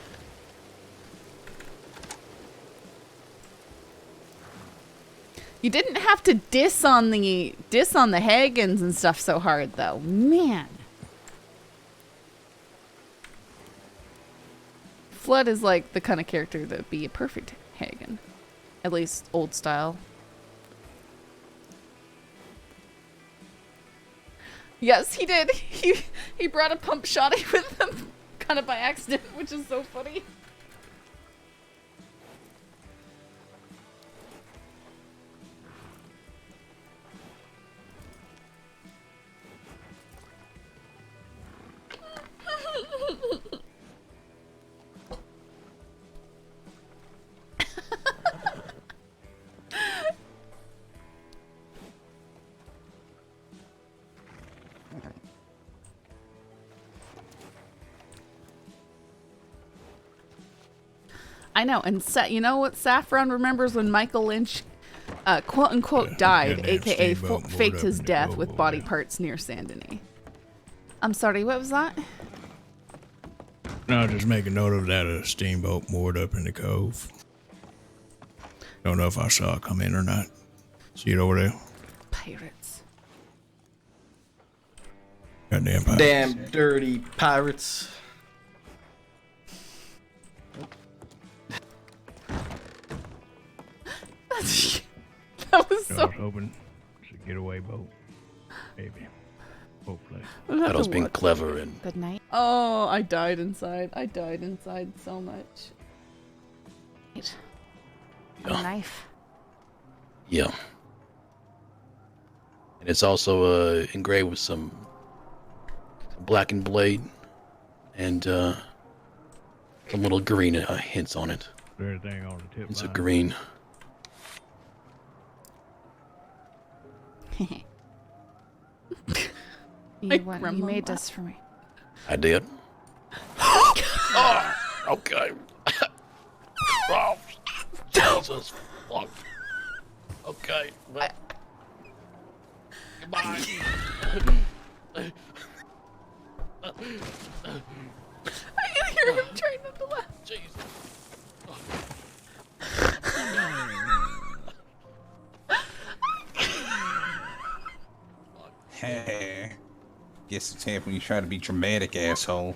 [SPEAKER 1] You didn't have to diss on the Hagans and stuff so hard though. Man. Flood is like the kind of character that'd be a perfect Hagan. At least old style. Yes, he did. He brought a pump shotty with him, kind of by accident, which is so funny. I know, and you know what Saffron remembers when Michael Lynch, quote unquote, died, aka faked his death with body parts near Saint Denis. I'm sorry, what was that?
[SPEAKER 11] No, just make a note of that. A steamboat moored up in the cove. Don't know if I saw it come in or not. See it over there?
[SPEAKER 1] Pirates.
[SPEAKER 11] Goddamn pirates.
[SPEAKER 13] damn dirty pirates.
[SPEAKER 1] That was
[SPEAKER 11] I
[SPEAKER 1] so.
[SPEAKER 11] was hoping it's a getaway boat. Maybe. Hopefully.
[SPEAKER 1] That
[SPEAKER 15] was being clever and
[SPEAKER 1] Good night. Oh, I died inside. I died inside so much. Wait. A knife.
[SPEAKER 15] yeah. And it's also engraved with some blackened blade and some little green hints on it.
[SPEAKER 11] Is there anything on the tip
[SPEAKER 15] It's a
[SPEAKER 11] line?
[SPEAKER 15] green.
[SPEAKER 1] You made this for me.
[SPEAKER 15] I did. Oh, okay. Oh, Jesus. Fuck. Okay. Well. Goodbye.
[SPEAKER 1] I can hear him trying not to laugh.
[SPEAKER 16] Hey, guess it's half when you try to be dramatic, asshole.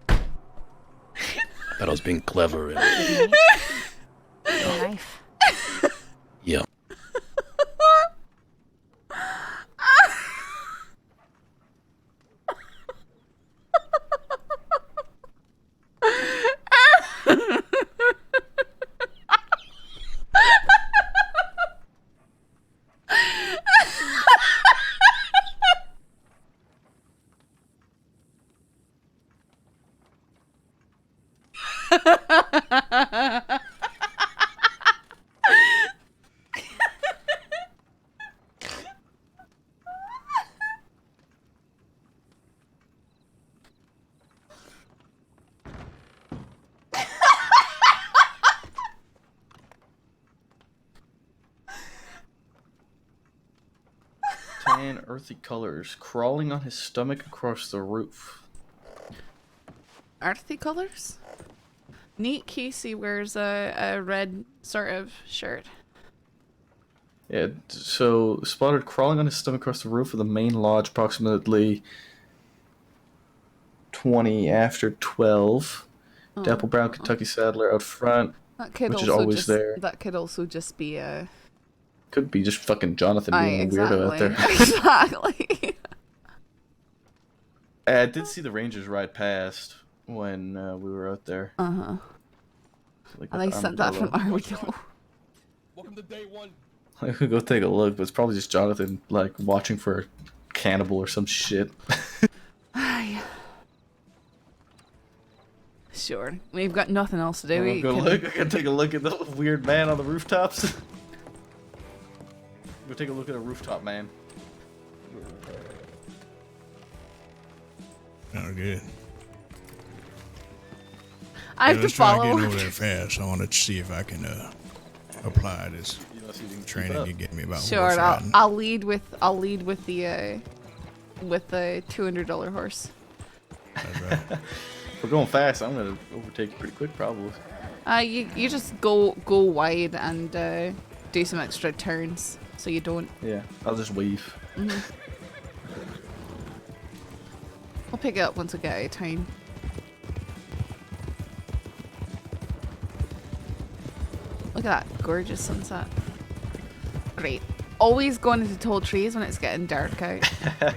[SPEAKER 15] I thought I was being clever. And...
[SPEAKER 17] Knife.
[SPEAKER 15] Yeah.
[SPEAKER 13] Tan, earthy colors, crawling on his stomach across the roof.
[SPEAKER 1] Earthy colors? Neat. Casey wears a red sort of shirt.
[SPEAKER 13] Yeah, so spotted crawling on his stomach across the roof of the main lodge approximately 20 after 12.
[SPEAKER 1] Oh.
[SPEAKER 13] Dapple brown Kentucky Saddler out front,
[SPEAKER 1] That could
[SPEAKER 13] which is
[SPEAKER 1] also
[SPEAKER 13] always
[SPEAKER 1] just,
[SPEAKER 13] there.
[SPEAKER 1] That could also just be a...
[SPEAKER 13] Could be just fucking Jonathan being a weirdo out there.
[SPEAKER 1] Exactly.
[SPEAKER 13] I did see the Rangers ride past when we were out there.
[SPEAKER 1] Uh-huh.
[SPEAKER 13] Like
[SPEAKER 1] And they sent that from Armadillo.
[SPEAKER 18] Welcome to day one.
[SPEAKER 13] I could go take a look, but it's probably just Jonathan, like, watching for a cannibal or some shit.
[SPEAKER 1] Sure. We've got nothing else to do.
[SPEAKER 13] I'll
[SPEAKER 1] We
[SPEAKER 13] go
[SPEAKER 1] can...
[SPEAKER 13] look. I can take a look at the weird man on the rooftops. Go take a look at a rooftop man.
[SPEAKER 11] Oh, good.
[SPEAKER 1] I have to follow.
[SPEAKER 11] Try to get over there fast. I wanted to see if I can apply this training you gave me about
[SPEAKER 1] Sure,
[SPEAKER 11] horse riding.
[SPEAKER 1] I'll lead with the $200 horse.
[SPEAKER 11] That's right.
[SPEAKER 13] If we're going fast, I'm gonna overtake you pretty quick, probably.
[SPEAKER 1] You just go wide and do some extra turns so you don't.
[SPEAKER 13] Yeah, I'll just weave.
[SPEAKER 1] Mm-hmm. We'll pick it up once we get out of town. Look at that gorgeous sunset. Great. Always going into tall trees when it's getting dark out. I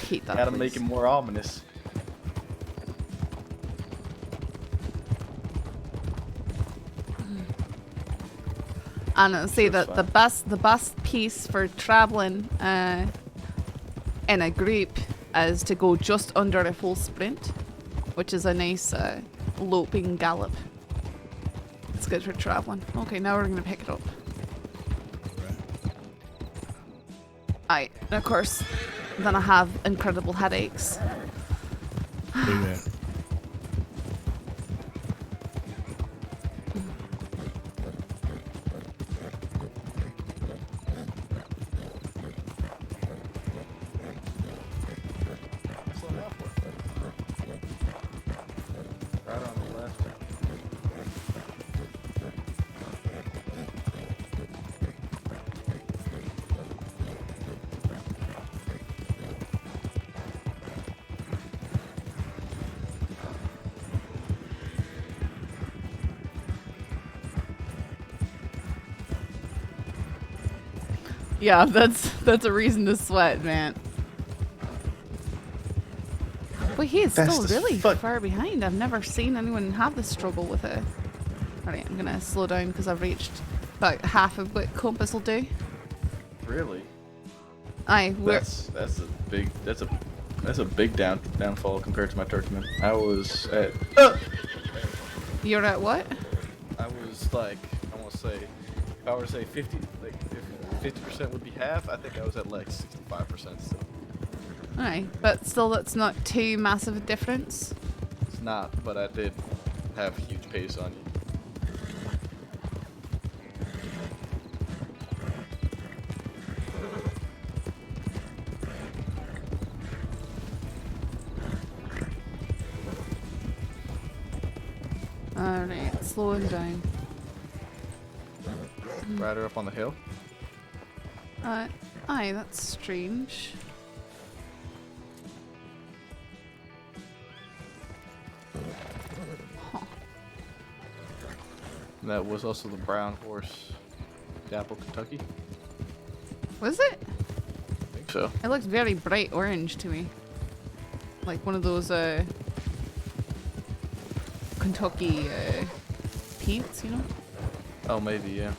[SPEAKER 1] hate that.
[SPEAKER 13] Gotta
[SPEAKER 1] place.
[SPEAKER 13] make it more ominous.
[SPEAKER 1] And I'll say that the best piece for traveling in a group is to go just under a full sprint, which is a nice loping gallop. It's good for traveling. Okay, now we're gonna pick it up. Aye, and of course, then I have incredible headaches.
[SPEAKER 11] Do that.
[SPEAKER 13] Right on the left.
[SPEAKER 1] Yeah, that's a reason to sweat, man. But he is still really far behind. I've never seen anyone have this struggle with it. Alright, I'm gonna slow down because I've reached about half of what Compass will do.
[SPEAKER 13] Really?
[SPEAKER 1] Aye,
[SPEAKER 13] that's a big downfall compared to my Turkmen. I was at.
[SPEAKER 1] You're at what?
[SPEAKER 13] I was like, I want to say, if I were to say 50, like if 50% would be half, I think I was at like 65% still.
[SPEAKER 1] Aye, but still that's not too massive a difference.
[SPEAKER 13] It's not, but I did have huge pace on you.
[SPEAKER 1] Alright, slowing down.
[SPEAKER 13] Rider up on the hill.
[SPEAKER 1] Aye, that's strange. Huh.
[SPEAKER 13] And that was also the brown horse, Dapple, Kentucky.
[SPEAKER 1] Was it?
[SPEAKER 13] I think so.
[SPEAKER 1] It looked very bright orange to me. Like one of those, Kentucky, paints, you know?
[SPEAKER 13] Oh, maybe, yeah.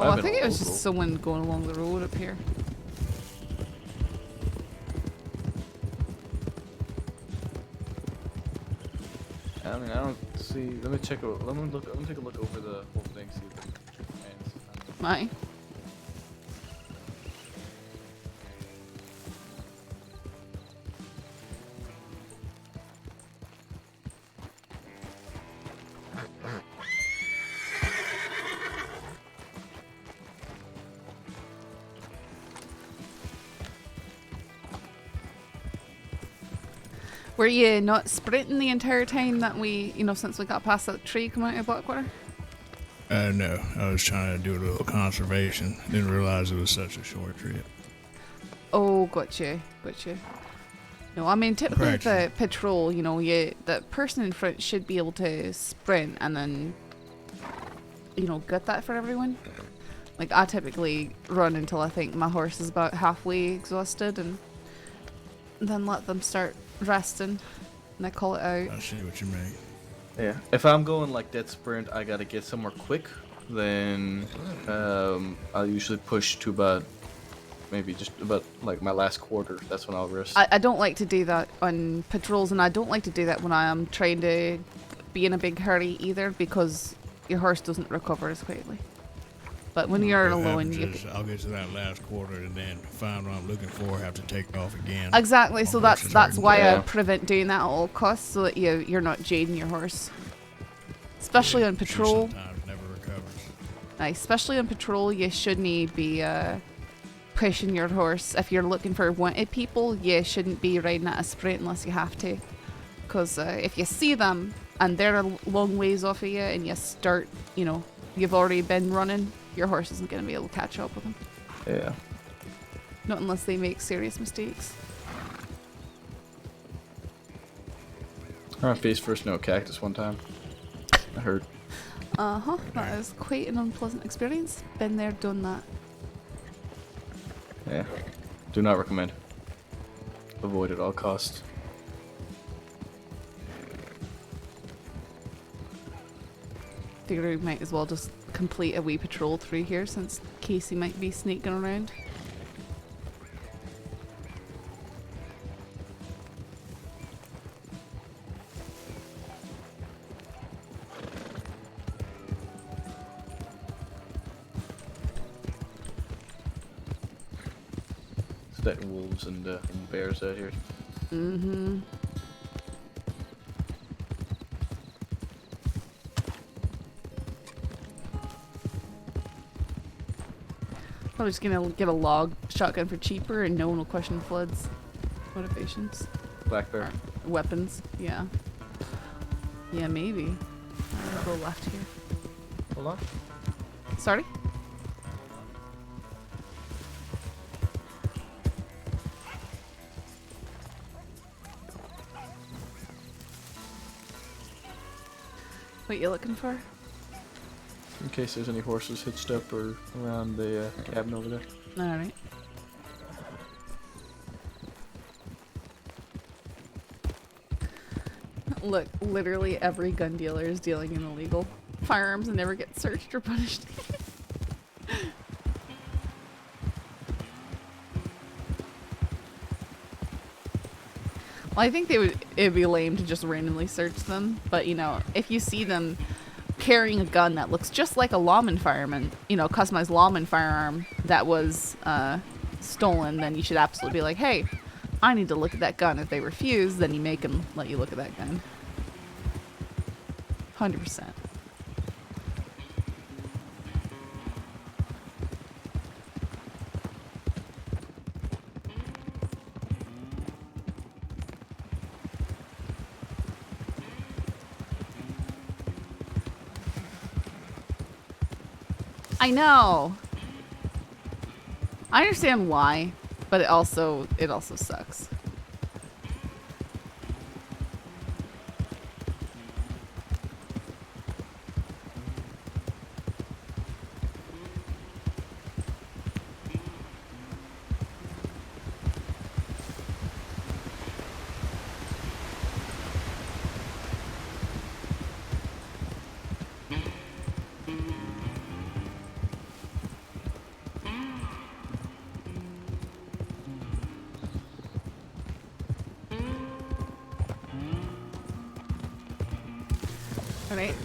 [SPEAKER 1] Oh, I think it was just someone going along the road up here.
[SPEAKER 13] I mean, I don't see. Let me check. Let me take a look over the whole thing. See if it's
[SPEAKER 1] Aye. Were you not sprinting the entire time that we, since we got past that tree coming out of Blackwater?
[SPEAKER 11] No, I was trying to do a little conservation. Didn't realize it was such a short trip.
[SPEAKER 1] Oh, gotcha. No, I mean, typically the patrol, the person in front should be able to sprint and then, get that for everyone. Like, I typically run until I think my horse is about halfway exhausted and then let them start resting and I call it out.
[SPEAKER 11] I see what you mean.
[SPEAKER 13] Yeah. If I'm going like dead sprint, I gotta get somewhere quick. Then I'll usually push to about maybe just about like my last quarter. That's when I'll rest.
[SPEAKER 1] I don't like to do that on patrols, and I don't like to do that when I am trying to be in a big hurry either, because your horse doesn't recover as quickly. But when you're alone,
[SPEAKER 11] I'll get to that last quarter and then find what I'm looking for. Have to take off again.
[SPEAKER 1] Exactly. So that's why I prevent doing that at all costs, so that you're not jading your horse. Especially on patrol.
[SPEAKER 11] Sometimes never recovers.
[SPEAKER 1] Especially on patrol, you shouldn't be pushing your horse. If you're looking for wanted people, you shouldn't be riding at a sprint unless you have to. Because if you see them and they're a long ways off of you, and you start, you've already been running, your horse isn't going to be able to catch up with them.
[SPEAKER 13] Yeah.
[SPEAKER 1] Not unless they make serious mistakes.
[SPEAKER 13] I faced first no cactus one time. I heard.
[SPEAKER 1] That is quite an unpleasant experience. Been there, done that.
[SPEAKER 13] Yeah. Do not recommend. Avoid at all costs.
[SPEAKER 1] Figure we might as well just complete a wee patrol through here, since Casey might be sneaking around.
[SPEAKER 13] It's wolves and bears out here.
[SPEAKER 1] Mm-hmm. Probably just gonna get a log shotgun for cheaper, and no one will question Flood's motivations.
[SPEAKER 13] Black bear.
[SPEAKER 1] Weapons, yeah. Yeah, maybe. I'll go left here.
[SPEAKER 13] Hold on.
[SPEAKER 1] Sorry? What you looking for?
[SPEAKER 13] In case there's any horses hitched up or around the cabin over there.
[SPEAKER 1] Alright. Look, literally every gun dealer is dealing in illegal firearms and never get searched or punished. Well, I think it'd be lame to just randomly search them, but if you see them carrying a gun that looks just like a lawman fireman, customized lawman firearm that was stolen, then you should absolutely be like, hey, I need to look at that gun. If they refuse, then you make them let you look at that gun. 100%. I know. I understand why, but it also sucks.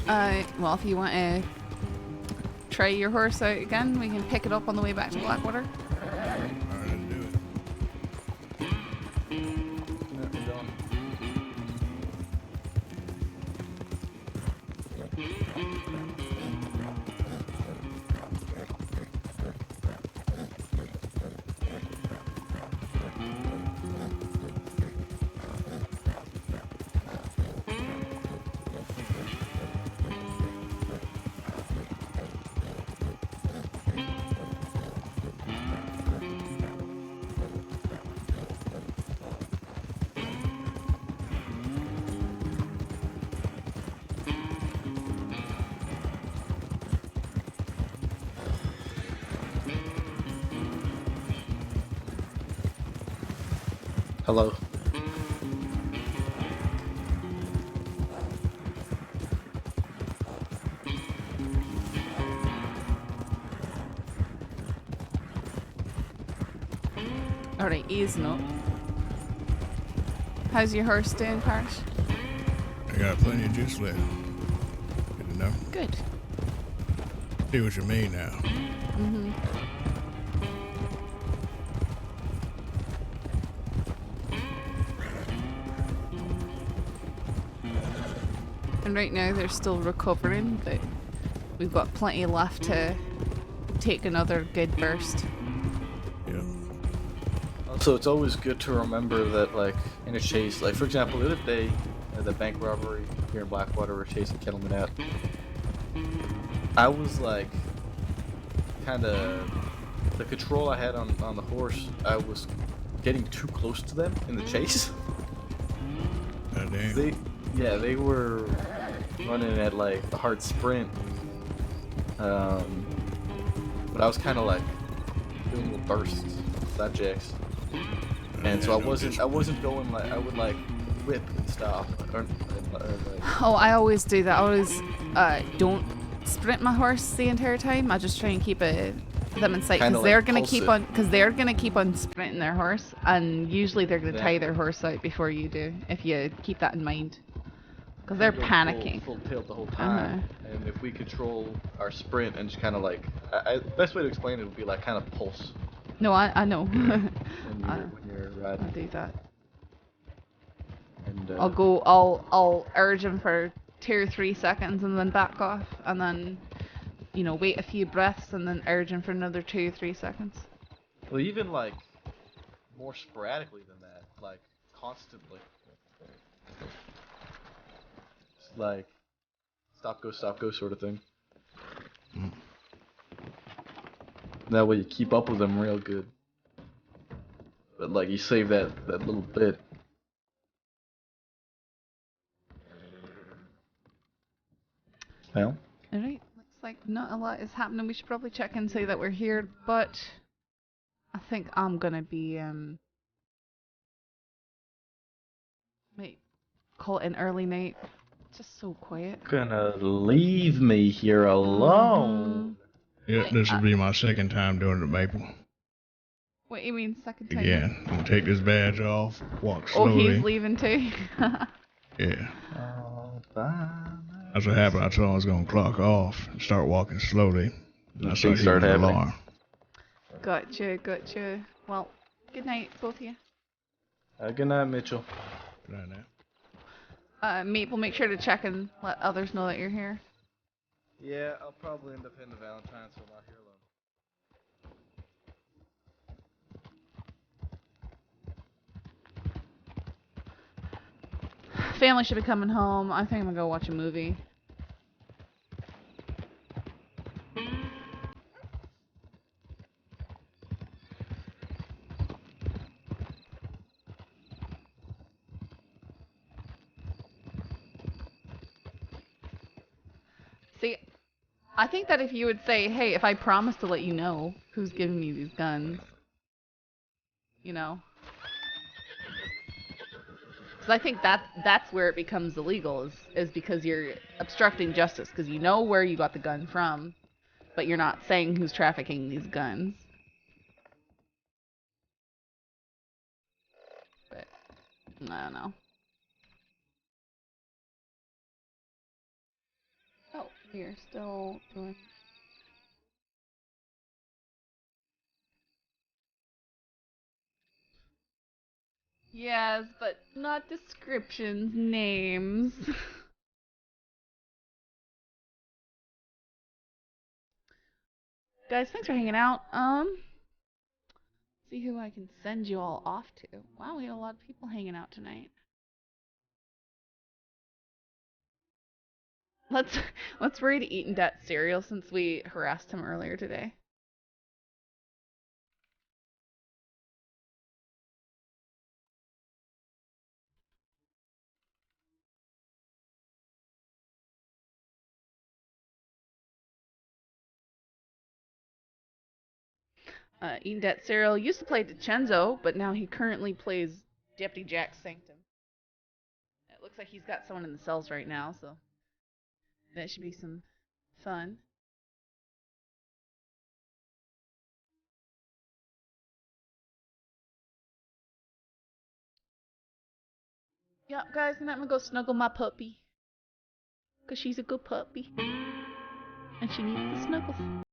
[SPEAKER 1] Alright, well, if you want to try your horse out again, we can pick it up on the way back to Blackwater.
[SPEAKER 13] Hello.
[SPEAKER 1] Alright, easing up. How's your horse doing, Parrish?
[SPEAKER 11] I got plenty of juice left. Good to know.
[SPEAKER 1] Good.
[SPEAKER 11] See what you mean now.
[SPEAKER 1] Mm-hmm. And right now they're still recovering, but we've got plenty left to take another good burst.
[SPEAKER 13] Also, it's always good to remember that, like, in a chase, like, for example, the other day, the bank robbery here in Blackwater, we're chasing Kettleman out. I was, like, kind of, the control I had on the horse, I was getting too close to them in the chase.
[SPEAKER 11] Oh, damn.
[SPEAKER 13] They were running at, like, a hard sprint. But I was kind of, like, doing little bursts, flat jacks. And so I wasn't going like, I would like whip and stop. Or like...
[SPEAKER 1] Oh, I always do that. I always don't sprint my horse the entire time. I just try and keep them in sight because they're gonna keep on sprinting their horse, and usually they're gonna tie their horse out before you do. If you keep that in mind, because they're panicking.
[SPEAKER 13] Full tilt the whole time. And if we control our sprint and just kind of like, best way to explain it would be like kind of pulse.
[SPEAKER 1] No, I know.
[SPEAKER 13] When you're riding.
[SPEAKER 1] I'll do that.
[SPEAKER 13] And,
[SPEAKER 1] I'll urge him for 2 or 3 seconds and then back off, and then, you know, wait a few breaths and then urge him for another 2 or 3 seconds.
[SPEAKER 13] Well, even like more sporadically than that, like constantly. It's like stop go sort of thing. That way you keep up with them real good. But like you save that little bit. Well.
[SPEAKER 1] Alright, looks like not a lot is happening. We should probably check and say that we're here, but I think I'm gonna be might call it an early night. It's just so quiet.
[SPEAKER 13] Gonna leave me here alone.
[SPEAKER 11] Yep, this will be my second time doing it, Maple.
[SPEAKER 1] What do you mean second time?
[SPEAKER 11] Again, I'm gonna take this badge off, walk
[SPEAKER 1] Oh,
[SPEAKER 11] slowly.
[SPEAKER 1] he's leaving too.
[SPEAKER 11] Yeah.
[SPEAKER 13] Oh, bye.
[SPEAKER 11] That's what happened. I told him I was gonna clock off and start walking slowly. And I
[SPEAKER 13] Things
[SPEAKER 11] started
[SPEAKER 13] start
[SPEAKER 11] hearing the
[SPEAKER 13] happening.
[SPEAKER 11] alarm.
[SPEAKER 1] Gotcha. Well, good night, both of you.
[SPEAKER 13] Good night, Mitchell.
[SPEAKER 11] Good night now.
[SPEAKER 1] Maple, make sure to check and let others know that you're here.
[SPEAKER 13] Yeah, I'll probably end up hitting the Valentine's, so I'm not here alone.
[SPEAKER 1] Family should be coming home. I think I'm gonna go watch a movie. See, I think that if you would say, hey, if I promise to let you know who's giving me these guns, you know. Because I think that's where it becomes illegal, is because you're obstructing justice, because you know where you got the gun from, but you're not saying who's trafficking these guns. But, I don't know. Oh, we're still doing... Yes, but not descriptions, names. Guys, thanks for hanging out. See who I can send you all off to. Wow, we had a lot of people hanging out tonight. Let's raid Eaten Dat cereal since we harassed him earlier today. Eaten Dat cereal used to play DiCenzo, but now he currently plays Deputy Jack Sanctum. It looks like he's got someone in the cells right now, so that should be some fun. Yep, guys, and I'm gonna go snuggle my puppy. Because she's a good puppy. And she needs the snuggles.